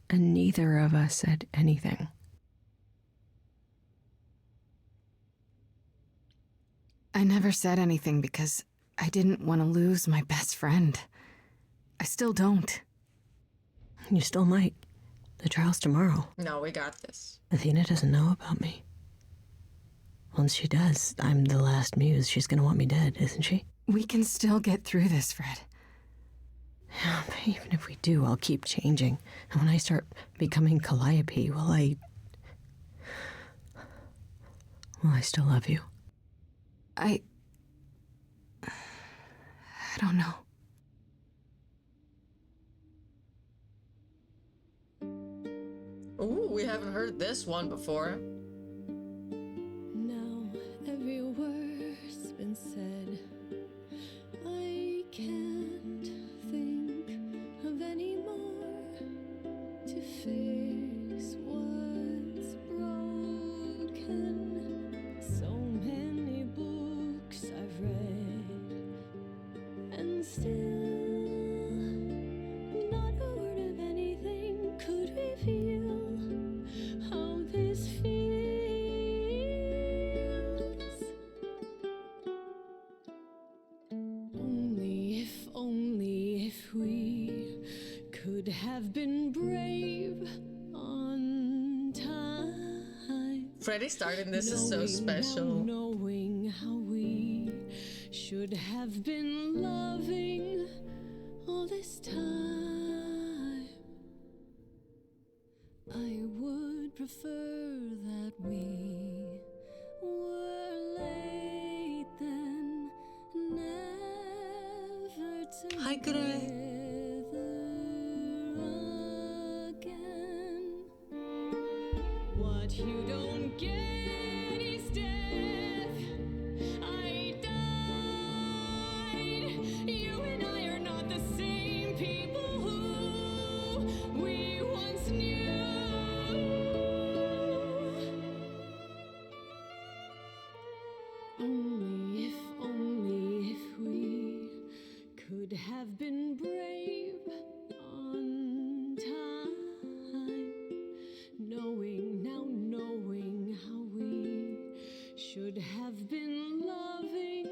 Speaker 8: And neither of us said anything.
Speaker 2: I never said anything because I didn't want to lose my best friend. I still don't.
Speaker 8: You still might. The trial's tomorrow.
Speaker 1: No, we got this.
Speaker 8: Athena doesn't know about me. Once she does, I'm the last muse. She's gonna want me dead, isn't she?
Speaker 2: We can still get through this, Fred.
Speaker 8: Yeah, but even if we do, I'll keep changing. And when I start becoming Calliope, will I still love you?
Speaker 2: I don't know.
Speaker 1: Ooh, we haven't heard this one before.
Speaker 9: Now every word's been said. I can't think of any more to fix what's broken. So many books I've read, and still not a word of anything could reveal how this feels. Only if we could have been brave on time.
Speaker 1: Freddie starting this is so
Speaker 9: Knowing
Speaker 1: special.
Speaker 9: now, knowing how we should have been loving all this time. I would prefer that we were late then, never
Speaker 1: Hi, Gray.
Speaker 9: again. What you don't get is death. I died. You and I are not the same people who we once knew. Only if we could have been brave on time, knowing how we should have been loving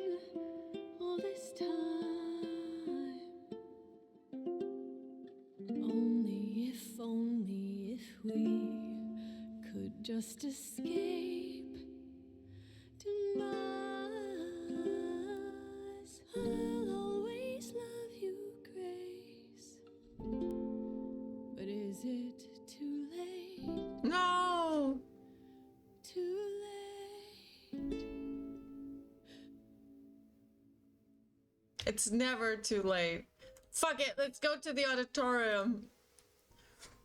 Speaker 9: all this time. Only if we could just escape demise. I'll always love you, Grace. But is it too late?
Speaker 1: No!
Speaker 9: Too late.
Speaker 1: It's never too late. Fuck it, let's go to the auditorium.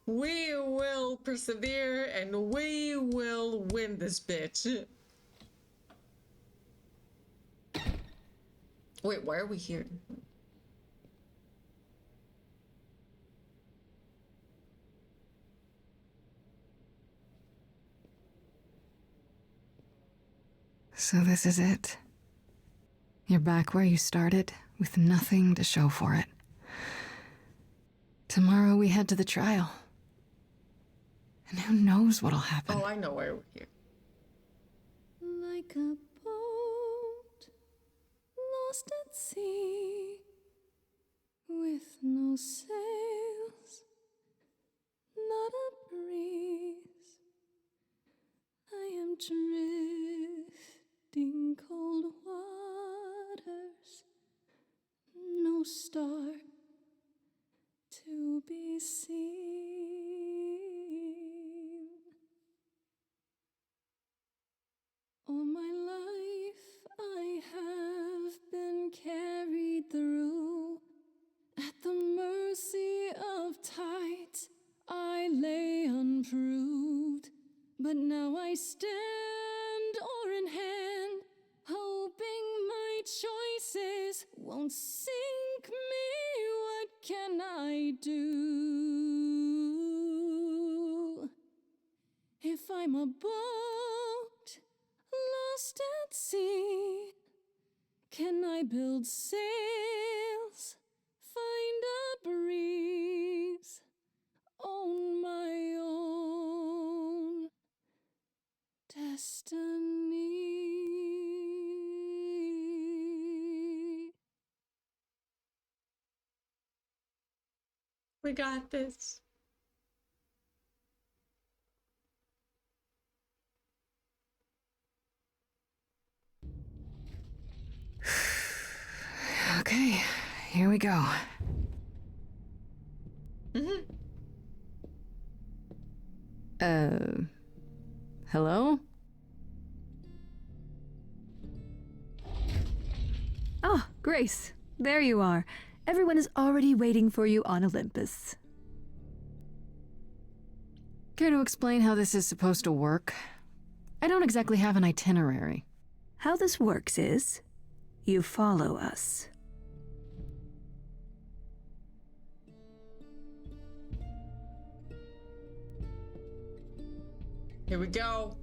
Speaker 1: We will persevere and we will win this bitch. Wait, why are we here?
Speaker 2: So this is it. You're back where you started, with nothing to show for it. Tomorrow we head to the trial. And who knows what'll happen.
Speaker 1: Oh, I know why we're here.
Speaker 9: Like a boat lost at sea, with no sails, not a breeze. I am drifting cold waters, no star to be seen. All my life I have been carried through. At the mercy of tides I lay unproved. But now I stand oar in hand, hoping my choices won't sink me. What can I do? If I'm a boat lost at sea, can I build sails, find a breeze, own my own destiny?
Speaker 1: We got this.
Speaker 2: Okay, here we go. Hello?
Speaker 12: Ah, Grace, there you are. Everyone is already waiting for you on Olympus.
Speaker 2: Care to explain how this is supposed to work? I don't exactly have an itinerary.
Speaker 12: How this works is, you follow us.
Speaker 1: Here we go.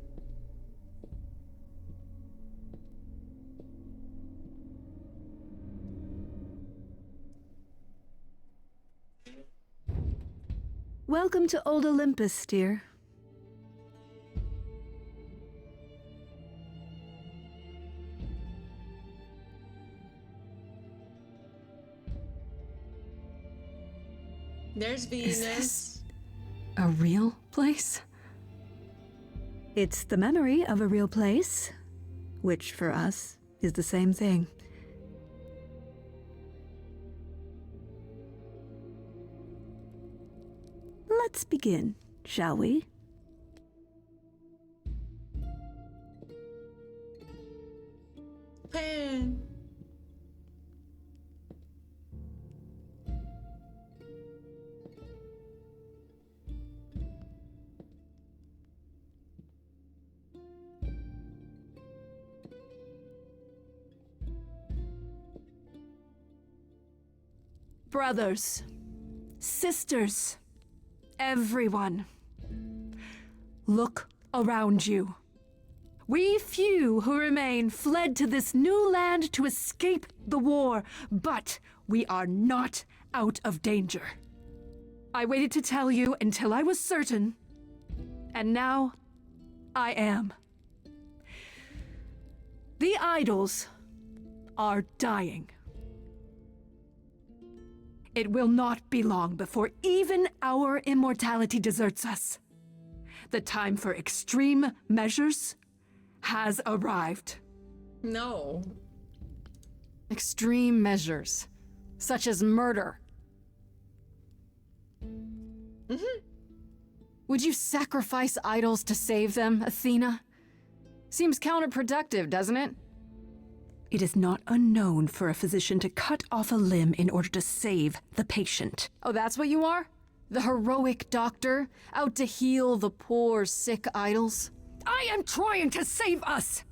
Speaker 12: Welcome to Old Olympus, dear.
Speaker 1: There's
Speaker 2: Is
Speaker 1: Venus.
Speaker 2: this a real place?
Speaker 12: It's the memory of a real place, which for us is the same thing. Let's begin, shall we?
Speaker 1: Pan.
Speaker 12: Brothers, sisters, everyone, look around you. We few who remain fled to this new land to escape the war, but we are not out of danger. I waited to tell you until I was certain, and now I am. The idols are dying. It will not be long before even our immortality deserts us. The time for extreme measures has arrived.
Speaker 1: No.
Speaker 2: Extreme measures, such as murder. Would you sacrifice idols to save them, Athena? Seems counterproductive, doesn't it?
Speaker 12: It is not unknown for a physician to cut off a limb in order to save the patient.
Speaker 2: Oh, that's what you are? The heroic doctor, out to heal the poor, sick idols?
Speaker 12: I am trying to save us!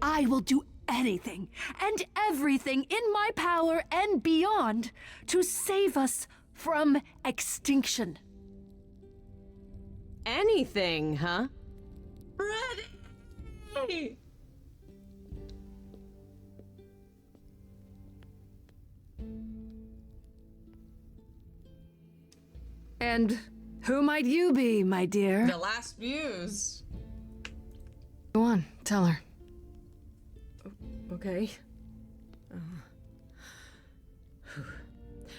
Speaker 12: I will do anything and everything in my power and beyond to save us from extinction.
Speaker 8: Anything, huh?
Speaker 1: Ready!
Speaker 12: And who might you be, my dear?
Speaker 1: The last muse.
Speaker 2: Go on, tell her.
Speaker 8: Okay.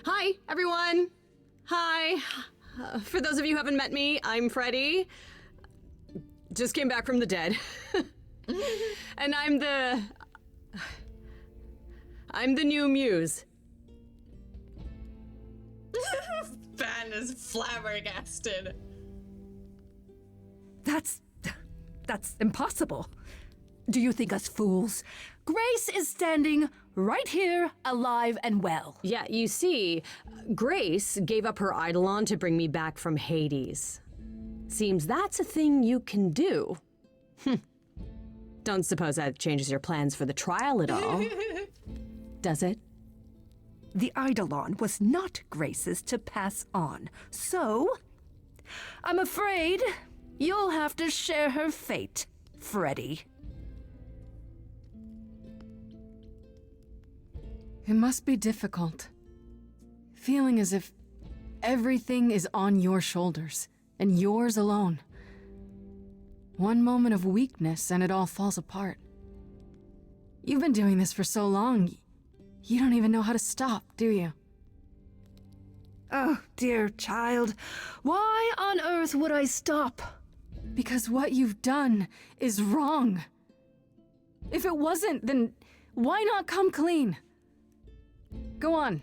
Speaker 8: Hi, everyone. Hi. For those of you who haven't met me, I'm Freddie. Just came back from the dead. And I'm the new muse.
Speaker 1: Fan is flabbergasted.
Speaker 12: That's impossible. Do you think us fools? Grace is standing right here, alive and well.
Speaker 8: Yeah, you see, Grace gave up her eidolon to bring me back from Hades. Seems that's a thing you can do. Don't suppose that changes your plans for the trial at all. Does it?
Speaker 12: The eidolon was not Grace's to pass on, so I'm afraid you'll have to share her fate, Freddie.
Speaker 2: It must be difficult. Feeling as if everything is on your shoulders, and yours alone. One moment of weakness and it all falls apart. You've been doing this for so long, you don't even know how to stop, do you?
Speaker 12: Oh, dear child, why on earth would I stop?
Speaker 2: Because what you've done is wrong. If it wasn't, then why not come clean? Go on.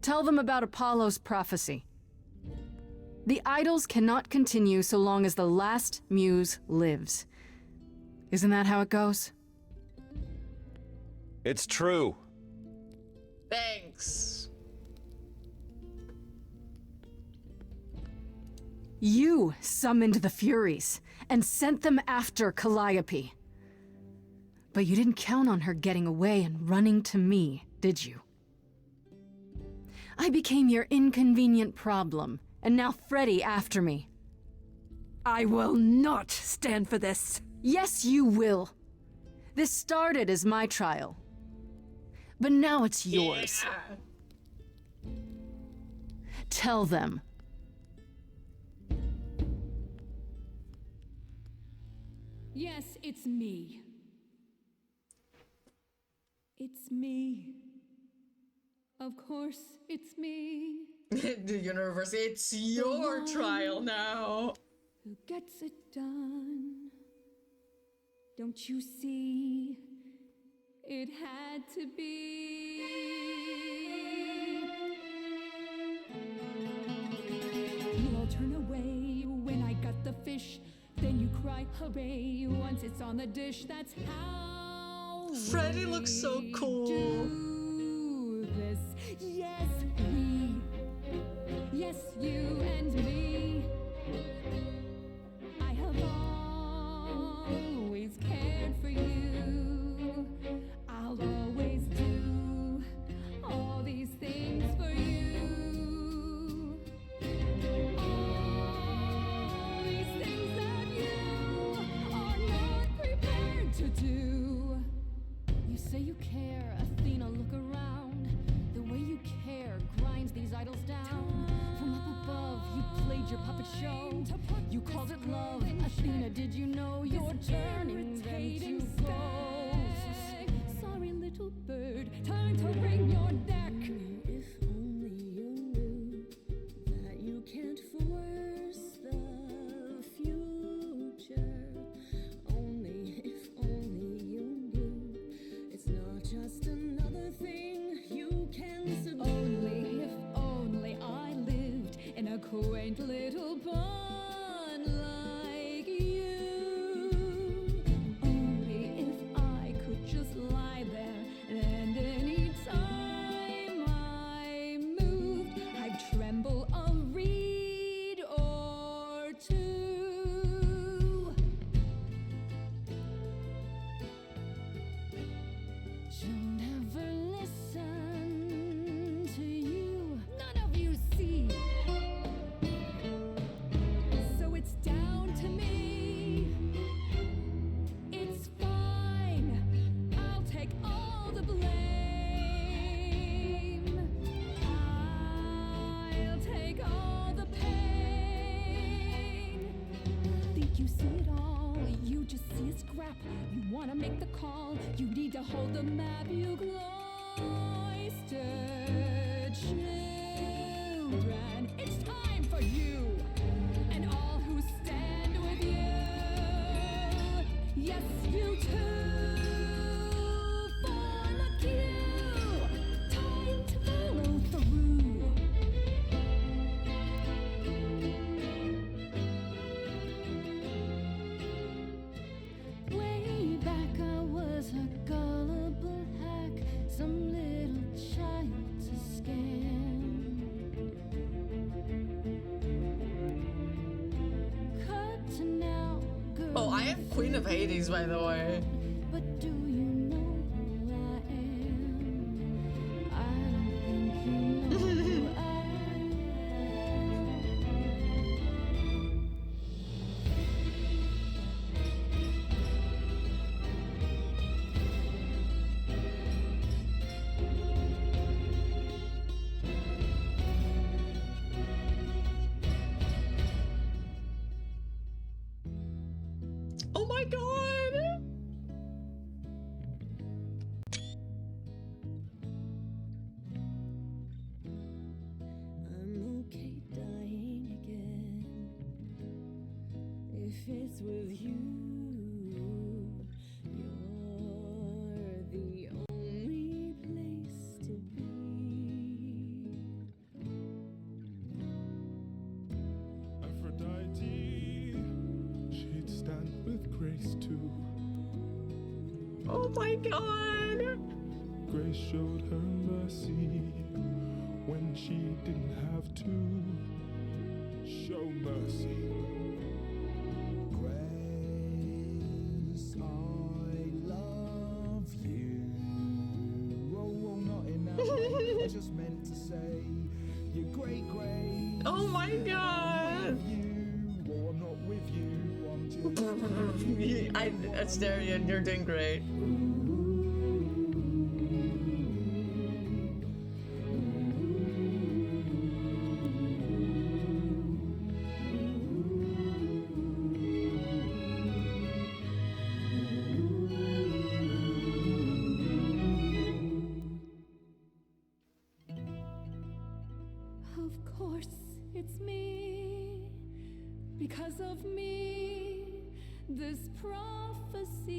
Speaker 2: Tell them about Apollo's prophecy. The idols cannot continue so long as the last muse lives. Isn't that how it goes?
Speaker 3: It's true.
Speaker 1: Thanks.
Speaker 2: You summoned the Furies and sent them after Calliope. But you didn't count on her getting away and running to me, did you? I became your inconvenient problem, and now Freddy after me.
Speaker 12: I will not stand for this.
Speaker 2: Yes, you will. This started as my trial, but now it's yours.
Speaker 1: Yeah.
Speaker 2: Tell them.
Speaker 7: Yes, it's me. It's me. Of course, it's me.
Speaker 1: The universe, it's your trial now.
Speaker 7: Who gets it done? Don't you see? It had to be. You all turn away when I got the fish. Then you cry hooray once it's on the dish. That's how
Speaker 1: Freddy looks so cool.
Speaker 7: do this. Yes, we. Yes, you and me. I have always cared for you. I'll always do all these things for you. All these things that you are not prepared to do. You say you care, Athena, look around. The way you care grinds these idols down. From up above, you played your puppet show. You called it love. Athena, did you know you're turning them to ghosts? Sorry, little bird, time to bring your deck. If only you knew that you can't force the future. Only if only you knew it's not just another thing you can subdue. Only if only I lived in a quaint little pond like you. Only if I could just lie there, and any time I moved, I'd tremble a reed or two. She'll never listen to you. None of you see. So it's down to me. It's fine. I'll take all the blame. I'll take all the pain. Think you see it all. You just see a scrap. You wanna make the call. You need to hold the map. You cloistered children. It's time for you and all who stand with you. Yes, you too. Follow cue. Time to follow through. Way back I was a gullible hack, some little child to scam. Cut to now, girl.
Speaker 1: Oh, I am Queen of Hades, by the way.
Speaker 7: But do you know who I am? I don't think you know who I am.
Speaker 1: Oh my god!
Speaker 9: I'm okay dying again if it's with you. You're the only place to be.
Speaker 4: Aphrodite, she'd stand with grace too.
Speaker 1: Oh my god!
Speaker 4: Grace showed her mercy when she didn't have to.
Speaker 16: show mercy. Grace, I love you. Oh, not in that way. I just meant to say, you're great, Grace.
Speaker 1: Oh my god!
Speaker 16: I'm not with you, I'm just
Speaker 1: Asterion, you're doing great.
Speaker 7: Of course, it's me. Because of me, this prophecy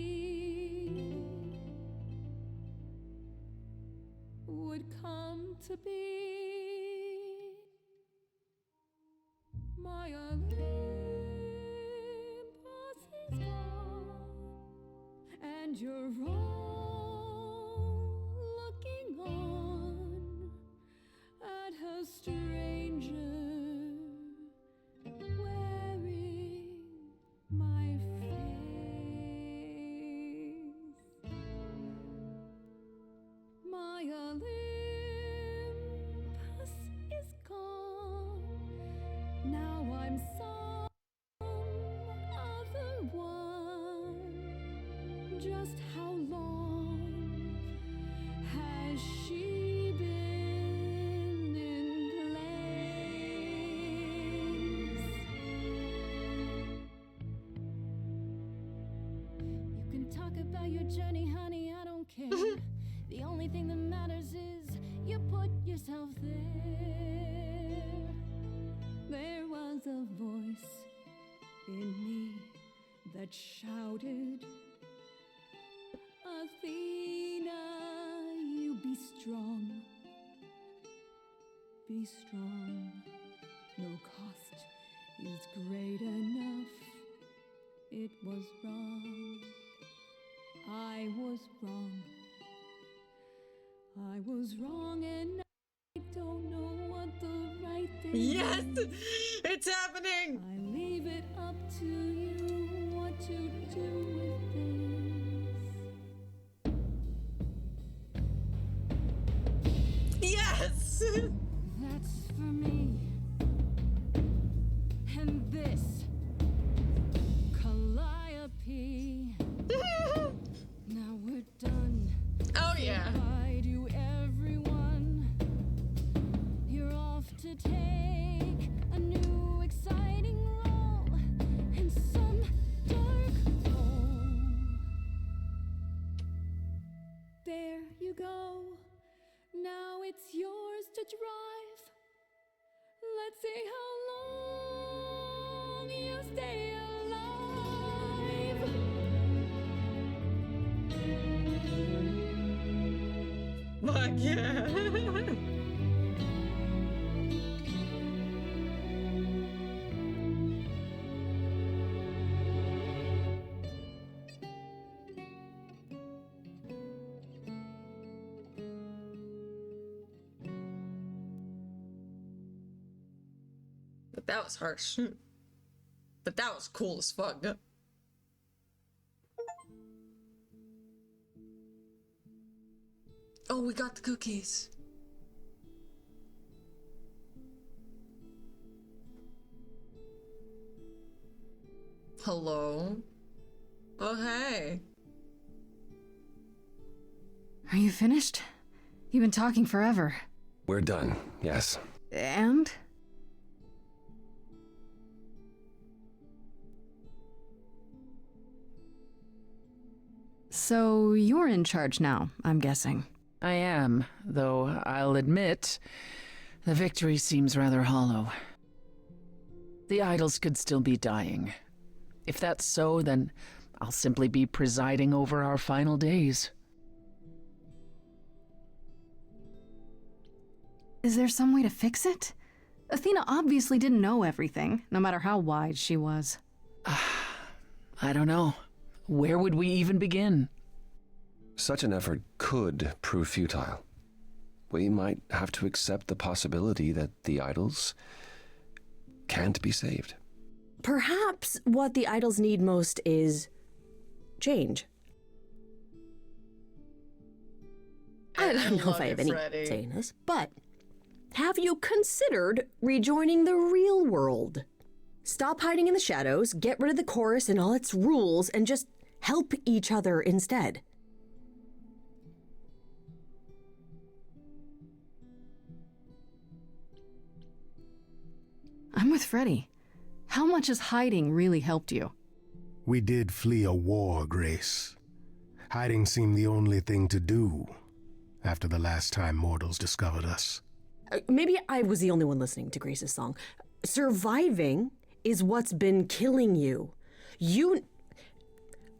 Speaker 7: would come to be. My Olympus is gone, and you're all looking on at her stranger wearing my face. My Olympus is gone. Now I'm some other one. Just how long has she been in place? You can talk about your journey, honey, I don't care. The only thing that matters is you put yourself there. There was a voice in me that shouted, Athena, you be strong. Be strong. No cost is great enough. It was wrong. I was wrong. I was wrong, and I don't know what the right thing
Speaker 1: Yes!
Speaker 7: is.
Speaker 1: It's happening!
Speaker 7: I leave it up to you what to do with this.
Speaker 1: Yes!
Speaker 7: That's for me. And this, Calliope. Now we're done.
Speaker 1: Oh yeah.
Speaker 7: Goodbye to everyone. You're off to take a new exciting role in some dark hole. There you go. Now it's yours to drive. Let's see how long you stay alive.
Speaker 1: Fuck yeah. But that was harsh. But that was cool as fuck. Oh, we got the cookies. Hello? Oh, hey.
Speaker 2: Are you finished? You've been talking forever.
Speaker 3: We're done, yes.
Speaker 2: And? So you're in charge now, I'm guessing.
Speaker 14: I am, though I'll admit, the victory seems rather hollow. The idols could still be dying. If that's so, then I'll simply be presiding over our final days.
Speaker 2: Is there some way to fix it? Athena obviously didn't know everything, no matter how wise she was.
Speaker 14: I don't know. Where would we even begin?
Speaker 3: Such an effort could prove futile. We might have to accept the possibility that the idols can't be saved.
Speaker 8: Perhaps what the idols need most is change. I don't know if I have any say in this, but have you considered rejoining the real world? Stop hiding in the shadows, get rid of the chorus and all its rules, and just help each other instead.
Speaker 2: I'm with Freddie. How much has hiding really helped you?
Speaker 17: We did flee a war, Grace. Hiding seemed the only thing to do after the last time mortals discovered us.
Speaker 8: Maybe I was the only one listening to Grace's song. Surviving is what's been killing you.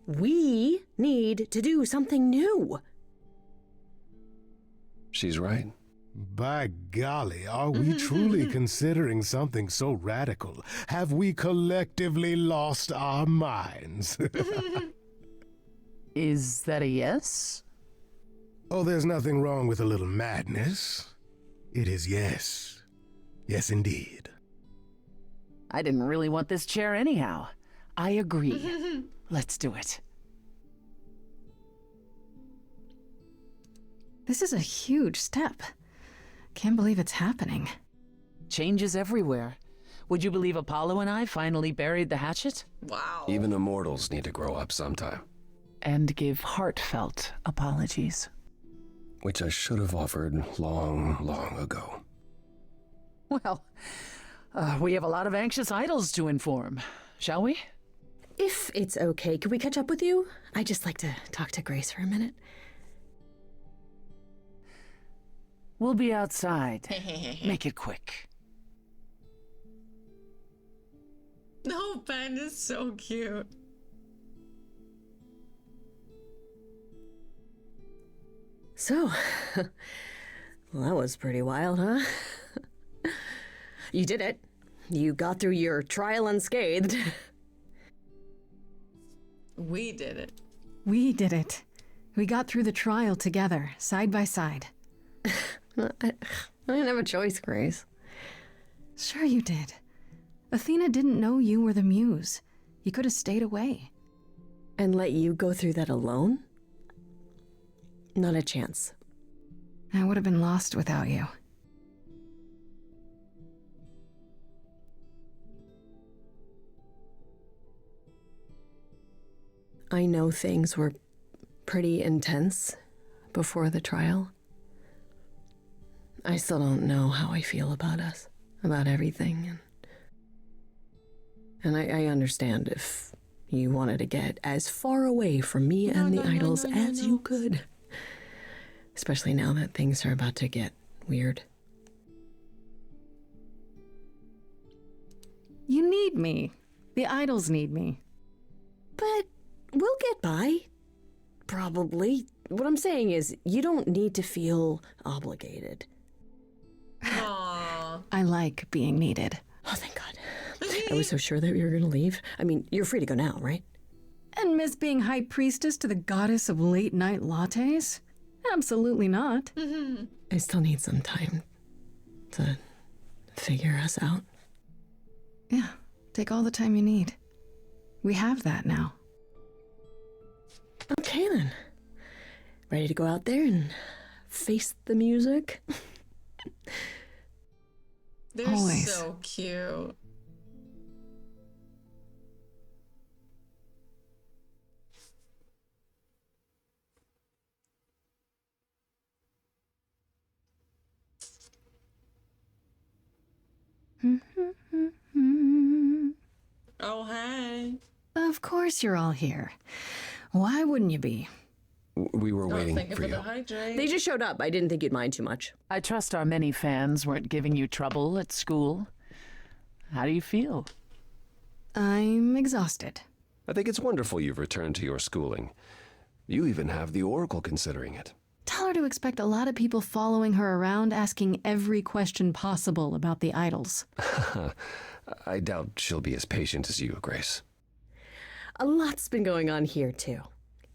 Speaker 8: We need to do something new.
Speaker 3: She's right.
Speaker 17: By golly, are we truly considering something so radical? Have we collectively lost our minds?
Speaker 14: Is that a yes?
Speaker 17: Oh, there's nothing wrong with a little madness. It is yes. Yes, indeed.
Speaker 14: I didn't really want this chair anyhow. I agree. Let's do it.
Speaker 2: This is a huge step. Can't believe it's happening.
Speaker 14: Changes everywhere. Would you believe Apollo and I finally buried the hatchet?
Speaker 1: Wow.
Speaker 3: Even immortals need to grow up sometime.
Speaker 14: And give heartfelt apologies.
Speaker 3: Which I should have offered long, long ago.
Speaker 14: Well, we have a lot of anxious idols to inform, shall we?
Speaker 8: If it's okay, could we catch up with you? I'd just like to talk to Grace for a minute.
Speaker 14: We'll be outside. Make it quick.
Speaker 1: No, Ben is so cute.
Speaker 8: So, well, that was pretty wild, huh? You did it. You got through your trial unscathed.
Speaker 1: We did it.
Speaker 2: We did it. We got through the trial together, side by side.
Speaker 8: I didn't have a choice, Grace.
Speaker 2: Sure you did. Athena didn't know you were the muse. You could have stayed away.
Speaker 8: And let you go through that alone? Not a chance.
Speaker 2: I would have been lost without you.
Speaker 8: I know things were pretty intense before the trial. I still don't know how I feel about us, about everything. And I understand if you wanted to get as far away from me and the idols as you could. Especially now that things are about to get weird.
Speaker 2: You need me. The idols need me.
Speaker 8: But we'll get by. Probably. What I'm saying is, you don't need to feel obligated.
Speaker 1: Aww.
Speaker 2: I like being needed.
Speaker 8: Oh, thank God. I was so sure that you were going to leave. I mean, you're free to go now, right?
Speaker 2: And miss being high priestess to the goddess of late night lattes? Absolutely not.
Speaker 8: I still need some time to figure us out.
Speaker 2: Yeah, take all the time you need. We have that now.
Speaker 8: Okay then. Ready to go out there and face the music?
Speaker 1: They're
Speaker 2: Always.
Speaker 1: so cute. Oh, hey.
Speaker 2: Of course you're all here. Why wouldn't you be?
Speaker 3: We were waiting
Speaker 1: Thinking
Speaker 3: for
Speaker 1: for
Speaker 3: you.
Speaker 1: the hydrate.
Speaker 8: They just showed up. I didn't think you'd mind too much.
Speaker 14: I trust our many fans weren't giving you trouble at school. How do you feel?
Speaker 2: I'm exhausted.
Speaker 3: I think it's wonderful you've returned to your schooling. You even have the Oracle considering it.
Speaker 2: Tell her to expect a lot of people following her around asking every question possible about the idols.
Speaker 3: I doubt she'll be as patient as you, Grace.
Speaker 8: A lot's been going on here, too.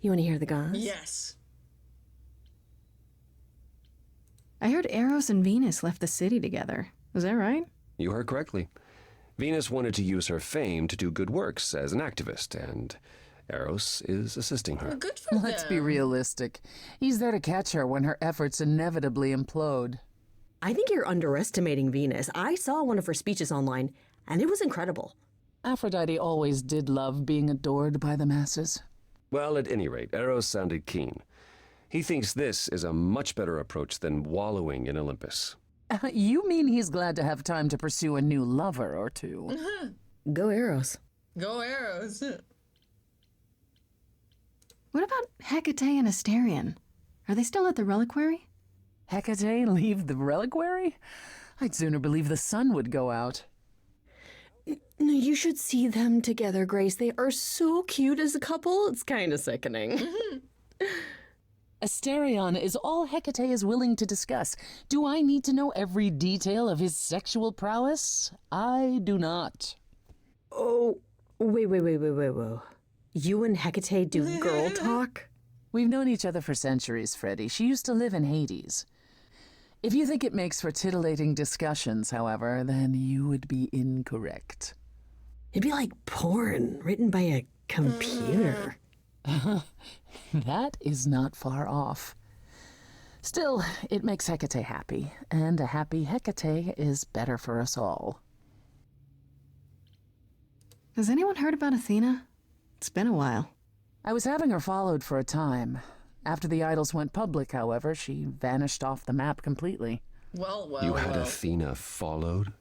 Speaker 8: You want to hear the goss?
Speaker 1: Yes.
Speaker 2: I heard Eros and Venus left the city together. Was that right?
Speaker 3: You heard correctly. Venus wanted to use her fame to do good works as an activist, and Eros is assisting her.
Speaker 1: Well, good for them.
Speaker 14: Let's be realistic. He's there to catch her when her efforts inevitably implode.
Speaker 8: I think you're underestimating Venus. I saw one of her speeches online, and it was incredible.
Speaker 14: Aphrodite always did love being adored by the masses.
Speaker 3: Well, at any rate, Eros sounded keen. He thinks this is a much better approach than wallowing in Olympus.
Speaker 14: You mean he's glad to have time to pursue a new lover or two?
Speaker 8: Go Eros.
Speaker 1: Go Eros.
Speaker 2: What about Hecate and Asterion? Are they still at the reliquary?
Speaker 14: Hecate leave the reliquary? I'd sooner believe the sun would go out.
Speaker 8: No, you should see them together, Grace. They are so cute as a couple. It's kind of sickening.
Speaker 14: Asterion is all Hecate is willing to discuss. Do I need to know every detail of his sexual prowess? I do not.
Speaker 8: Oh, wait. You and Hecate do girl talk?
Speaker 14: We've known each other for centuries, Freddie. She used to live in Hades. If you think it makes for titillating discussions, however, then you would be incorrect.
Speaker 8: It'd be like porn written by a computer.
Speaker 14: That is not far off. Still, it makes Hecate happy, and a happy Hecate is better for us all.
Speaker 2: Has anyone heard about Athena? It's been a while.
Speaker 14: I was having her followed for a time. After the idols went public, however, she vanished off the map completely.
Speaker 1: Well.
Speaker 3: You had Athena followed?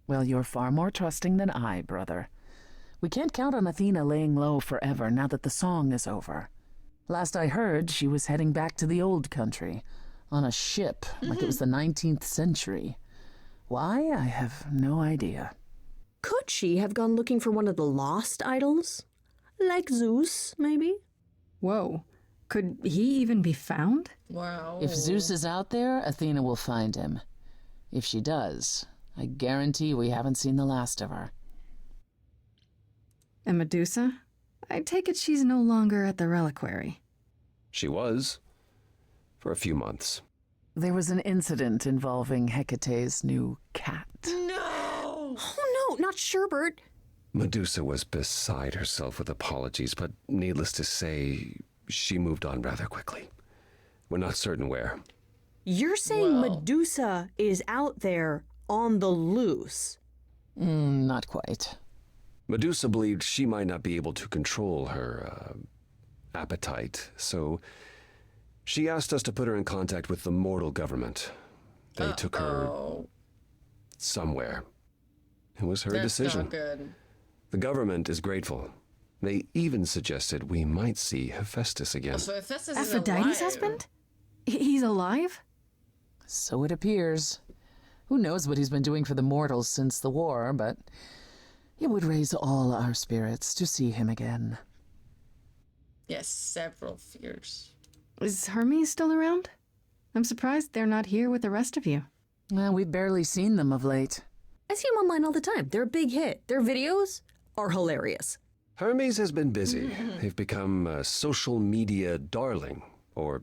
Speaker 14: Well, you're far more trusting than I, brother. We can't count on Athena laying low forever now that the song is over. Last I heard, she was heading back to the old country, on a ship, like it was the 19th century. Why? I have no idea.
Speaker 8: Could she have gone looking for one of the lost idols? Like Zeus, maybe?
Speaker 2: Whoa. Could he even be found?
Speaker 1: Wow.
Speaker 14: If Zeus is out there, Athena will find him. If she does, I guarantee we haven't seen the last of her.
Speaker 2: And Medusa? I take it she's no longer at the reliquary.
Speaker 3: She was. For a few months.
Speaker 14: There was an incident involving Hecate's new cat.
Speaker 1: No!
Speaker 8: Oh no, not Sherbert.
Speaker 3: Medusa was beside herself with apologies, but needless to say, she moved on rather quickly. We're not certain where.
Speaker 8: You're saying Medusa is out there on the loose?
Speaker 14: Not quite.
Speaker 3: Medusa believed she might not be able to control her appetite, so she asked us to put her in contact with the mortal government. They took her somewhere. It was her decision.
Speaker 1: Not good.
Speaker 3: The government is grateful. They even suggested we might see Hephaestus again.
Speaker 1: So Hephaestus
Speaker 2: Aphrodite's husband? He's alive?
Speaker 14: So it appears. Who knows what he's been doing for the mortals since the war, but it would raise all our spirits to see him again.
Speaker 1: Yes, several fears.
Speaker 2: Is Hermes still around? I'm surprised they're not here with the rest of you.
Speaker 14: Well, we've barely seen them of late.
Speaker 8: I see them online all the time. They're a big hit. Their videos are hilarious.
Speaker 3: Hermes has been busy. They've become a social media darling, or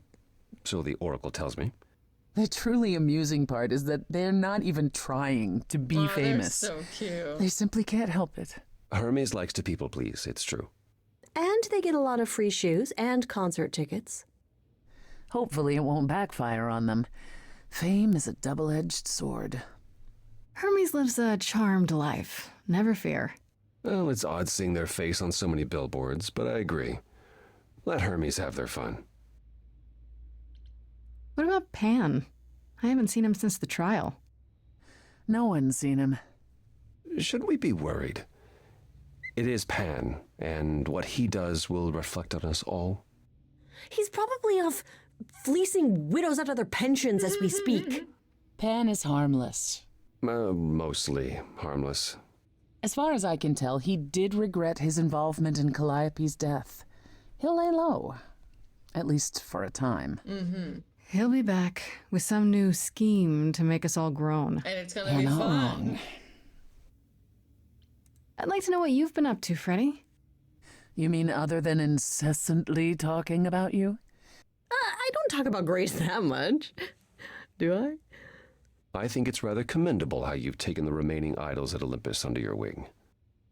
Speaker 3: so the Oracle tells me.
Speaker 14: The truly amusing part is that they're not even trying to be famous.
Speaker 1: They're so cute.
Speaker 14: They simply can't help it.
Speaker 3: Hermes likes to people please, it's true.
Speaker 8: And they get a lot of free shoes and concert tickets.
Speaker 14: Hopefully it won't backfire on them. Fame is a double-edged sword.
Speaker 2: Hermes lives a charmed life. Never fear.
Speaker 3: Well, it's odd seeing their face on so many billboards, but I agree. Let Hermes have their fun.
Speaker 2: What about Pan? I haven't seen him since the trial.
Speaker 14: No one's seen him.
Speaker 3: Should we be worried? It is Pan, and what he does will reflect on us all.
Speaker 8: He's probably off fleecing widows out of their pensions as we speak.
Speaker 14: Pan is harmless.
Speaker 3: Mostly harmless.
Speaker 14: As far as I can tell, he did regret his involvement in Calliope's death. He'll lay low. At least for a time.
Speaker 2: He'll be back with some new scheme to make us all groan.
Speaker 1: And it's gonna be fun.
Speaker 2: I'd like to know what you've been up to, Freddie.
Speaker 14: You mean other than incessantly talking about you?
Speaker 8: I don't talk about Grace that much. Do I?
Speaker 3: I think it's rather commendable how you've taken the remaining idols at Olympus under your wing.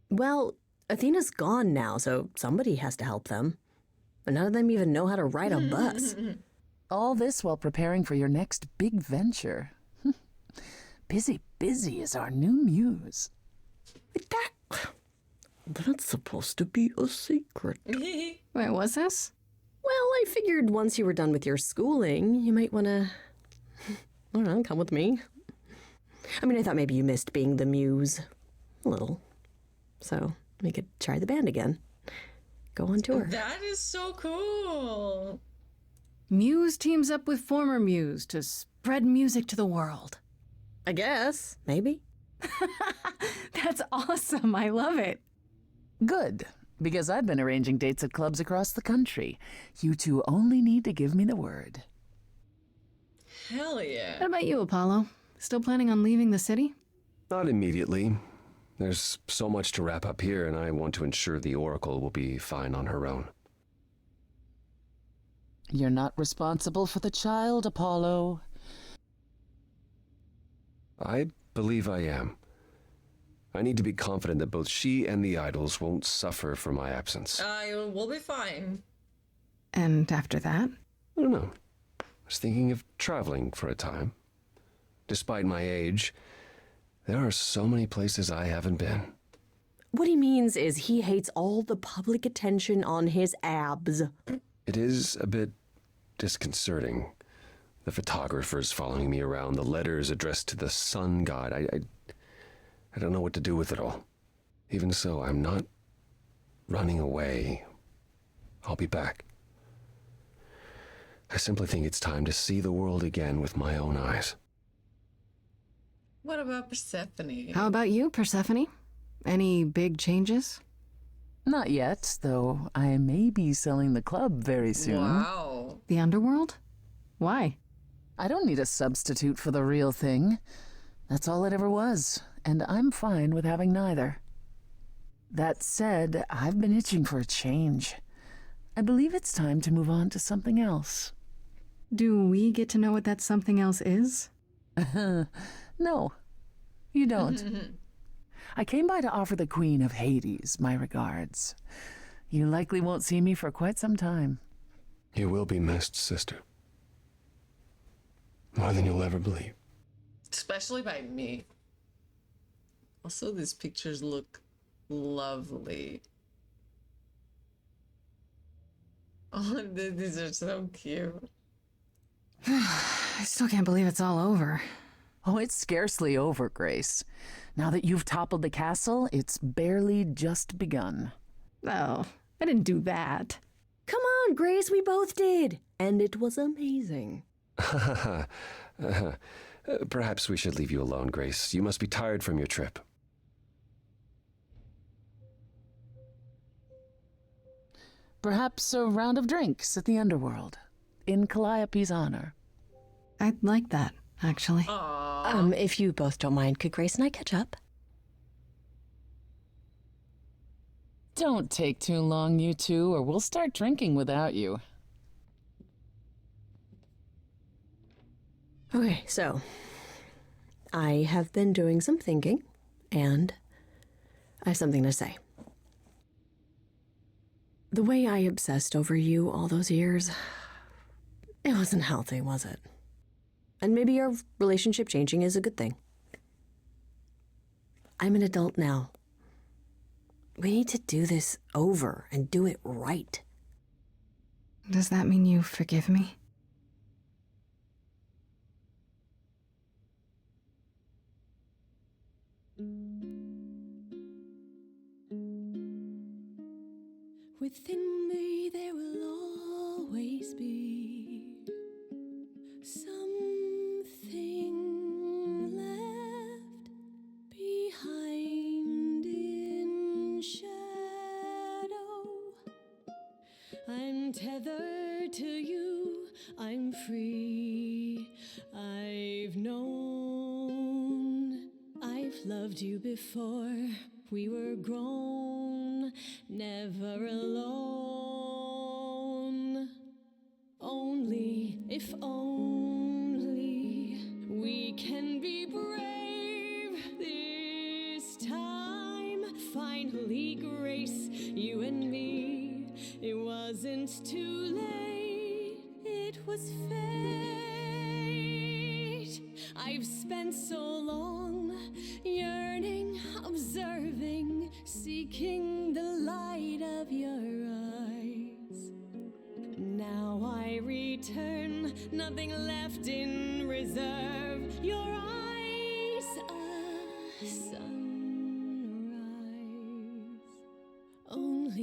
Speaker 8: Well, Athena's gone now, so somebody has to help them. And none of them even know how to ride a bus.
Speaker 14: All this while preparing for your next big venture. Busy is our new muse.
Speaker 8: That's supposed to be a secret.
Speaker 2: Wait, what's this?
Speaker 8: Well, I figured once you were done with your schooling, you might want to, I don't know, come with me. I mean, I thought maybe you missed being the muse. A little. So we could try the band again. Go on tour.
Speaker 1: That is so cool.
Speaker 2: Muse teams up with former muse to spread music to the world.
Speaker 8: I guess. Maybe.
Speaker 2: That's awesome. I love it.
Speaker 14: Good, because I've been arranging dates at clubs across the country. You two only need to give me the word.
Speaker 1: Hell yeah.
Speaker 2: What about you, Apollo? Still planning on leaving the city?
Speaker 3: Not immediately. There's so much to wrap up here, and I want to ensure the Oracle will be fine on her own.
Speaker 14: You're not responsible for the child, Apollo.
Speaker 3: I believe I am. I need to be confident that both she and the idols won't suffer for my absence.
Speaker 1: We'll be fine.
Speaker 2: And after that?
Speaker 3: I don't know. I was thinking of traveling for a time. Despite my age, there are so many places I haven't been.
Speaker 8: What he means is he hates all the public attention on his abs.
Speaker 3: It is a bit disconcerting. The photographers following me around, the letters addressed to the sun god. I don't know what to do with it all. Even so, I'm not running away. I'll be back. I simply think it's time to see the world again with my own eyes.
Speaker 1: What about Persephone?
Speaker 2: How about you, Persephone? Any big changes?
Speaker 14: Not yet, though I may be selling the club very soon.
Speaker 1: Wow.
Speaker 2: The underworld? Why?
Speaker 14: I don't need a substitute for the real thing. That's all it ever was, and I'm fine with having neither. That said, I've been itching for a change. I believe it's time to move on to something else.
Speaker 2: Do we get to know what that something else is?
Speaker 14: No, you don't. I came by to offer the Queen of Hades my regards. You likely won't see me for quite some time.
Speaker 3: You will be missed, sister. More than you'll ever believe.
Speaker 1: Especially by me. Also, these pictures look lovely. Oh, these are so cute.
Speaker 2: I still can't believe it's all over.
Speaker 14: Oh, it's scarcely over, Grace. Now that you've toppled the castle, it's barely just begun.
Speaker 2: Oh, I didn't do that.
Speaker 8: Come on, Grace, we both did. And it was amazing.
Speaker 3: Perhaps we should leave you alone, Grace. You must be tired from your trip.
Speaker 14: Perhaps a round of drinks at the underworld, in Calliope's honor.
Speaker 2: I'd like that, actually.
Speaker 8: If you both don't mind, could Grace and I catch up?
Speaker 14: Don't take too long, you two, or we'll start drinking without you.
Speaker 8: Okay, so I have been doing some thinking, and I have something to say. The way I obsessed over you all those years, it wasn't healthy, was it? And maybe our relationship changing is a good thing. I'm an adult now. We need to do this over and do it right.
Speaker 2: Does that mean you forgive me?
Speaker 9: Within me there will always be something left behind in shadow. I'm tethered to you, I'm free. I've known, I've loved you before. We were grown, never alone. Only, if only, we can be
Speaker 7: finally grace you and me. It wasn't too late, it was fate. I've spent so long yearning, observing, seeking the light of your eyes. Now I return, nothing left in reserve. Your eyes, a sunrise.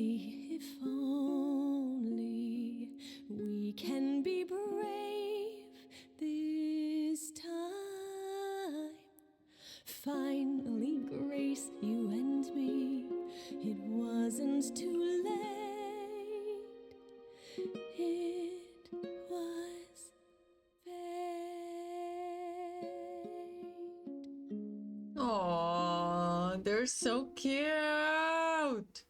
Speaker 7: If only we can be brave this time. Finally, grace you and me. It wasn't too late. It was fate.
Speaker 1: Aww, they're so cute.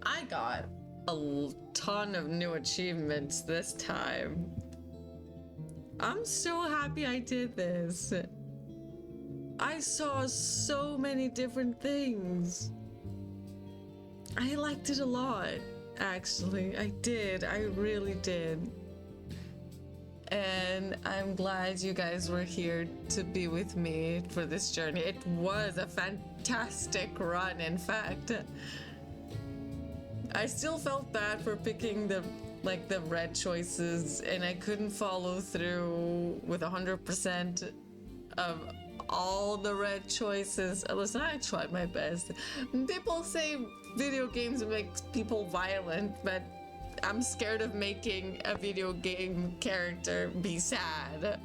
Speaker 1: I got a ton of new achievements this time. I'm so happy I did this. I saw so many different things. I liked it a lot, actually. I did. I really did. And I'm glad you guys were here to be with me for this journey. It was a fantastic run, in fact. I still felt bad for picking the red choices, and I couldn't follow through with 100% of all the red choices. Listen, I tried my best. People say video games make people violent, but I'm scared of making a video game character be sad.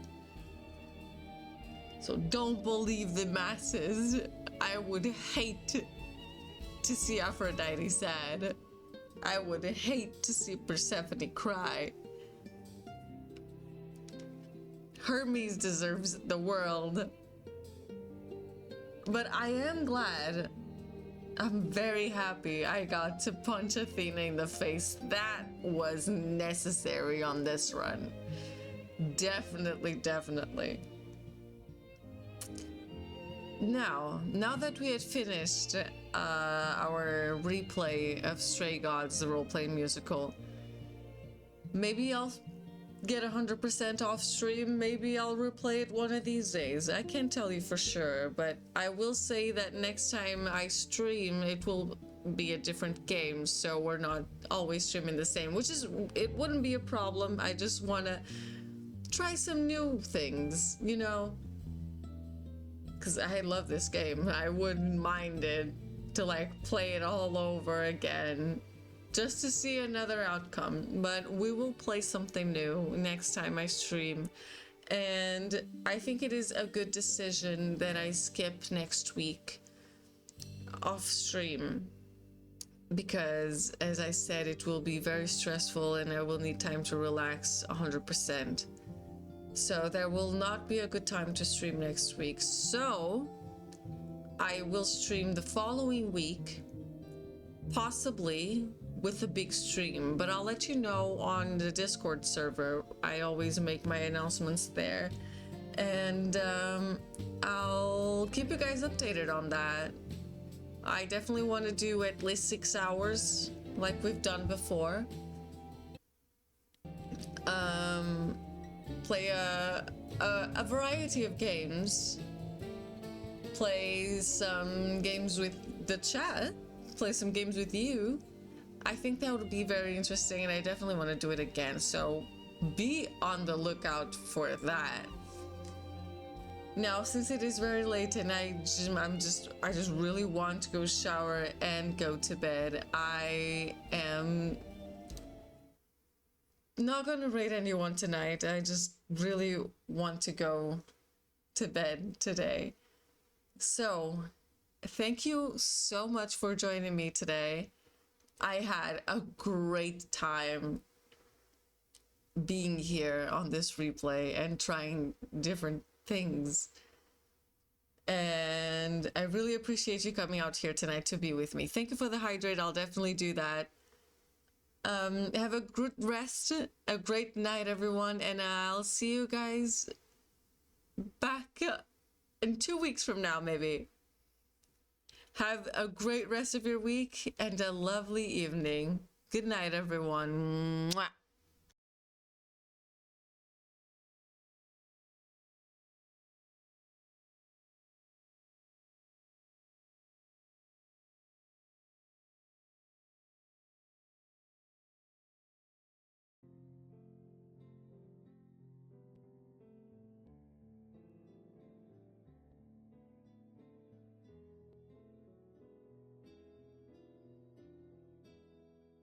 Speaker 1: So don't believe the masses. I would hate to see Aphrodite sad. I would hate to see Persephone cry. Hermes deserves the world. But I am glad. I'm very happy I got to punch Athena in the face. That was necessary on this run. Definitely, definitely. Now that we had finished our replay of Stray Gods, the role-playing musical, maybe I'll get 100% off stream. Maybe I'll replay it one of these days. I can't tell you for sure, but I will say that next time I stream, it will be a different game, so we're not always streaming the same, it wouldn't be a problem. I just want to try some new things, you know? Because I love this game. I wouldn't mind it to play it all over again just to see another outcome. But we will play something new next time I stream. And I think it is a good decision that I skip next week off stream. Because, as I said, it will be very stressful and I will need time to relax 100%. So there will not be a good time to stream next week. So I will stream the following week, possibly with a big stream, but I'll let you know on the Discord server. I always make my announcements there, and I'll keep you guys updated on that. I definitely want to do at least 6 hours like we've done before. Play a variety of games. Play some games with the chat. Play some games with you. I think that would be very interesting, and I definitely want to do it again. So be on the lookout for that. Now, since it is very late and I just really want to go shower and go to bed, I am not gonna raid anyone tonight. I just really want to go to bed today. So, thank you so much for joining me today. I had a great time being here on this replay and trying different things. And I really appreciate you coming out here tonight to be with me. Thank you for the hydrate. I'll definitely do that. Have a good rest, a great night, everyone, and I'll see you guys back in 2 weeks from now, maybe. Have a great rest of your week and a lovely evening. Good night, everyone. Mwah.